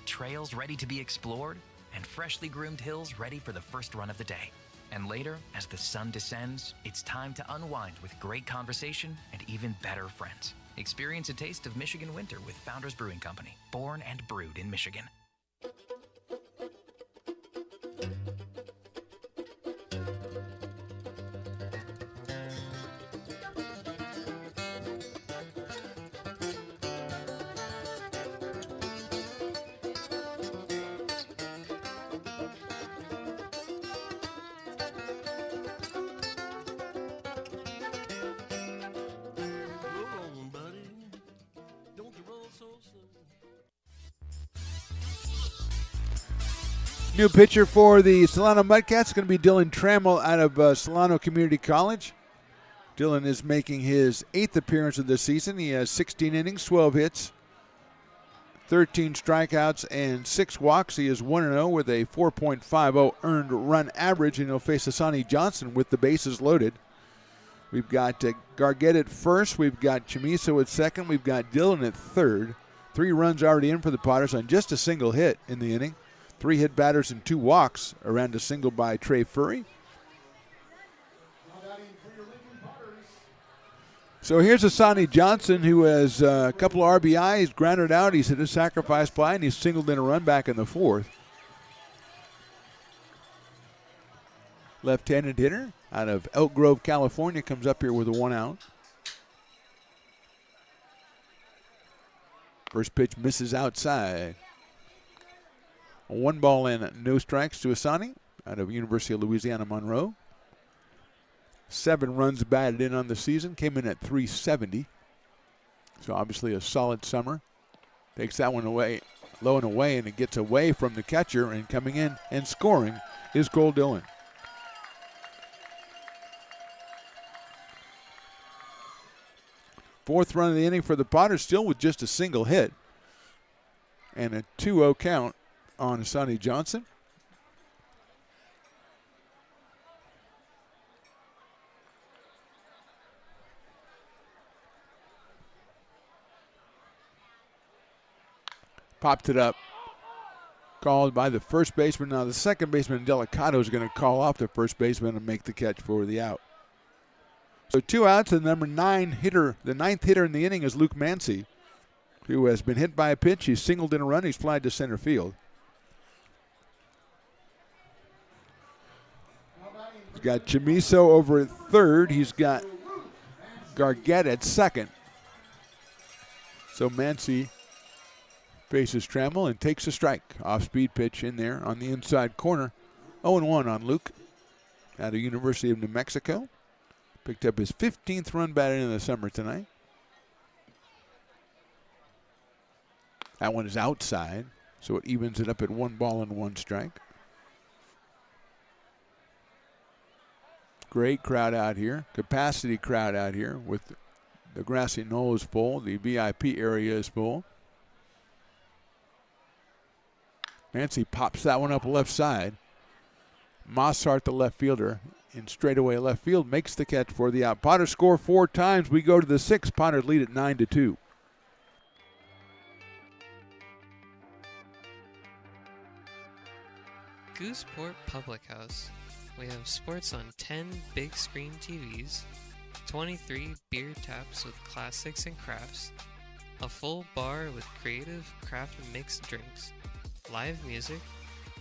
Speaker 18: Trails ready to be explored, and freshly groomed hills ready for the first run of the day. And later, as the sun descends, it's time to unwind with great conversation and even better friends. Experience a taste of Michigan winter with Founders Brewing Company, born and brewed in Michigan.
Speaker 7: New pitcher for the Solano Mudcats is going to be Dylan Trammell out of Solano Community College. Dylan is making his 8th appearance of the season. He has 16 innings, 12 hits, 13 strikeouts, and 6 walks. He is 1-0 with a 4.50 earned run average, and he'll face Asani Johnson with the bases loaded. We've got Gargett at first. We've got Chamiso at second. We've got Dylan at third. 3 runs already in for the Potters on just a single hit in the inning. 3 hit batters and 2 walks around a single by Trey Furry. So here's Asani Johnson, who has a couple of RBIs, grounded out. He's hit a sacrifice fly, and he's singled in a run back in the 4th. Left-handed hitter out of Elk Grove, California, comes up here with a 1 out. First pitch misses outside. 1 ball and no strikes to Asani out of University of Louisiana Monroe. 7 runs batted in on the season, came in at 370. So obviously a solid summer. Takes that one away, low and away, and it gets away from the catcher, and coming in and scoring is Cole Dillon. Fourth run of the inning for the Potters, still with just a single hit. And a 2-0 count on Asani Johnson. Popped it up. Called by the first baseman. Now the second baseman, Delicato, is going to call off the first baseman and make the catch for the out. So 2 outs, and the ninth hitter in the inning is Luke Mancy, who has been hit by a pitch. He's singled in a run. He's flied to center field. He's got Chamiso over at third. He's got Gargett at second. So Mancy faces Trammell and takes a strike. Off-speed pitch in there on the inside corner. 0-1 on Luke out of University of New Mexico. Picked up his 15th run batted in the summer tonight. That one is outside, so it evens it up at 1 ball and 1 strike. Great crowd out here. Capacity crowd out here with the grassy knoll is full. The VIP area is full. Mancy pops that one up left side. Mossart, the left fielder, in straightaway left field, makes the catch for the out. Potters score 4 times. We go to the 6th. Potters lead at 9-2.
Speaker 20: Gooseport Public House. We have sports on 10 big screen TVs, 23 beer taps with classics and crafts, a full bar with creative craft mixed drinks, live music,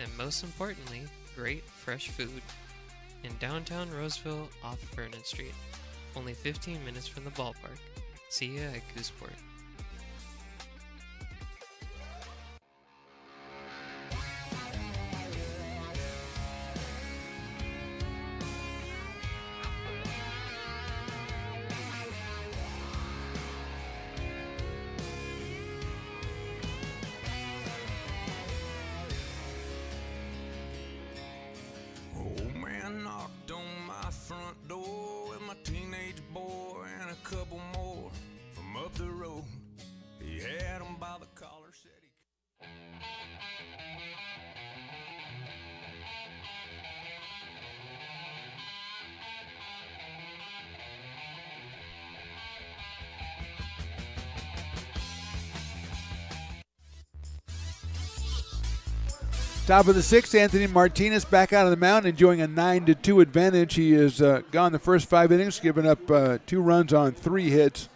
Speaker 20: and most importantly, great fresh food. In downtown Roseville off Vernon Street, only 15 minutes from the ballpark. See ya at Gooseport.
Speaker 6: Front door with my teenage boy and a couple more from up the road. He had him by the collar, said he...
Speaker 7: Top of the 6th, Anthony Martinez back out of the mound, enjoying a 9-2 advantage. He has gone the first 5 innings, given up 2 runs on 3 hits.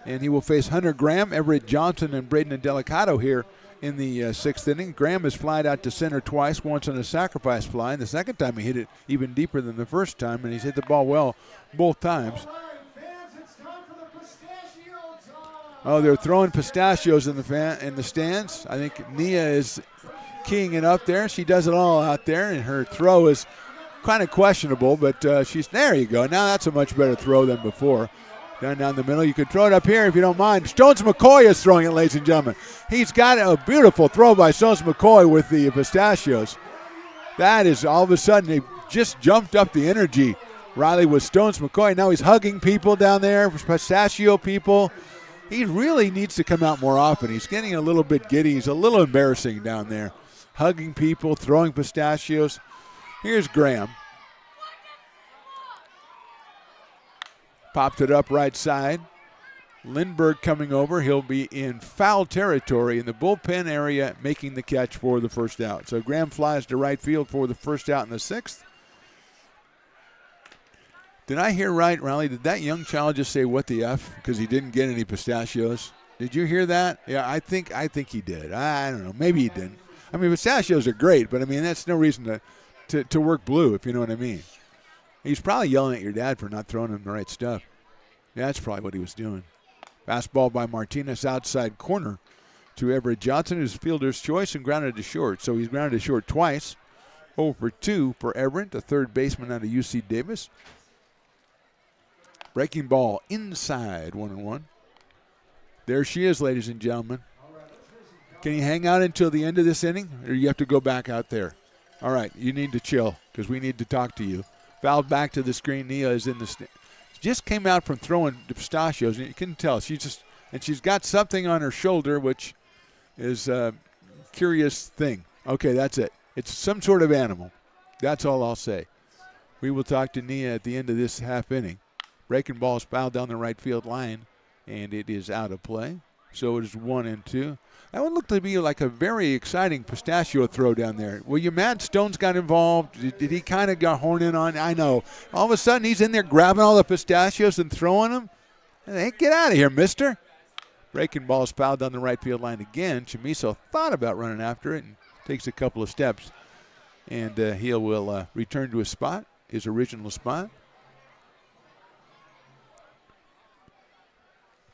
Speaker 7: And he will face Hunter Graham, Everett Johnson, and Braden Delicato here in the 6th inning. Graham has flied out to center twice, once on a sacrifice fly, and the second time he hit it even deeper than the first time, and he's hit the ball well both times. Oh, they're throwing pistachios in the stands. I think Nia is keying it up there. She does it all out there, and her throw is kind of questionable, but there you go. Now that's a much better throw than before. Down the middle. You can throw it up here if you don't mind. Stones McCoy is throwing it, ladies and gentlemen. He's got a beautiful throw by Stones McCoy with the pistachios. That is all of a sudden, he just jumped up the energy, Riley, with Stones McCoy. Now he's hugging people down there, pistachio people. He really needs to come out more often. He's getting a little bit giddy. He's a little embarrassing down there. Hugging people, throwing pistachios. Here's Graham. Popped it up right side. Lindbergh coming over. He'll be in foul territory in the bullpen area, making the catch for the first out. So Graham flies to right field for the first out in the 6th. Did I hear right, Riley? Did that young child just say what the F because he didn't get any pistachios? Did you hear that? Yeah, I think he did. I don't know. Maybe he didn't. I mean, pistachios are great, but I mean, that's no reason to work blue, if you know what I mean. He's probably yelling at your dad for not throwing him the right stuff. Yeah, that's probably what he was doing. Fastball by Martinez outside corner to Everett Johnson, who's fielder's choice, and grounded to short. So he's grounded to short twice. 0 for 2 for Everett, a third baseman out of UC Davis. Breaking ball inside, 1-1. There she is, ladies and gentlemen. Can you hang out until the end of this inning, or you have to go back out there? All right, you need to chill because we need to talk to you. Fouled back to the screen. Nia is in the just came out from throwing pistachios, and you can tell she's got something on her shoulder, which is a curious thing. Okay, that's it. It's some sort of animal. That's all I'll say. We will talk to Nia at the end of this half inning. Breaking ball is fouled down the right field line, and it is out of play. So it is 1-2. That would look to be like a very exciting pistachio throw down there. Well, you mad Stones got involved? Did he kind of got horn in on? I know. All of a sudden, he's in there grabbing all the pistachios and throwing them. Hey, get out of here, mister. Breaking ball is fouled on the right field line again. Chamiso thought about running after it and takes a couple of steps. And he will return to his spot, his original spot.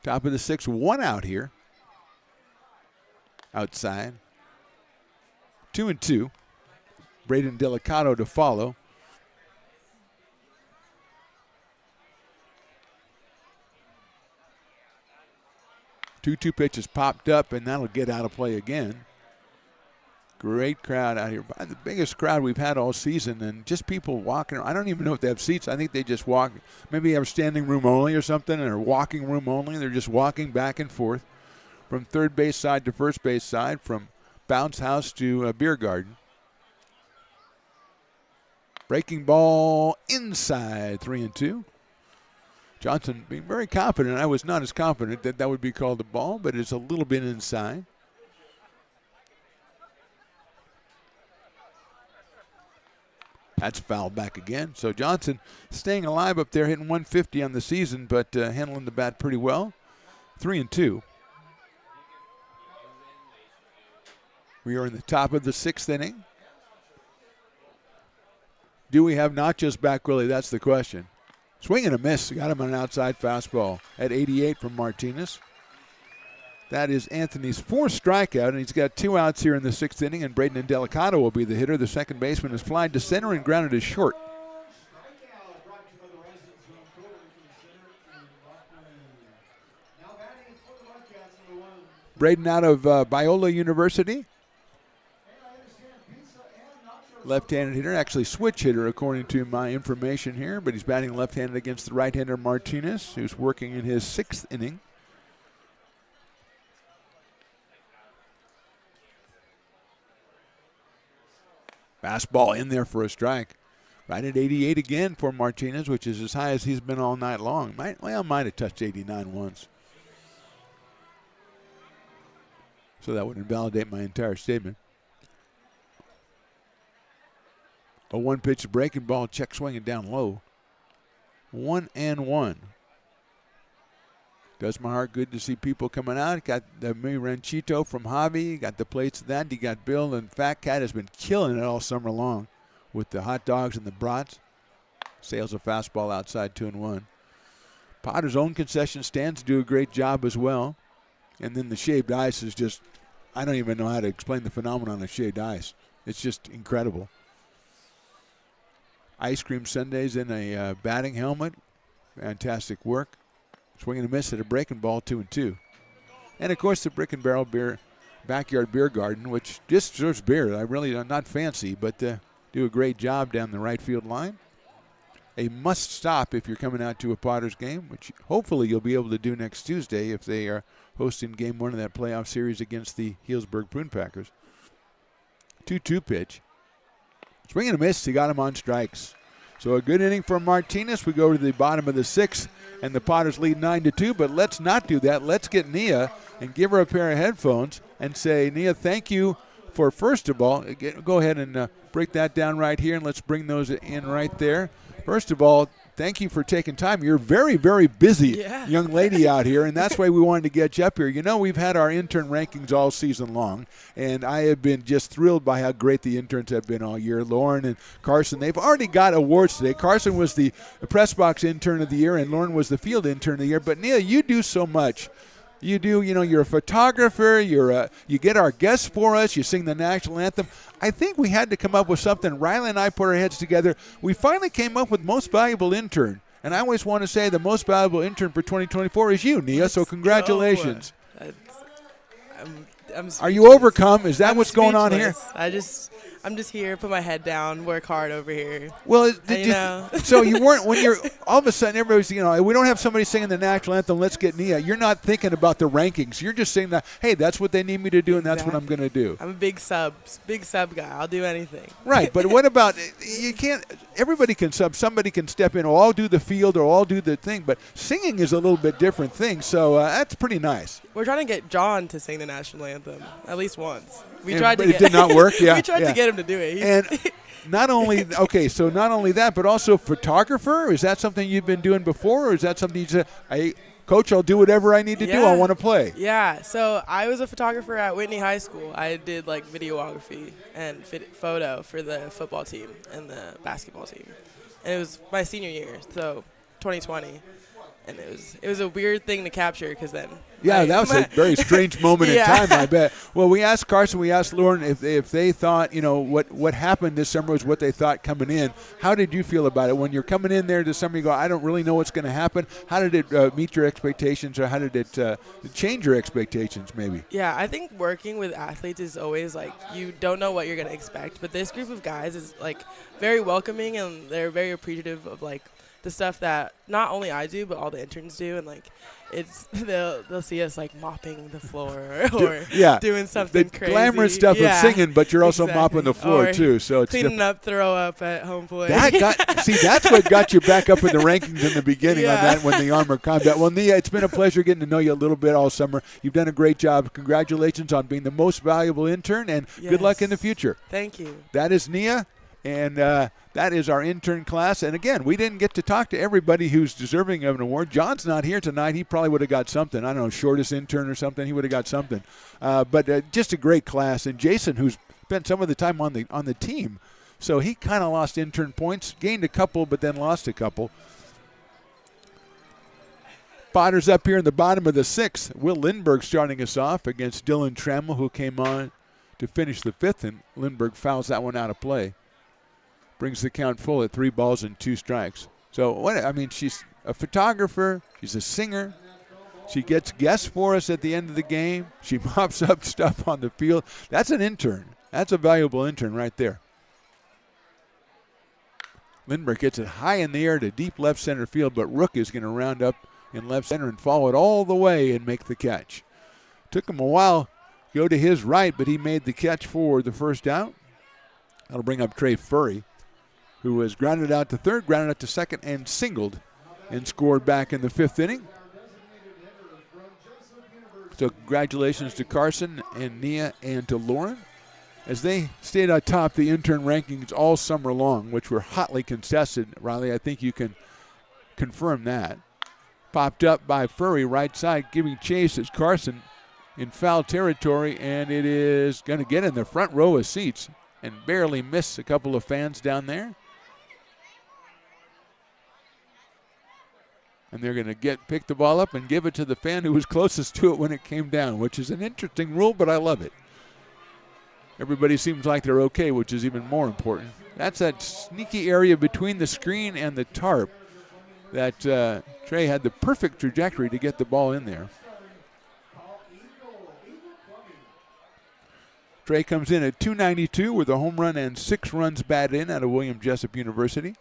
Speaker 7: Top of the 6th, 1 out here. Outside. 2-2. Braden Delicato to follow. Two pitches popped up, and that'll get out of play again. Great crowd out here. The biggest crowd we've had all season, and just people walking around. I don't even know if they have seats. I think they just walk. Maybe they have standing room only or something, or walking room only. They're just walking back and forth from third base side to first base side, from bounce house to beer garden. Breaking ball inside, 3-2. Johnson being very confident. I was not as confident that that would be called a ball, but it's a little bit inside. That's fouled back again. So Johnson staying alive up there, hitting 150 on the season, but handling the bat pretty well. 3-2. We are in the top of the 6th inning. Do we have Nachos back, Willie? That's the question. Swing and a miss. Got him on an outside fastball at 88 from Martinez. That is Anthony's 4th strikeout, and he's got 2 outs here in the 6th inning, and Braden Delicato will be the hitter. The second baseman is flied to center and grounded to short. Braden out of Biola University. Left-handed hitter, actually switch hitter according to my information here, but he's batting left-handed against the right-hander Martinez, who's working in his 6th inning. Fastball in there for a strike. Right at 88 again for Martinez, which is as high as he's been all night long. Might have touched 89 once. So that would invalidate my entire statement. A 1-pitch breaking ball, check swinging down low. 1-1. Does my heart good to see people coming out. Got the Mi Ranchito from Javi. Got the plates of that. You got Bill, and Fat Cat has been killing it all summer long with the hot dogs and the brats. Sails a fastball outside, 2-1. Potter's own concession stands do a great job as well. And then the shaved ice is just, I don't even know how to explain the phenomenon of shaved ice. It's just incredible. Ice cream sundaes in a batting helmet. Fantastic work. Swing and a miss at a breaking ball, 2-2. And, of course, the Brick and Barrel Beer Backyard Beer Garden, which just serves beer. I really not fancy, but do a great job down the right field line. A must stop if you're coming out to a Potters game, which hopefully you'll be able to do next Tuesday if they are hosting game 1 of that playoff series against the Healdsburg Prune Packers. 2-2 pitch. Swing and a miss. He got him on strikes. So a good inning for Martinez. We go to the bottom of the 6th, and the Potters lead 9-2. But let's not do that. Let's get Nia and give her a pair of headphones and say, Nia, thank you for, first of all, go ahead and break that down right here, and let's bring those in right there. First of all, thank you for taking time. You're very, very busy young lady out here, and that's why we wanted to get you up here. You know, we've had our intern rankings all season long, and I have been just thrilled by how great the interns have been all year. Lauren and Carson, they've already got awards today. Carson was the press box intern of the year, and Lauren was the field intern of the year. But, Neil, you do so much. You do, you're a photographer, you get our guests for us, you sing the national anthem. I think we had to come up with something. Riley and I put our heads together. We finally came up with most valuable intern. And I always want to say the most valuable intern for 2024 is you, Nia, so congratulations. Are you overcome? Is that what's going on here?
Speaker 11: I'm just here, put my head down, work hard over here.
Speaker 7: Well, so you weren't, when you're, all of a sudden everybody's, we don't have somebody singing the national anthem, let's get Nia. You're not thinking about the rankings. You're just saying that, hey, that's what they need me to do, and that's what I'm going to do.
Speaker 11: I'm a big sub guy. I'll do anything.
Speaker 7: Right, but what about, you can't, everybody can sub. Somebody can step in or all do the field or all do the thing. But singing is a little bit different thing. So that's pretty nice.
Speaker 11: We're trying to get John to sing the national anthem at least once.
Speaker 7: But it did not work. Yeah,
Speaker 11: we tried to get him to do it.
Speaker 7: And not only that, but also photographer. Is that something you've been doing before, or is that something you said, Coach, I'll do whatever I need to do. I want to play.
Speaker 11: Yeah. So I was a photographer at Whitney High School. I did like videography and photo for the football team and the basketball team. And it was my senior year, so 2020. And it was a weird thing to capture because then.
Speaker 7: Yeah, that was a very strange moment in time, I bet. Well, we asked Carson, we asked Lauren if they thought, what happened this summer was what they thought coming in. How did you feel about it? When you're coming in there this summer, you go, I don't really know what's going to happen. How did it meet your expectations, or how did it change your expectations maybe?
Speaker 11: Yeah, I think working with athletes is always like you don't know what you're going to expect. But this group of guys is like very welcoming, and they're very appreciative of like the stuff that not only I do, but all the interns do. And like they'll see us like mopping the floor or doing something
Speaker 7: the
Speaker 11: crazy.
Speaker 7: Glamorous stuff of singing, but you're also mopping the floor
Speaker 11: or
Speaker 7: too. So it's
Speaker 11: cleaning up, throw up at home plate.
Speaker 7: That's what got you back up in the rankings in the beginning on that when the Armor Combat. Well, Nia, it's been a pleasure getting to know you a little bit all summer. You've done a great job. Congratulations on being the most valuable intern, and good luck in the future.
Speaker 11: Thank you.
Speaker 7: That is Nia. And that is our intern class. And, again, we didn't get to talk to everybody who's deserving of an award. John's not here tonight. He probably would have got something. I don't know, shortest intern or something. He would have got something. But just a great class. And Jason, who's spent some of the time on the team, so he kind of lost intern points, gained a couple, but then lost a couple. Potter's up here in the bottom of the sixth. Will Lindbergh starting us off against Dylan Trammell, who came on to finish the fifth, and Lindbergh fouls that one out of play. Brings the count full at 3 balls and 2 strikes. So, she's a photographer. She's a singer. She gets guests for us at the end of the game. She mops up stuff on the field. That's an intern. That's a valuable intern right there. Lindbergh gets it high in the air to deep left center field, but Rook is going to round up in left center and follow it all the way and make the catch. Took him a while to go to his right, but he made the catch for the first out. That'll bring up Trey Furry, who was grounded out to third, grounded out to second, and singled and scored back in the fifth inning. So congratulations to Carson and Nia and to Lauren as they stayed atop the intern rankings all summer long, which were hotly contested. Riley, I think you can confirm that. Popped up by Furry, right side, giving chase as Carson in foul territory, and it is going to get in the front row of seats and barely miss a couple of fans down there. And they're going to pick the ball up and give it to the fan who was closest to it when it came down, which is an interesting rule, but I love it. Everybody seems like they're okay, which is even more important. That's that sneaky area between the screen and the tarp that Trey had the perfect trajectory to get the ball in there. Trey comes in at .292 with a home run and 6 runs batted in out of William Jessup University.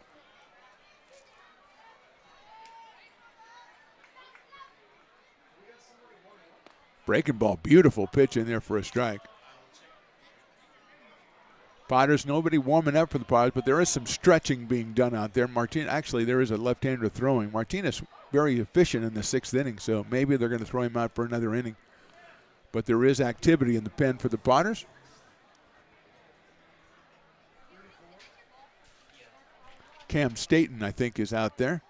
Speaker 7: Breaking ball, beautiful pitch in there for a strike. Potters, nobody warming up for the Potters, but there is some stretching being done out there. Actually, there is a left-hander throwing. Martinez very efficient in the 6th inning, so maybe they're going to throw him out for another inning. But there is activity in the pen for the Potters. Cam Staten, I think, is out there.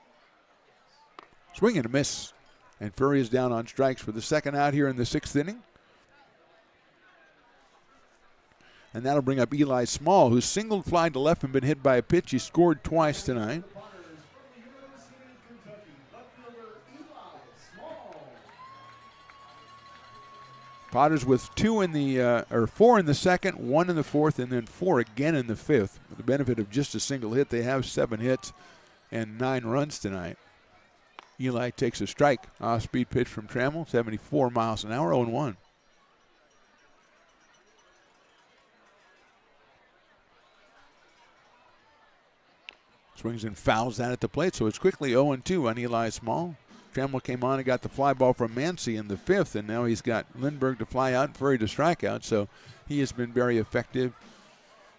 Speaker 7: Swing and a miss. And Furry is down on strikes for the second out here in the 6th inning. And that'll bring up Eli Small, who's singled fly to left and been hit by a pitch. He scored twice tonight. Potters with 4 in the second, 1 in the fourth, and then 4 again in the fifth. With the benefit of just a single hit, they have 7 hits and 9 runs tonight. Eli takes a strike. Off-speed pitch from Trammell, 74 miles an hour, 0-1. Swings and fouls that at the plate, so it's quickly 0-2 on Eli Small. Trammell came on and got the fly ball from Mancy in the fifth, and now he's got Lindbergh to fly out and Furry to strike out, so he has been very effective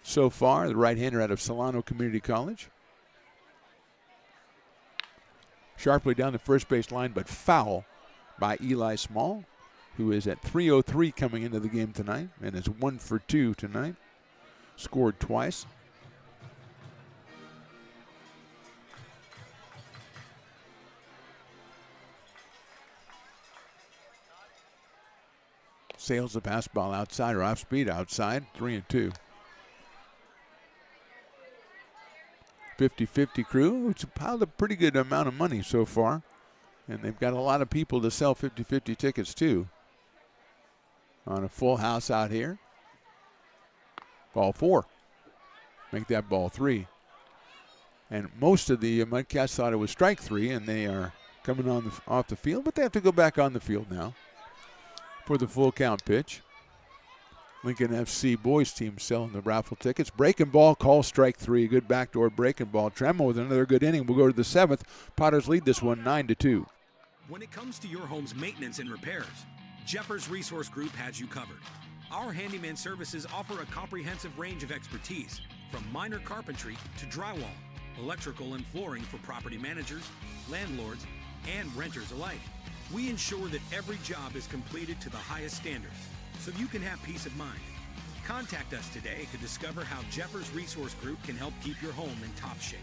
Speaker 7: so far, the right-hander out of Solano Community College. sharply down the first base line, but foul by Eli Small, who is at .303 coming into the game tonight and is 1 for 2 tonight. Scored twice. Sails the pass ball outside or off speed outside, 3-2. 50-50 crew. It's piled a pretty good amount of money so far. And they've got a lot of people to sell 50-50 tickets to. On a full house out here. Ball 4. Make that ball 3. And most of the Mudcats thought it was strike 3, and they are coming on off the field, but they have to go back on the field now for the full count pitch. Lincoln FC boys team selling the raffle tickets. Breaking ball, call strike 3. Good backdoor breaking ball. Tremel with another good inning. We'll go to the 7th. Potters lead this one 9-2.
Speaker 21: When it comes to your home's maintenance and repairs, Jeffers Resource Group has you covered. Our handyman services offer a comprehensive range of expertise, from minor carpentry to drywall, electrical and flooring for property managers, landlords, and renters alike. We ensure that every job is completed to the highest standards, so you can have peace of mind. Contact us today to discover how Jeffers Resource Group can help keep your home in top shape.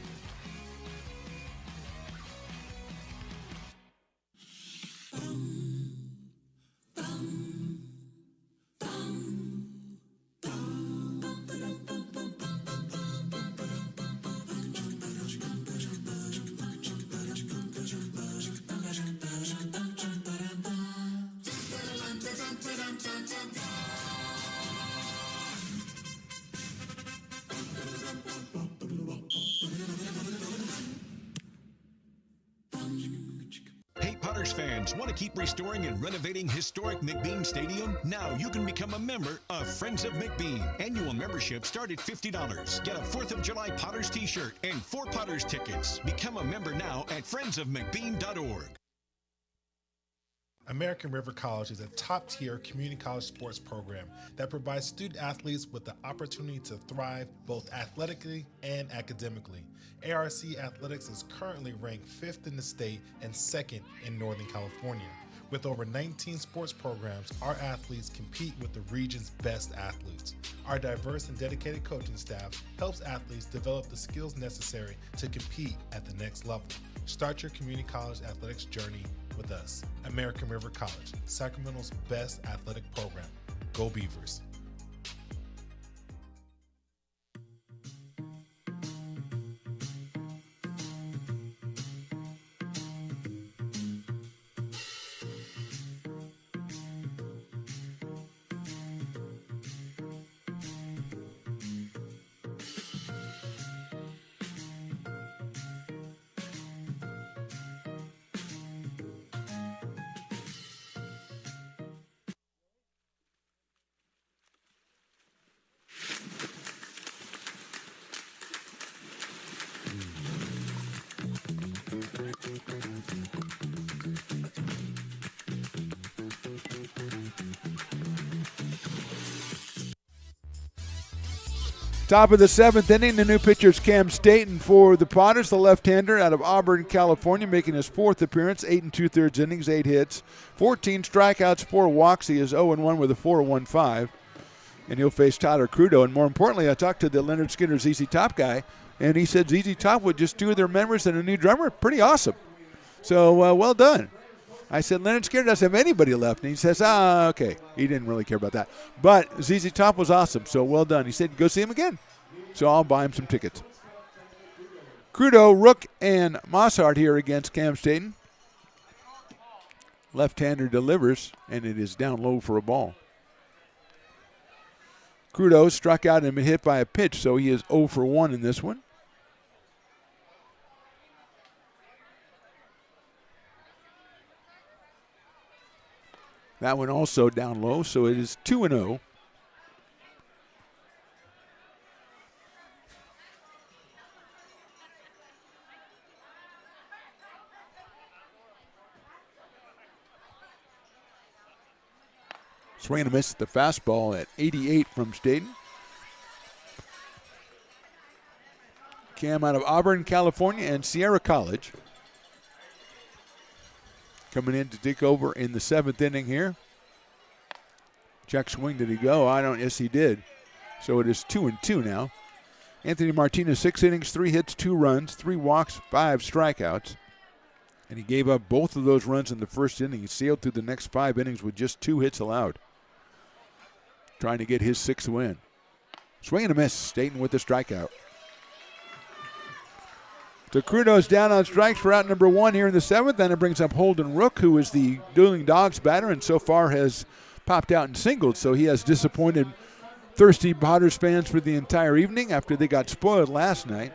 Speaker 12: Hey, Potters fans, want to keep restoring and renovating historic McBean Stadium? Now you can become a member of Friends of McBean. Annual membership start at $50. Get a 4th of July Potters t-shirt and 4 Potters tickets. Become a member now at friendsofmcbean.org.
Speaker 1: American River College is a top-tier community college sports program that provides student athletes with the opportunity to thrive both athletically and academically. ARC Athletics is currently ranked 5th in the state and 2nd in Northern California. With over 19 sports programs, our athletes compete with the region's best athletes. Our diverse and dedicated coaching staff helps athletes develop the skills necessary to compete at the next level. Start your community college athletics journey with us. American River College, Sacramento's best athletic program. Go Beavers.
Speaker 7: Top of the 7th inning, the new pitcher is Cam Staten for the Potters, the left-hander out of Auburn, California, making his 4th appearance, 8 2/3 innings, 8 hits, 14 strikeouts, 4 walks. He is 0-1 with a 4.15, and he'll face Tyler Crudo. And more importantly, I talked to the Leonard Skinner ZZ Top guy, and he said ZZ Top with just 2 of their members and a new drummer, pretty awesome. So well done. I said, Leonard Skinner doesn't have anybody left. And he says, okay. He didn't really care about that. But ZZ Top was awesome, so well done. He said, go see him again. So I'll buy him some tickets. Crudo, Rook, and Mossart here against Cam Staten. Left-hander delivers, and it is down low for a ball. Crudo struck out and been hit by a pitch, so he is 0 for 1 in this one. That one also down low, so it is 2-0. Swing and a miss at the fastball at 88 from Staten. Cam out of Auburn, California, and Sierra College. coming in to take over in the 7th inning here. Check swing, did he go? Yes, he did. So it is 2-2 now. Anthony Martinez, 6 innings, 3 hits, 2 runs, 3 walks, 5 strikeouts. And he gave up both of those runs in the first inning. He sailed through the next 5 innings with just 2 hits allowed, trying to get his 6th win. Swing and a miss. Staten with the strikeout. So Crudo's down on strikes for out number 1 here in the 7th. Then it brings up Holden Rook, who is the Dueling Dogs batter and so far has popped out and singled. So he has disappointed thirsty Potters fans for the entire evening after they got spoiled last night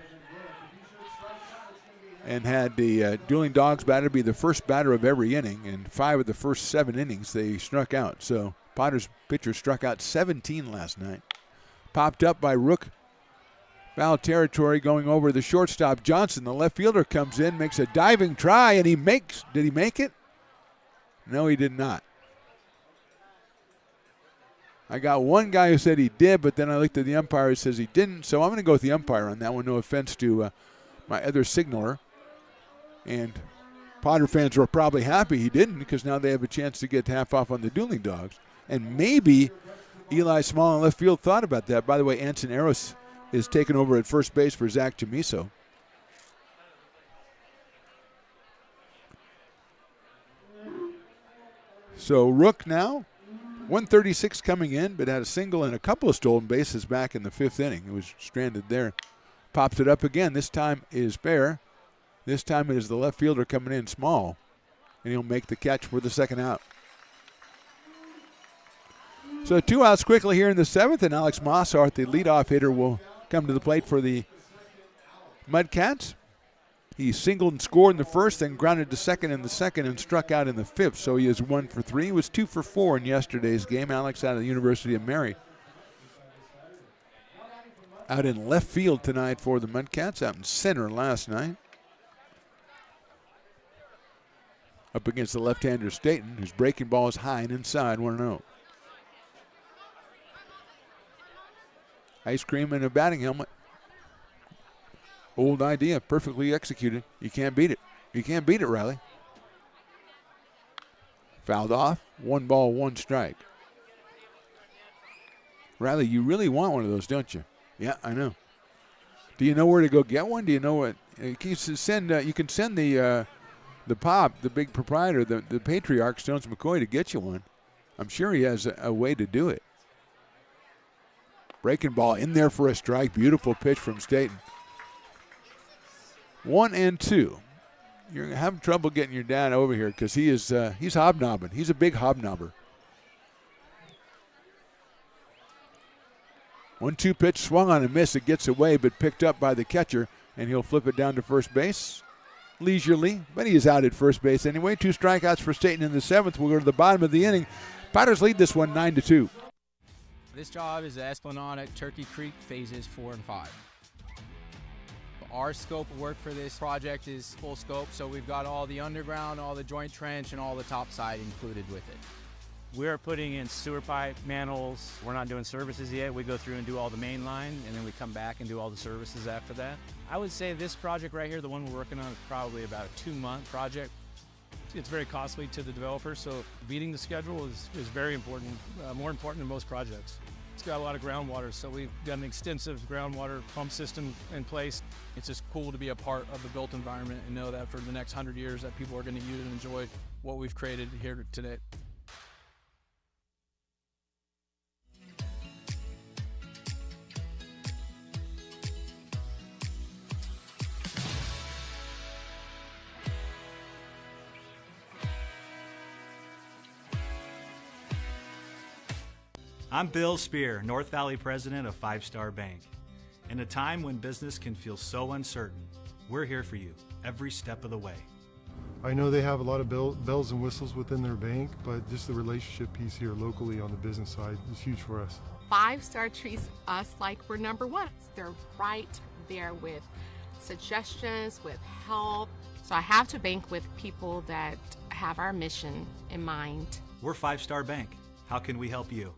Speaker 7: and had the Dueling Dogs batter be the first batter of every inning. In 5 of the first 7 innings, they struck out. So Potters pitcher struck out 17 last night. Popped up by Rook. Foul territory going over the shortstop Johnson. The left fielder comes in, makes a diving try, and did he make it? No, he did not. I got one guy who said he did, but then I looked at the umpire who says he didn't, so I'm going to go with the umpire on that one. No offense to my other signaler. And Potter fans were probably happy he didn't because now they have a chance to get half off on the Dueling Dogs. And maybe Eli Small in left field thought about that. By the way, Anson Eros is taken over at first base for Zach Chamiso. So Rook now, 136 coming in, but had a single and a couple of stolen bases back in the 5th inning. It was stranded there. Pops it up again. This time is fair. This time it is the left fielder coming in Small, and he'll make the catch for the 2nd out. So 2 outs quickly here in the 7th, and Alex Mossart, the leadoff hitter, will come to the plate for the Mudcats. He singled and scored in the 1st, then grounded to 2nd in the 2nd and struck out in the 5th. So he is 1 for 3. He was 2 for 4 in yesterday's game. Alex out of the University of Mary. Out in left field tonight for the Mudcats, out in center last night. Up against the left-hander Staten, whose breaking ball is high and inside, 1-0. Ice cream and a batting helmet. Old idea, perfectly executed. You can't beat it. You can't beat it, Riley. Fouled off. 1 ball, 1 strike. Riley, you really want one of those, don't you? Yeah, I know. Do you know where to go get one? Do you know what? You can send the Pop, the big proprietor, the patriarch, Stones McCoy, to get you one. I'm sure he has a way to do it. Breaking ball in there for a strike. Beautiful pitch from Staten. 1-2. You're having trouble getting your dad over here because he's hobnobbing. He's a big hobnobber. 1-2 pitch, swung on and missed. It gets away, but picked up by the catcher, and he'll flip it down to first base leisurely, but he is out at first base anyway. 2 strikeouts for Staten in the 7th. We'll go to the bottom of the inning. Potters lead this one 9-2.
Speaker 3: This job is the Esplanade at Turkey Creek phases 4 and 5. Our scope of work for this project is full scope, so we've got all the underground, all the joint trench, and all the top side included with it.
Speaker 22: We're putting in sewer pipe, manholes. We're not doing services yet. We go through and do all the main line, and then we come back and do all the services after that. I would say this project right here, the one we're working on, is probably about a 2-month project. It's very costly to the developer, so beating the schedule is very important, more important than most projects. It's got a lot of groundwater, so we've got an extensive groundwater pump system in place. It's just cool to be a part of the built environment and know that for the next 100 years that people are going to use and enjoy what we've created here today.
Speaker 8: I'm Bill Spear, North Valley president of 5 Star Bank. In a time when business can feel so uncertain, we're here for you every step of the way.
Speaker 9: I know they have a lot of bells and whistles within their bank, but just the relationship piece here locally on the business side is huge for us.
Speaker 10: 5 Star treats us like we're number 1. They're right there with suggestions, with help. So I have to bank with people that have our mission in mind.
Speaker 8: We're 5 Star Bank. How can we help you?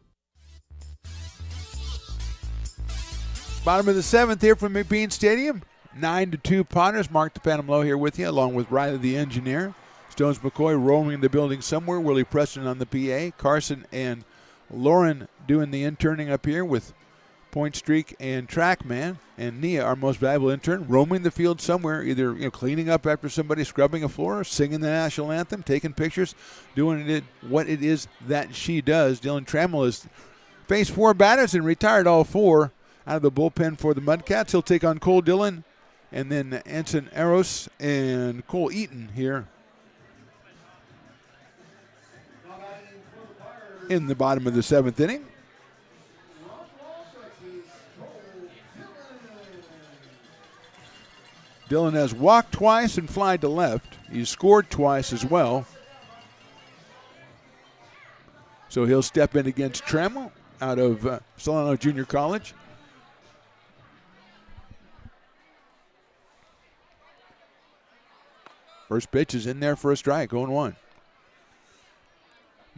Speaker 7: Bottom of the 7th here from McBean Stadium. 9-2 Potters. Mark the Phantom Low here with you, along with Riley the engineer. Stones McCoy roaming the building somewhere. Willie Preston on the PA. Carson and Lauren doing the interning up here with Point Streak and Trackman. And Nia, our most valuable intern, roaming the field somewhere, either cleaning up after somebody, scrubbing a floor, singing the national anthem, taking pictures, doing what it is that she does. Dylan Trammell has faced 4 batters and retired all 4 out of the bullpen for the Mudcats. He'll take on Cole Dillon and then Anson Eros and Cole Eaton here in the bottom of the 7th inning. Dillon has walked twice and flied to left. He's scored twice as well. So he'll step in against Trammell out of Solano Junior College. First pitch is in there for a strike, 0-1.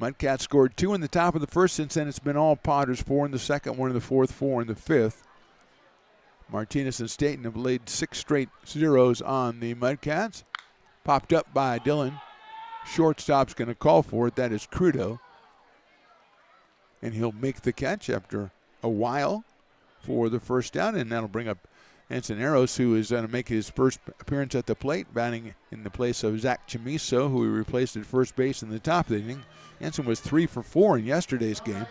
Speaker 7: Mudcats scored 2 in the top of the first. Since then, it's been all Potters, 4 in the second, 1 in the fourth, 4 in the fifth. Martinez and Staten have laid 6 straight zeros on the Mudcats. Popped up by Dillon. Shortstop's going to call for it. That is Crudo. And he'll make the catch after a while for the first down, and that'll bring up Anson Eros, who is going to make his first appearance at the plate, batting in the place of Zach Chamiso, who he replaced at first base in the top of the inning. Anson was 3 for 4 in yesterday's game.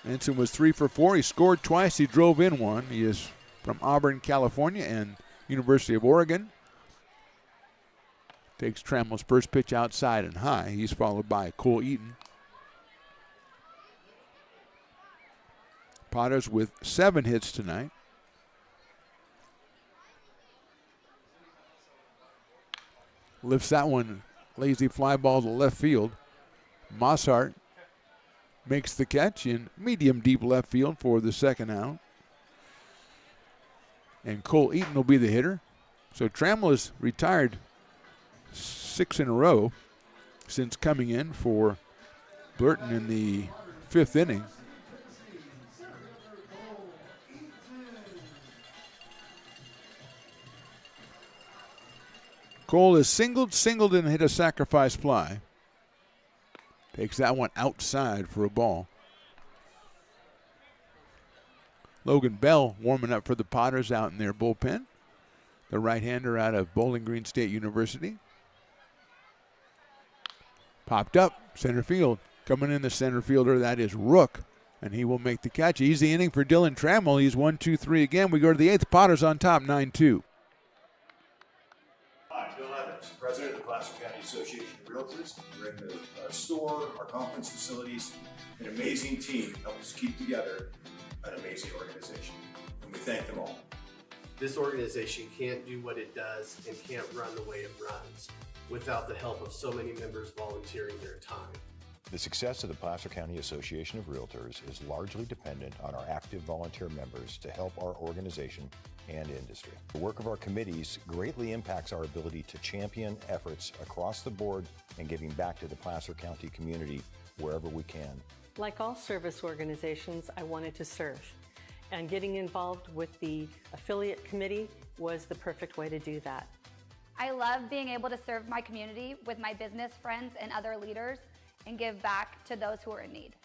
Speaker 7: Anson was 3 for 4. He scored twice. He drove in 1. He is from Auburn, California, and University of Oregon. Takes Trammell's first pitch outside and high. He's followed by Cole Eaton. Potters with 7 hits tonight. Lifts that one, lazy fly ball to left field. Mossart makes the catch in medium deep left field for the second out. And Cole Eaton will be the hitter. So Trammell has retired 6 in a row since coming in for Blurton in the 5th inning. Cole is singled, and hit a sacrifice fly. Takes that one outside for a ball. Logan Bell warming up for the Potters out in their bullpen. The right-hander out of Bowling Green State University. Popped up, center field. Coming in the center fielder, that is Rook, and he will make the catch. Easy inning for Dylan Trammell. He's 1-2-3 again. We go to the 8th. Potters on top, 9-2.
Speaker 13: Hi, Bill Evans, President of the Placer County Association of Realtors. We're in the store, our conference facilities, an amazing team help us keep together an amazing organization, and we thank them all.
Speaker 14: This organization can't do what it does and can't run the way it runs without the help of so many members volunteering their time.
Speaker 23: The success of the Placer County Association of Realtors is largely dependent on our active volunteer members to help our organization and industry. The work of our committees greatly impacts our ability to champion efforts across the board and giving back to the Placer County community wherever we can.
Speaker 24: Like all service organizations, I wanted to serve, and getting involved with the affiliate committee was the perfect way to do that.
Speaker 15: I love being able to serve my community with my business friends and other leaders and give back to those who are in need.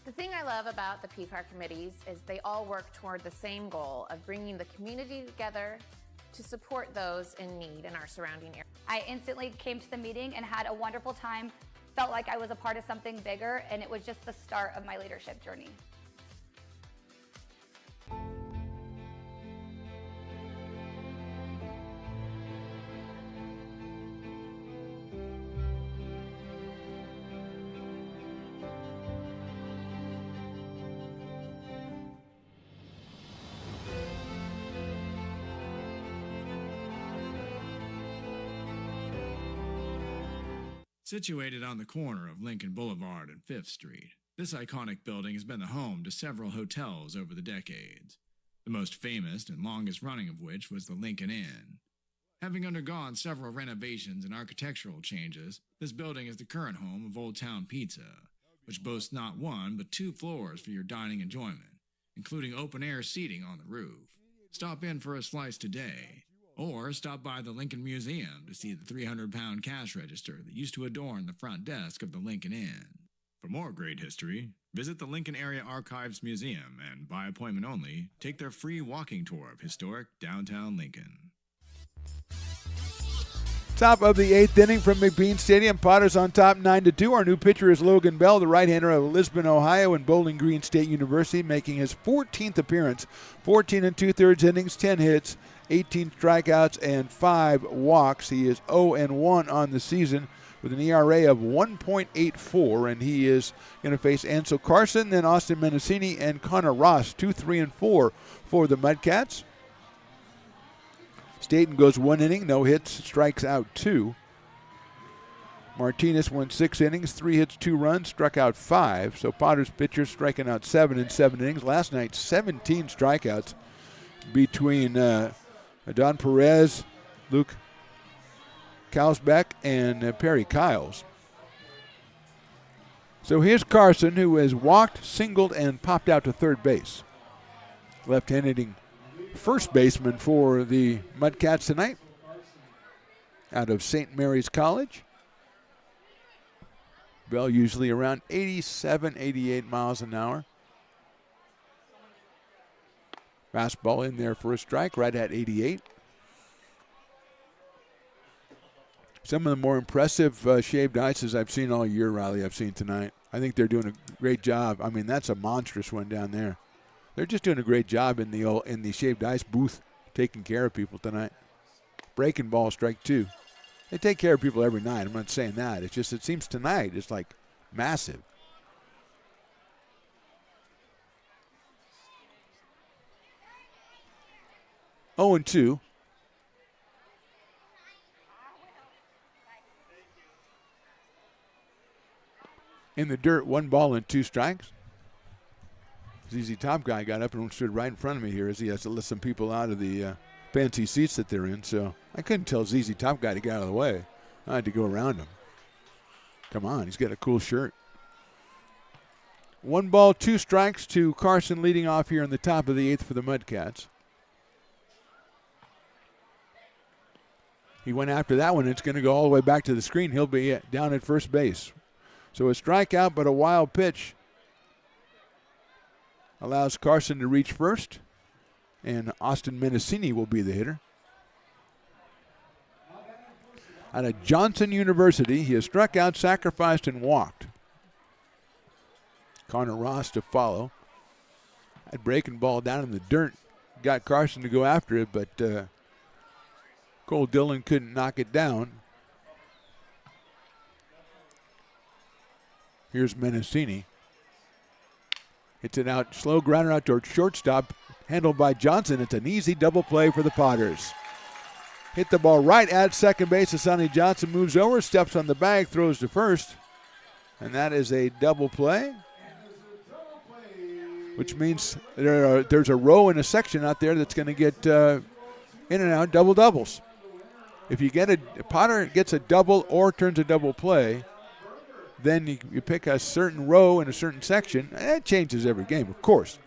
Speaker 16: The thing I love about the PFAR committees is they all work toward the same goal of bringing the community together to support those in need in our surrounding area.
Speaker 15: I instantly came to the meeting and had a wonderful time, felt like I was a part of something bigger, and it was just the start of my leadership journey.
Speaker 5: Situated on the corner of Lincoln Boulevard and 5th Street, this iconic building has been the home to several hotels over the decades, the most famous and longest running of which was the Lincoln Inn. Having undergone several renovations and architectural changes, this building is the current home of Old Town Pizza, which boasts not 1 but 2 floors for your dining enjoyment, including open-air seating on the roof. Stop in for a slice today, or stop by the Lincoln Museum to see the 300-pound cash register that used to adorn the front desk of the Lincoln Inn. For more great history, visit the Lincoln Area Archives Museum and, by appointment only, take their free walking tour of historic downtown Lincoln.
Speaker 7: Top of the 8th inning from McBean Stadium. Potters on top 9-2. Our new pitcher is Logan Bell, the right-hander of Lisbon, Ohio, and Bowling Green State University, making his 14th appearance. 14 2/3 innings, 10 hits, 18 strikeouts, and 5 walks. He is 0-1 on the season with an ERA of 1.84, and he is going to face Ansel Carson, then Austin Menacini, and Connor Ross, 2, 3, and 4 for the Mudcats. Staten goes 1 inning, no hits, strikes out 2. Martinez went 6 innings, 3 hits, 2 runs, struck out 5. So Potter's pitchers striking out 7 in 7 innings. Last night, 17 strikeouts between Don Perez, Luke Kausbeck, and Perry Kiles. So here's Carson, who has walked, singled, and popped out to third base. Left-handed first baseman for the Mudcats tonight out of St. Mary's College. Bell usually around 87, 88 miles an hour. Fastball in there for a strike, right at 88. Some of the more impressive shaved ices I've seen all year, Riley, I've seen tonight. I think they're doing a great job. I mean, that's a monstrous one down there. They're just doing a great job in the shaved ice booth, taking care of people tonight. Breaking ball, strike 2. They take care of people every night. I'm not saying that. It's just it seems tonight it's like massive. Oh, and 2. In the dirt, 1 ball and 2 strikes. ZZ Top guy got up and stood right in front of me here as he has to let some people out of the fancy seats that they're in. So I couldn't tell ZZ Top guy to get out of the way. I had to go around him. Come on, he's got a cool shirt. 1 ball, 2 strikes to Carson leading off here in the top of the 8th for the Mudcats. He went after that one. It's going to go all the way back to the screen. He'll be down at first base. So a strikeout, but a wild pitch allows Carson to reach first, and Austin Menacini will be the hitter. Out of Johnson University, he has struck out, sacrificed, and walked. Connor Ross to follow. That breaking ball down in the dirt got Carson to go after it, but Cole Dillon couldn't knock it down. Here's Menacini. Hits it out, slow grounder out towards shortstop, handled by Johnson. It's an easy double play for the Potters. Hit the ball right at second base. Sonny Johnson moves over, steps on the bag, throws to first. And that is a double play, which means there's a row in a section out there that's going to get in and out double doubles. If you get Potter gets a double or turns a double play, then you pick a certain row in a certain section. That changes every game, of course.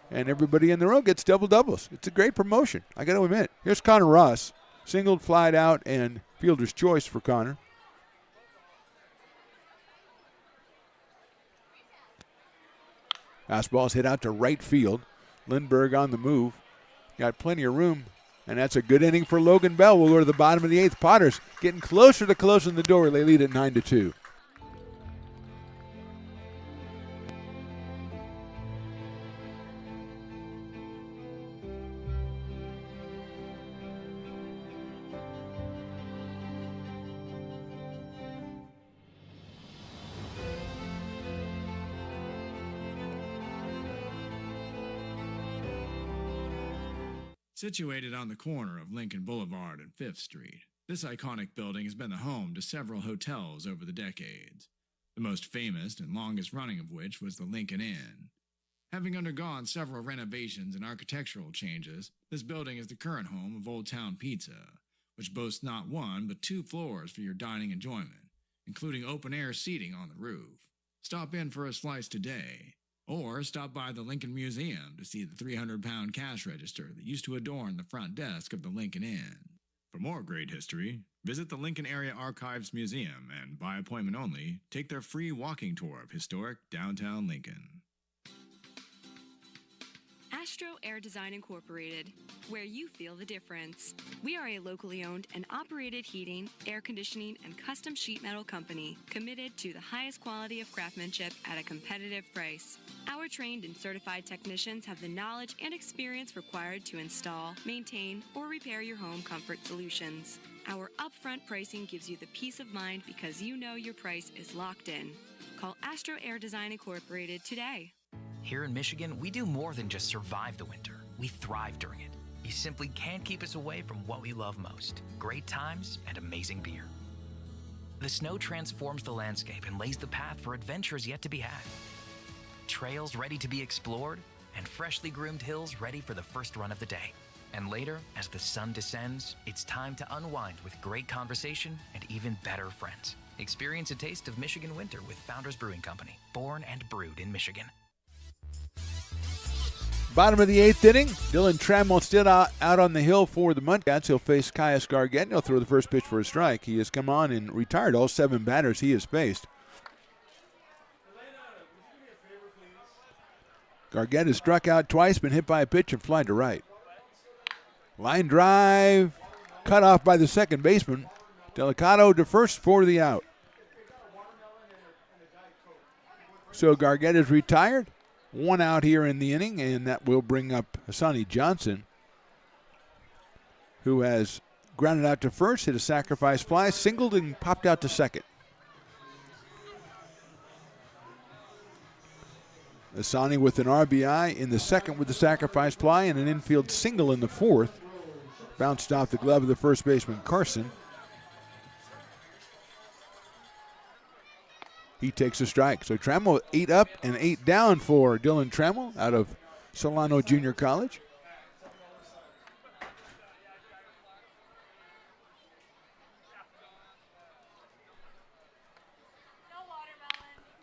Speaker 7: And everybody in the row gets double doubles. It's a great promotion, I got to admit. Here's Connor Ross. Singled, flied out, and fielder's choice for Connor. Fastball's hit out to right field. Lindbergh on the move. Got plenty of room. And that's a good inning for Logan Bell. We'll go to the bottom of the 8th. Potters getting closer to closing the door. They lead at 9-2.
Speaker 5: Situated on the corner of Lincoln Boulevard and 5th Street, this iconic building has been the home to several hotels over the decades, the most famous and longest running of which was the Lincoln Inn. Having undergone several renovations and architectural changes, this building is the current home of Old Town Pizza, which boasts not 1 but 2 floors for your dining enjoyment, including open-air seating on the roof. Stop in for a slice today, Or stop by the Lincoln Museum to see the 300-pound cash register that used to adorn the front desk of the Lincoln Inn. For more great history, visit the Lincoln Area Archives Museum and, by appointment only, take their free walking tour of historic downtown Lincoln.
Speaker 2: Astro Air Design Incorporated, where you feel the difference. We are a locally owned and operated heating, air conditioning, and custom sheet metal company committed to the highest quality of craftsmanship at a competitive price. Our trained and certified technicians have the knowledge and experience required to install, maintain, or repair your home comfort solutions. Our upfront pricing gives you the peace of mind because you know your price is locked in. Call Astro Air Design Incorporated today.
Speaker 18: Here in Michigan, we do more than just survive the winter. We thrive during it. You simply can't keep us away from what we love most: great times and amazing beer. The snow transforms the landscape and lays the path for adventures yet to be had. Trails ready to be explored, and freshly groomed hills ready for the first run of the day. And later, as the sun descends, it's time to unwind with great conversation and even better friends. Experience a taste of Michigan winter with Founders Brewing Company, born and brewed in Michigan.
Speaker 7: Bottom of the 8th inning, Dylan Trammell still out on the hill for the Mudcats. He'll face Caius Gargett, and he'll throw the first pitch for a strike. He has come on and retired all 7 batters he has faced. Gargett has struck out twice, been hit by a pitch and fly to right. Line drive, cut off by the second baseman. Delicato to first for the out. So Gargett is retired. 1 out here in the inning, and that will bring up Hassani Johnson, who has grounded out to first, hit a sacrifice fly, singled, and popped out to second. Hassani with an RBI in the second with the sacrifice fly and an infield single in the fourth. Bounced off the glove of the first baseman, Carson. He takes a strike. So Trammell 8 up and 8 down for Dylan Trammell out of Solano Junior College.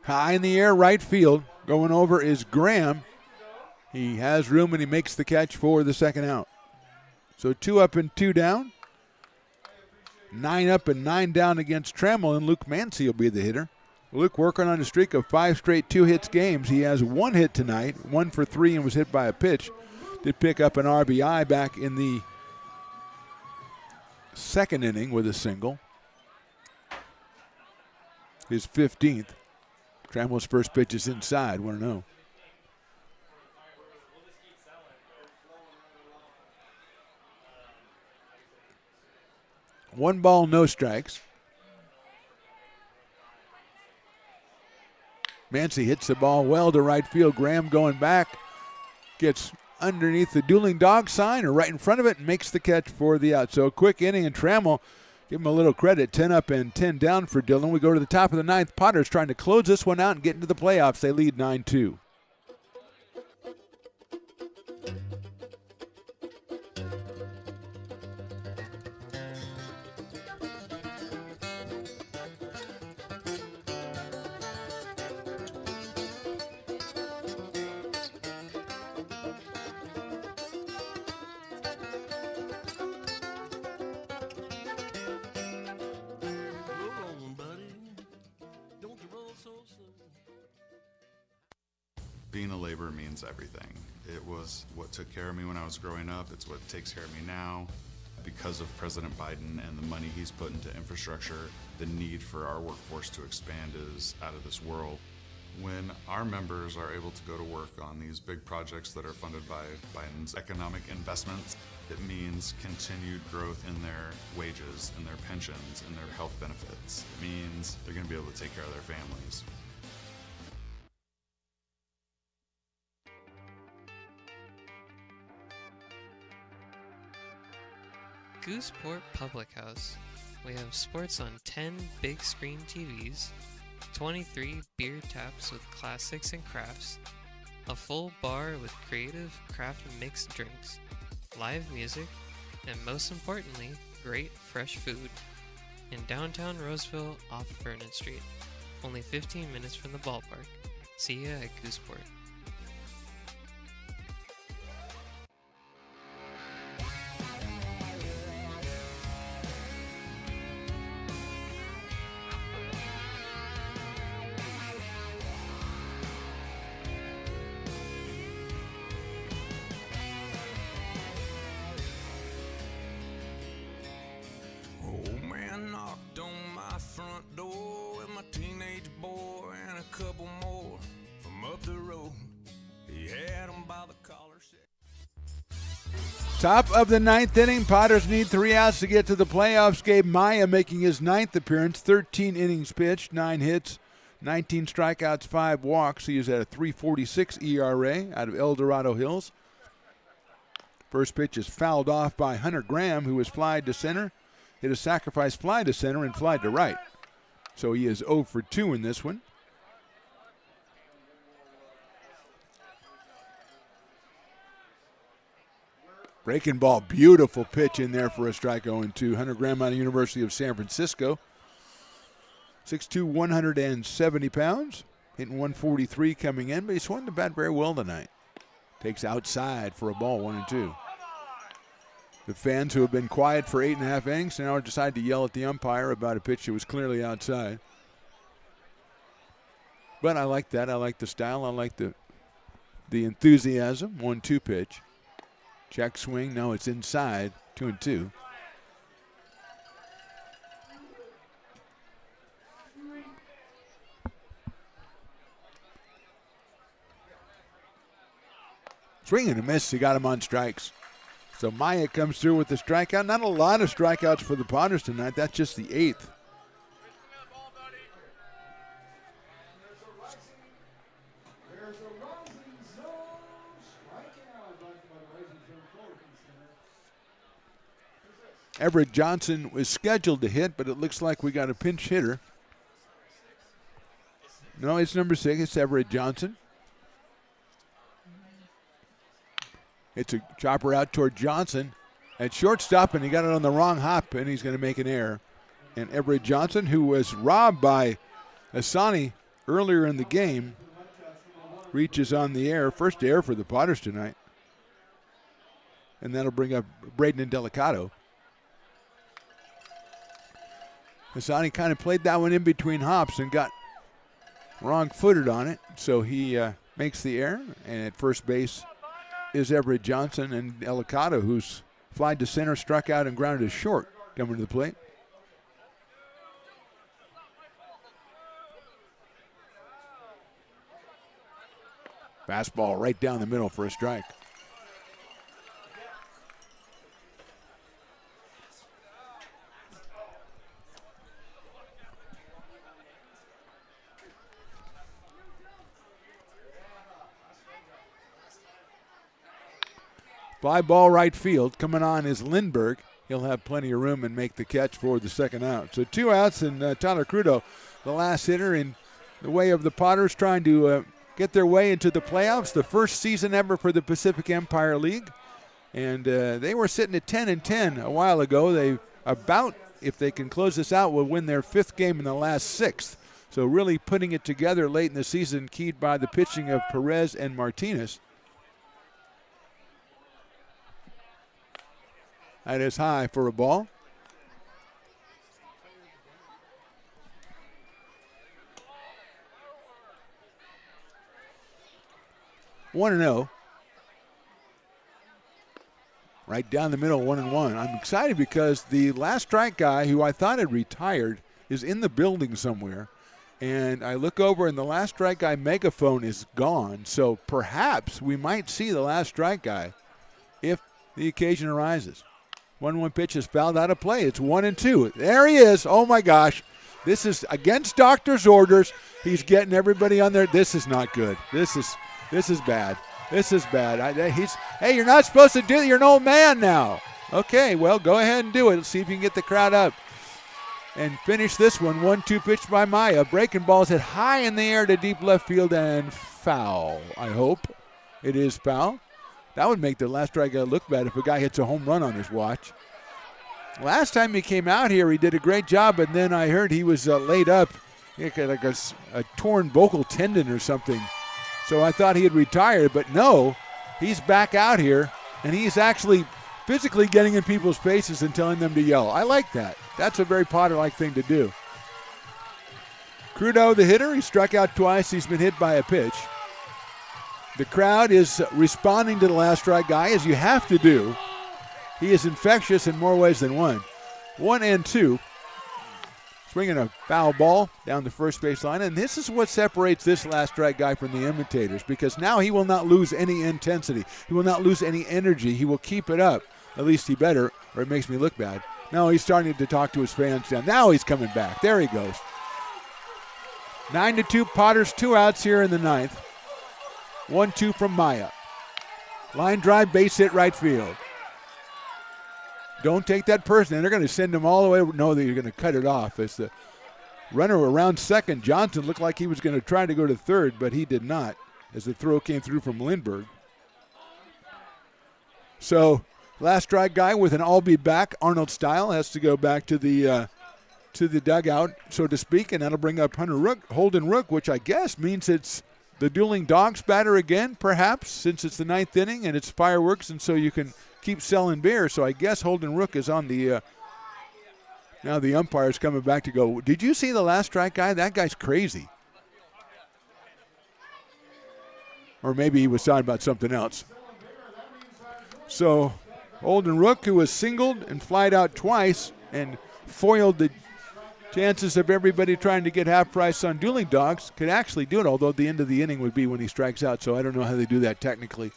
Speaker 7: High in the air, right field. Going over is Graham. He has room and he makes the catch for the second out. So 2 up and 2 down. 9 up and 9 down against Trammell, and Luke Mancy will be the hitter. Luke working on a streak of 5 straight 2-hits games. He has 1 hit tonight, 1 for 3, and was hit by a pitch. Did pick up an RBI back in the second inning with a single. His 15th. Trammell's first pitch is inside, 1-0. One ball, no strikes. Mancy hits the ball well to right field. Graham going back, gets underneath the dueling dog sign or right in front of it and makes the catch for the out. So a quick inning, and Trammell, give him a little credit, 10 up and 10 down for Dylan. We go to the top of the 9th. Potters trying to close this one out and get into the playoffs. They lead 9-2.
Speaker 4: Being a laborer means everything. It was what took care of me when I was growing up. It's what takes care of me now. Because of President Biden and the money he's put into infrastructure, the need for our workforce to expand is out of this world. When our members are able to go to work on these big projects that are funded by Biden's economic investments, it means continued growth in their wages, in their pensions, in their health benefits. It means they're going to be able to take care of their families.
Speaker 20: Gooseport Public House. We have sports on 10 big screen TVs, 23 beer taps with classics and crafts, a full bar with creative craft mixed drinks, live music, and most importantly, great fresh food. In downtown Roseville off Vernon Street, only 15 minutes from the ballpark. See ya at Gooseport.
Speaker 7: Top of the ninth inning. Potters need 3 outs to get to the playoffs. Gabe Maya making his 9th appearance. 13 innings pitched, 9 hits, 19 strikeouts, 5 walks. He is at a 3.46 ERA out of El Dorado Hills. First pitch is fouled off by Hunter Graham, who was flied to center. Hit a sacrifice fly to center and flied to right. So he is 0 for 2 in this one. Breaking ball, beautiful pitch in there for a strike 0-2. Hunter Graham out of University of San Francisco. 6'2", 170 pounds. Hitting 143 coming in, but he swung the bat very well tonight. Takes outside for a ball, 1-2. The fans who have been quiet for 8.5 innings now decide to yell at the umpire about a pitch that was clearly outside. But I like that. I like the style. I like the enthusiasm. 1-2 pitch. Check swing. No, it's inside. 2-2. Swing and a miss. He got him on strikes. So Maya comes through with the strikeout. Not a lot of strikeouts for the Potters tonight. That's just the 8th. Everett Johnson was scheduled to hit, but it looks like we got a pinch hitter. No, it's number 6. It's Everett Johnson. It's a chopper out toward Johnson at shortstop, and he got it on the wrong hop, and he's going to make an error. And Everett Johnson, who was robbed by Asani earlier in the game, reaches on the air. First error for the Potters tonight. And that'll bring up Braden Indelicato. Asani kind of played that one in between hops and got wrong-footed on it, so he makes the error. And at first base is Everett Johnson, and Delicado, who's flied to center, struck out, and grounded to short, coming to the plate. Fastball right down the middle for a strike. Fly ball right field. Coming on is Lindbergh. He'll have plenty of room and make the catch for the second out. So 2 outs, and Tyler Crudo, the last hitter in the way of the Potters, trying to get their way into the playoffs. The first season ever for the Pacific Empire League. And they were sitting at 10-10 a while ago. They about, if they can close this out, will win their 5th game in the last 6th. So really putting it together late in the season, keyed by the pitching of Perez and Martinez. That is high for a ball. One and 0. Right down the middle, 1-1. I'm excited because the last strike guy, who I thought had retired, is in the building somewhere. And I look over, and the last strike guy megaphone is gone. So perhaps we might see the last strike guy if the occasion arises. 1-1 pitch is fouled out of play. It's 1-2. There he is. Oh, my gosh. This is against doctor's orders. He's getting everybody on there. This is not good. This is bad. This is bad. Hey, you're not supposed to do it. You're an old man now. Okay, well, go ahead and do it. Let's see if you can get the crowd up and finish this one. 1-2 pitch by Maya. Breaking ball's hit high in the air to deep left field and foul. I hope it is foul. That would make the last strike guy look bad if a guy hits a home run on his watch. Last time he came out here, he did a great job, and then I heard he was laid up. He had like a torn vocal tendon or something. So I thought he had retired, but no, he's back out here, and he's actually physically getting in people's faces and telling them to yell. I like that. That's a very Potter-like thing to do. Crudo, the hitter, he struck out twice. He's been hit by a pitch. The crowd is responding to the last strike guy, as you have to do. He is infectious in more ways than one. 1-2. Swinging a foul ball down the first base line, and this is what separates this last strike guy from the imitators, because now he will not lose any intensity. He will not lose any energy. He will keep it up. At least he better, or it makes me look bad. Now he's starting to talk to his fans down. Now he's coming back. There he goes. 9-2 Potters, 2 outs here in the ninth. 1-2 from Maya. Line drive, base hit right field. Don't take that person, and they're going to send him all the way. No, they're going to cut it off. As the runner around second, Johnson looked like he was going to try to go to third, but he did not, as the throw came through from Lindbergh. So, last strike guy with an "I'll be back" Arnold style has to go back to the dugout, so to speak, and that'll bring up Holden Rook, which I guess means it's the dueling dogs batter again, perhaps, since it's the ninth inning and it's fireworks, and so you can keep selling beer. So I guess Holden Rook is on the now the umpire's coming back to go, did you see the last strike guy? That guy's crazy. Or maybe he was talking about something else. So Holden Rook, who was singled and flied out twice and foiled the chances of everybody trying to get half price on dueling dogs, could actually do it, although the end of the inning would be when he strikes out. So I don't know how they do that technically.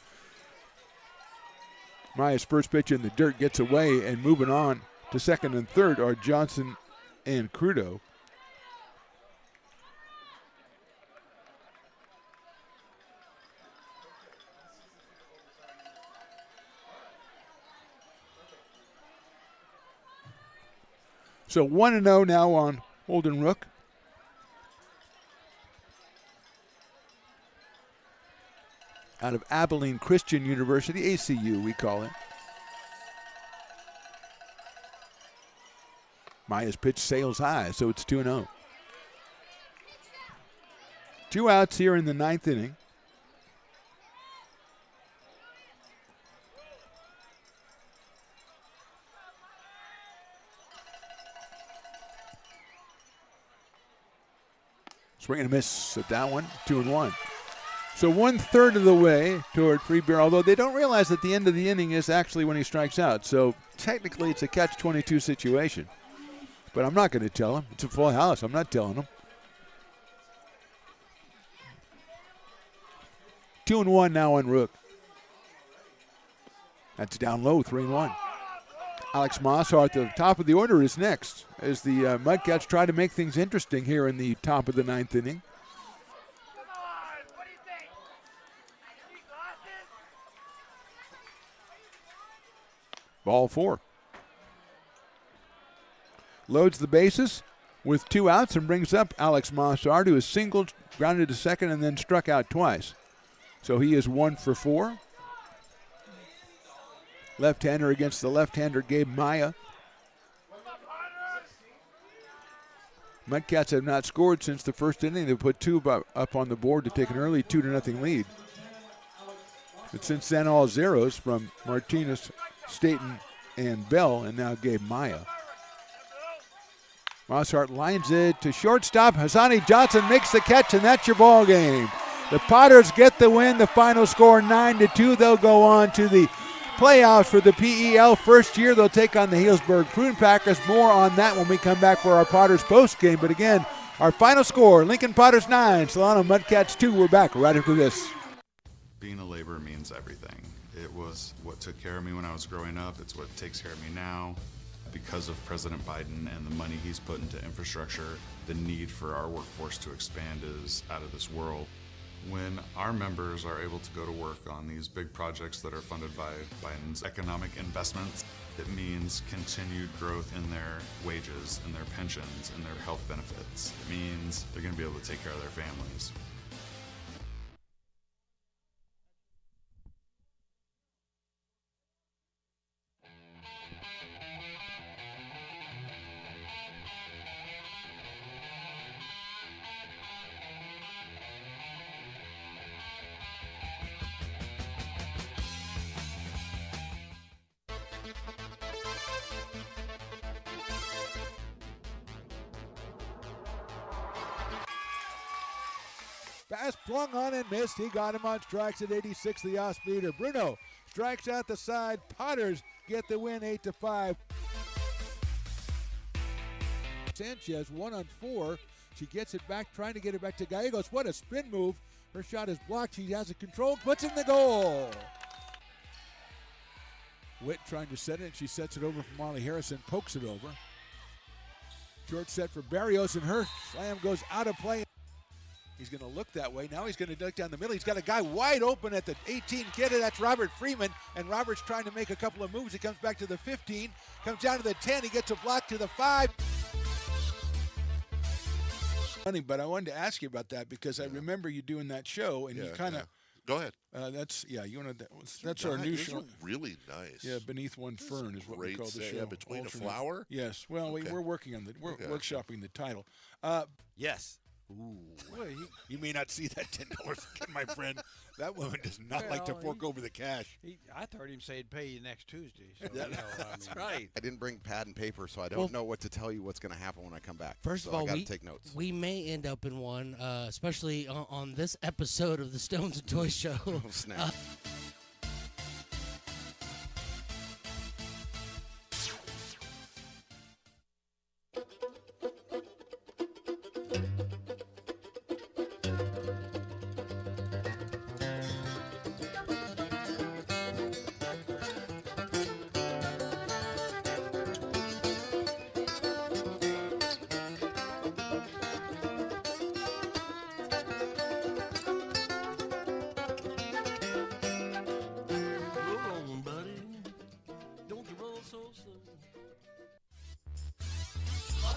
Speaker 7: Maya's first pitch in the dirt gets away, and moving on to second and third are Johnson and Crudo. So 1-0 now on Holden Rook. Out of Abilene Christian University, ACU we call it. Maya's pitch sails high, so it's 2-0. 2 outs here in the ninth inning. Swing and a miss at that one, 2-1. So 1/3 of the way toward free beer, although they don't realize that the end of the inning is actually when he strikes out. So technically it's a catch-22 situation. But I'm not going to tell him. It's a full house. I'm not telling him. 2-1 now on Rook. That's down low, 3-1. Alex Mossart at the top of the order is next as the Mudcats try to make things interesting here in the top of the ninth inning. Ball 4. Loads the bases with 2 outs and brings up Alex Mossart, who is singled, grounded to second, and then struck out twice. So he is 1 for 4. Left-hander against the left-hander, Gabe Maya. Mudcats have not scored since the first inning. They put 2 up on the board to take an early 2-0 lead. But since then, all zeros from Martinez, Staten, and Bell, and now Gabe Maya. Mossart lines it to shortstop. Hassani Johnson makes the catch, and that's your ball game. The Potters get the win. The final score 9-2. They'll go on to the playoffs for the PEL. First year, they'll take on the Healdsburg Prune Packers. More on that when we come back for our Potters post game. But again, our final score: Lincoln Potters 9, Solano Mudcats 2. We're back right after this.
Speaker 4: Being a laborer means everything. It was what took care of me when I was growing up. It's what takes care of me now. Because of President Biden and the money he's put into infrastructure, the need for our workforce to expand is out of this world. When our members are able to go to work on these big projects that are funded by Biden's economic investments, it means continued growth in their wages, in their pensions, and their health benefits. It means they're going to be able to take care of their families.
Speaker 7: Pass flung on and missed. He got him on strikes at 86, the off-speeder. Bruno strikes out the side. Potters get the win 8-5. Sanchez 1-on-4. She gets it back, trying to get it back to Gallegos. What a spin move. Her shot is blocked. She has it controlled, puts it in the goal. Witt trying to set it. She sets it over for Molly Harrison, pokes it over. Short set for Barrios, and her slam goes out of play. He's going to look that way. Now he's going to duck down the middle. He's got a guy wide open at the 18 kid. That's Robert Freeman. And Robert's trying to make a couple of moves. He comes back to the 15, comes down to the 10. He gets a block to the 5. Funny, but I wanted to ask you about that because I remember you doing that show, and you kind of.
Speaker 6: Go ahead.
Speaker 7: You wanted that's our new show.
Speaker 6: Really nice.
Speaker 7: Yeah, Beneath One Fern is what we call the show.
Speaker 6: Yeah, Between a Flower.
Speaker 7: Yes. Well, we're working on workshopping the title.
Speaker 11: Yes.
Speaker 7: Ooh. Well, you may not see that $10 again, my friend. That woman does not like to fork over the cash.
Speaker 11: I heard him say he'd pay you next Tuesday. So,
Speaker 7: That's right.
Speaker 11: I didn't bring pad and paper, so I don't know what to tell you what's going to happen when I come back.
Speaker 17: First of
Speaker 11: I
Speaker 17: all,
Speaker 11: got to take notes.
Speaker 17: We may end up in one, especially on this episode of the Stones and Toys Show.
Speaker 11: Oh, snap.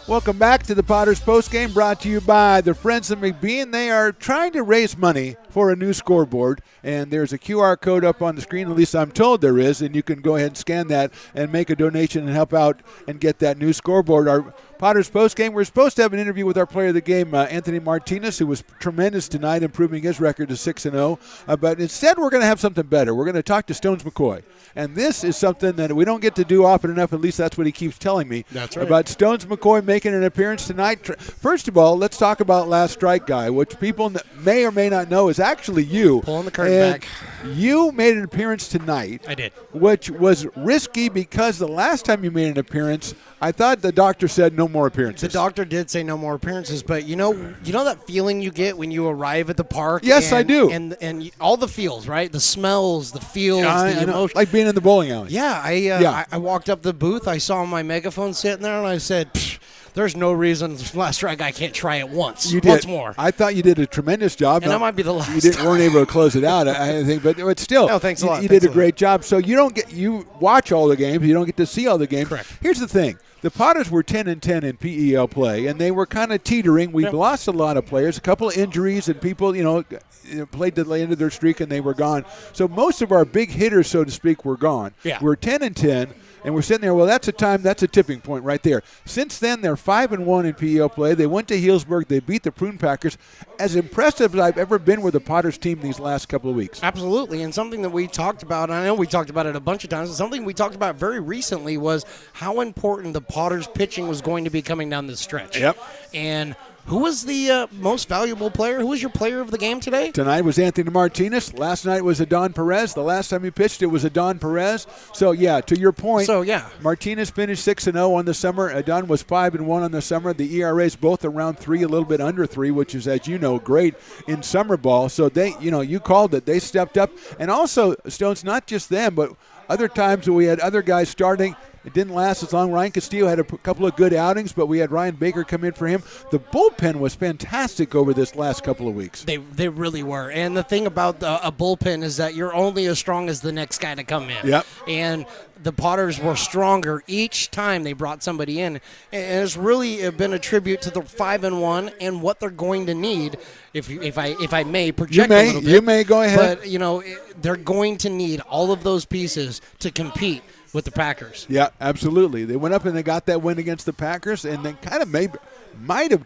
Speaker 7: Welcome back to the Potters postgame, brought to you by the Friends of McBean. They are trying to raise money for a new scoreboard, and there's a QR code up on the screen, at least I'm told there is, and you can go ahead and scan that and make a donation and help out and get that new scoreboard. Our Potters postgame, we're supposed to have an interview with our player of the game, Anthony Martinez, who was tremendous tonight, improving his record to 6-0. But instead, we're going to have something better. We're going to talk to Stones McCoy. And this is something that we don't get to do often enough, at least that's what he keeps telling me.
Speaker 19: That's right.
Speaker 7: About Stones McCoy making an appearance tonight. First of all, let's talk about Last Strike Guy, which people may or may not know is actually you.
Speaker 19: Pulling the curtain back.
Speaker 7: You made an appearance tonight.
Speaker 19: I did.
Speaker 7: Which was risky because the last time you made an appearance, I thought the doctor said no more appearances.
Speaker 19: The doctor did say no more appearances, but you know that feeling you get when you arrive at the park?
Speaker 7: Yes, I do.
Speaker 19: And all the feels, right? The smells, the feels, the emotion.
Speaker 7: Like being in the bowling alley.
Speaker 19: Yeah, I walked up the booth, I saw my megaphone sitting there, and I said, there's no reason Last Strike Guy can't try it once.
Speaker 7: You did.
Speaker 19: Once more.
Speaker 7: I thought you did a tremendous job.
Speaker 19: And that might be the last
Speaker 7: You weren't able to close it out, I think, but still.
Speaker 19: No, thanks a lot.
Speaker 7: You did a great job. So you watch all the games. You don't get to see all the games.
Speaker 19: Correct.
Speaker 7: Here's the thing. The Potters were 10-10 in PEL play, and they were kind of teetering. We've lost a lot of players, a couple of injuries, and people, played to the end of their streak, and they were gone. So most of our big hitters, so to speak, were gone.
Speaker 19: Yeah.
Speaker 7: We're 10-10. And we're sitting there, well, that's a tipping point right there. Since then, they're 5-1 in PEL play. They went to Healdsburg. They beat the Prune Packers. As impressive as I've ever been with the Potters team these last couple of weeks.
Speaker 19: Absolutely, and something that we talked about, I know we talked about it a bunch of times, and something we talked about very recently was how important the Potters pitching was going to be coming down this stretch.
Speaker 7: Yep.
Speaker 19: And who was the most valuable player? Who was your player of the game today?
Speaker 7: Tonight was Anthony Martinez. Last night was Adon Perez. The last time he pitched, it was Adon Perez. So, yeah, to your point, Martinez finished 6-0 on the summer. Adon was 5-1 on the summer. The ERAs both around 3, a little bit under 3, which is, as you know, great in summer ball. So, they, you called it. They stepped up. And also, Stones, not just them, but other times we had other guys starting. It didn't last as long. Ryan Castillo had a couple of good outings, but we had Ryan Baker come in for him. The bullpen was fantastic over this last couple of weeks.
Speaker 19: They really were. And the thing about a bullpen is that you're only as strong as the next guy to come in.
Speaker 7: Yep.
Speaker 19: And the Potters were stronger each time they brought somebody in. And it's really been a tribute to the 5-1 and what they're going to need. If I may project a little bit.
Speaker 7: You may go ahead.
Speaker 19: But, they're going to need all of those pieces to compete with the Packers.
Speaker 7: Yeah, absolutely. They went up and they got that win against the Packers, and then kind of might have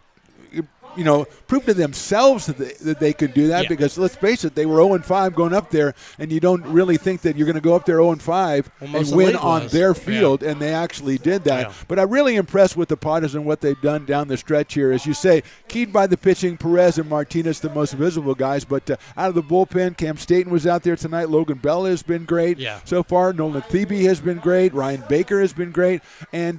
Speaker 7: proved to themselves that they could do that because, let's face it, they were 0-5 going up there, and you don't really think that you're going to go up there 0-5 and win on their field, and they actually did that. Yeah. But I'm really impressed with the Potters and what they've done down the stretch here. As you say, keyed by the pitching, Perez and Martinez, the most visible guys, but out of the bullpen, Cam Staten was out there tonight. Logan Bell has been great so far. Nolan Thebe has been great. Ryan Baker has been great. And,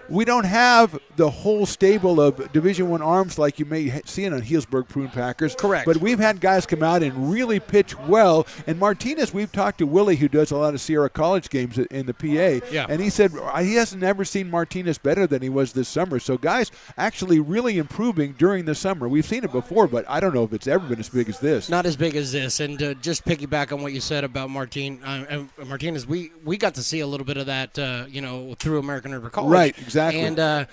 Speaker 7: we don't have the whole stable of Division I arms like you may see in on Healdsburg Prune Packers.
Speaker 19: Correct.
Speaker 7: But we've had guys come out and really pitch well. And Martinez, we've talked to Willie, who does a lot of Sierra College games in the PA,
Speaker 19: Yeah.
Speaker 7: and he said he hasn't ever seen Martinez better than he was this summer. So guys actually really improving during the summer. We've seen it before, but I don't know if it's ever been as big as this.
Speaker 19: Not as big as this. And just piggyback on what you said about Martinez, we got to see a little bit of that, through American River College.
Speaker 7: Right, exactly.
Speaker 19: And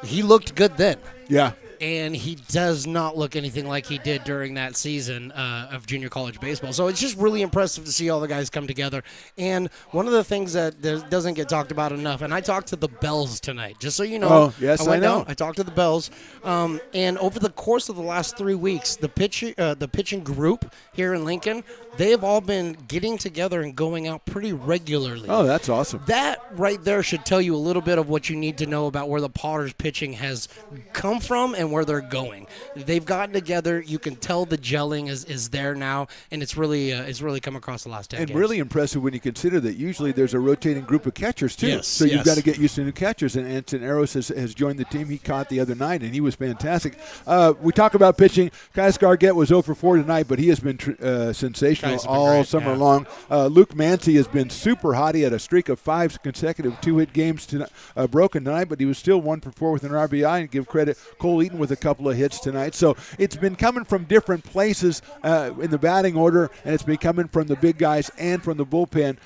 Speaker 19: he looked good then.
Speaker 7: Yeah.
Speaker 19: And he does not look anything like he did during that season of junior college baseball. So it's just really impressive to see all the guys come together. And one of the things that doesn't get talked about enough, and I talked to the Bells tonight, just so you know.
Speaker 7: Oh, yes, I know.
Speaker 19: I talked to the Bells. And over the course of the last 3 weeks, the pitching group here in Lincoln, they have all been getting together and going out pretty regularly.
Speaker 7: Oh, that's awesome.
Speaker 19: That right there should tell you a little bit of what you need to know about where the Potters pitching has come from and where they're going. They've gotten together. You can tell the gelling is there now, and it's really come across the last 10
Speaker 7: And
Speaker 19: games.
Speaker 7: really impressive when you consider that usually there's a rotating group of catchers, too.
Speaker 19: Yes,
Speaker 7: so you've
Speaker 19: yes.
Speaker 7: got to get used to new catchers. And Anson Eros has joined the team. He caught the other night, and he was fantastic. We talk about pitching. Kais Gargett was 0 for 4 tonight, but he has been sensational
Speaker 19: Kais has been
Speaker 7: all
Speaker 19: great,
Speaker 7: summer
Speaker 19: yeah.
Speaker 7: long. Luke Mancy has been super hot. He had a streak of 5 consecutive 2-hit games broken tonight, but he was still 1 for 4 with an RBI. And give credit Cole Eaton with a couple of hits tonight. So it's been coming from different places in the batting order, and it's been coming from the big guys and from the bullpen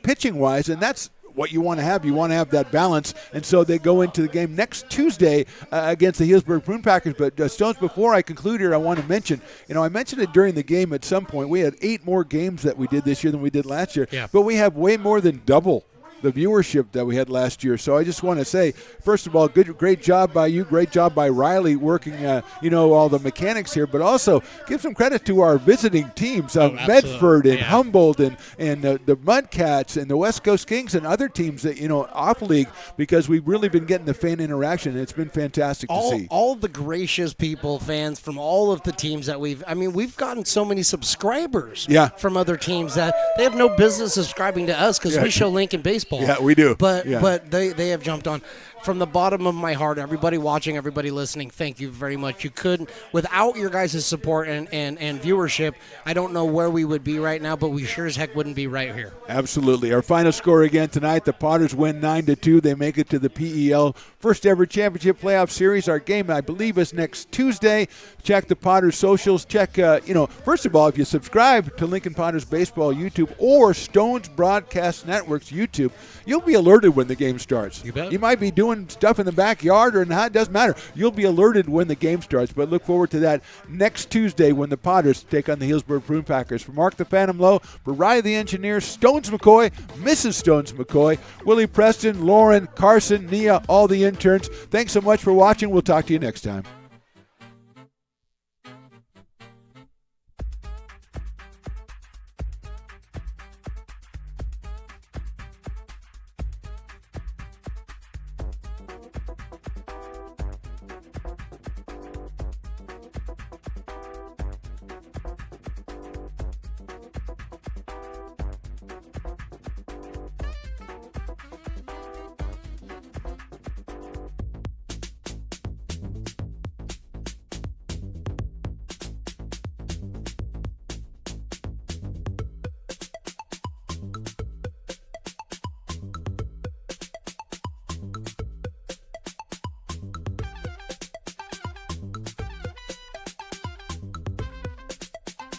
Speaker 7: pitching-wise, and that's what you want to have. You want to have that balance, and so they go into the game next Tuesday against the Healdsburg Prune Packers. But Stones, before I conclude here, I want to mention, I mentioned it during the game at some point. We had 8 more games that we did this year than we did last year,
Speaker 19: Yeah.
Speaker 7: but we have way more than double the viewership that we had last year. So I just want to say, first of all, great job by you, great job by Riley working, all the mechanics here, but also give some credit to our visiting teams, Medford and Humboldt and the Mudcats and the West Coast Kings and other teams that, off league, because we've really been getting the fan interaction, and it's been fantastic to see.
Speaker 19: All the gracious people, fans from all of the teams that we've gotten so many subscribers from other teams that they have no business subscribing to us because we show Lincoln baseball.
Speaker 7: Yeah, we do.
Speaker 19: But they have jumped on. From the bottom of my heart, everybody watching, everybody listening, thank you very much. You couldn't, without your guys' support and viewership, I don't know where we would be right now, but we sure as heck wouldn't be right here.
Speaker 7: Absolutely. Our final score again tonight, the Potters win 9-2. They make it to the PEL first ever championship playoff series. Our game, I believe, is next Tuesday. Check the Potters socials. Check, first of all, if you subscribe to Lincoln Potters Baseball YouTube or Stones Broadcast Network's YouTube, you'll be alerted when the game starts.
Speaker 19: You bet.
Speaker 7: You might be doing stuff in the backyard or it doesn't matter. You'll be alerted when the game starts, but look forward to that next Tuesday when the Potters take on the Healdsburg Prune Packers. For Mark the Phantom Lowe, for Riley the Engineer, Stones McCoy, Mrs. Stones McCoy, Willie Preston, Lauren, Carson, Nia, all the interns, thanks so much for watching. We'll talk to you next time.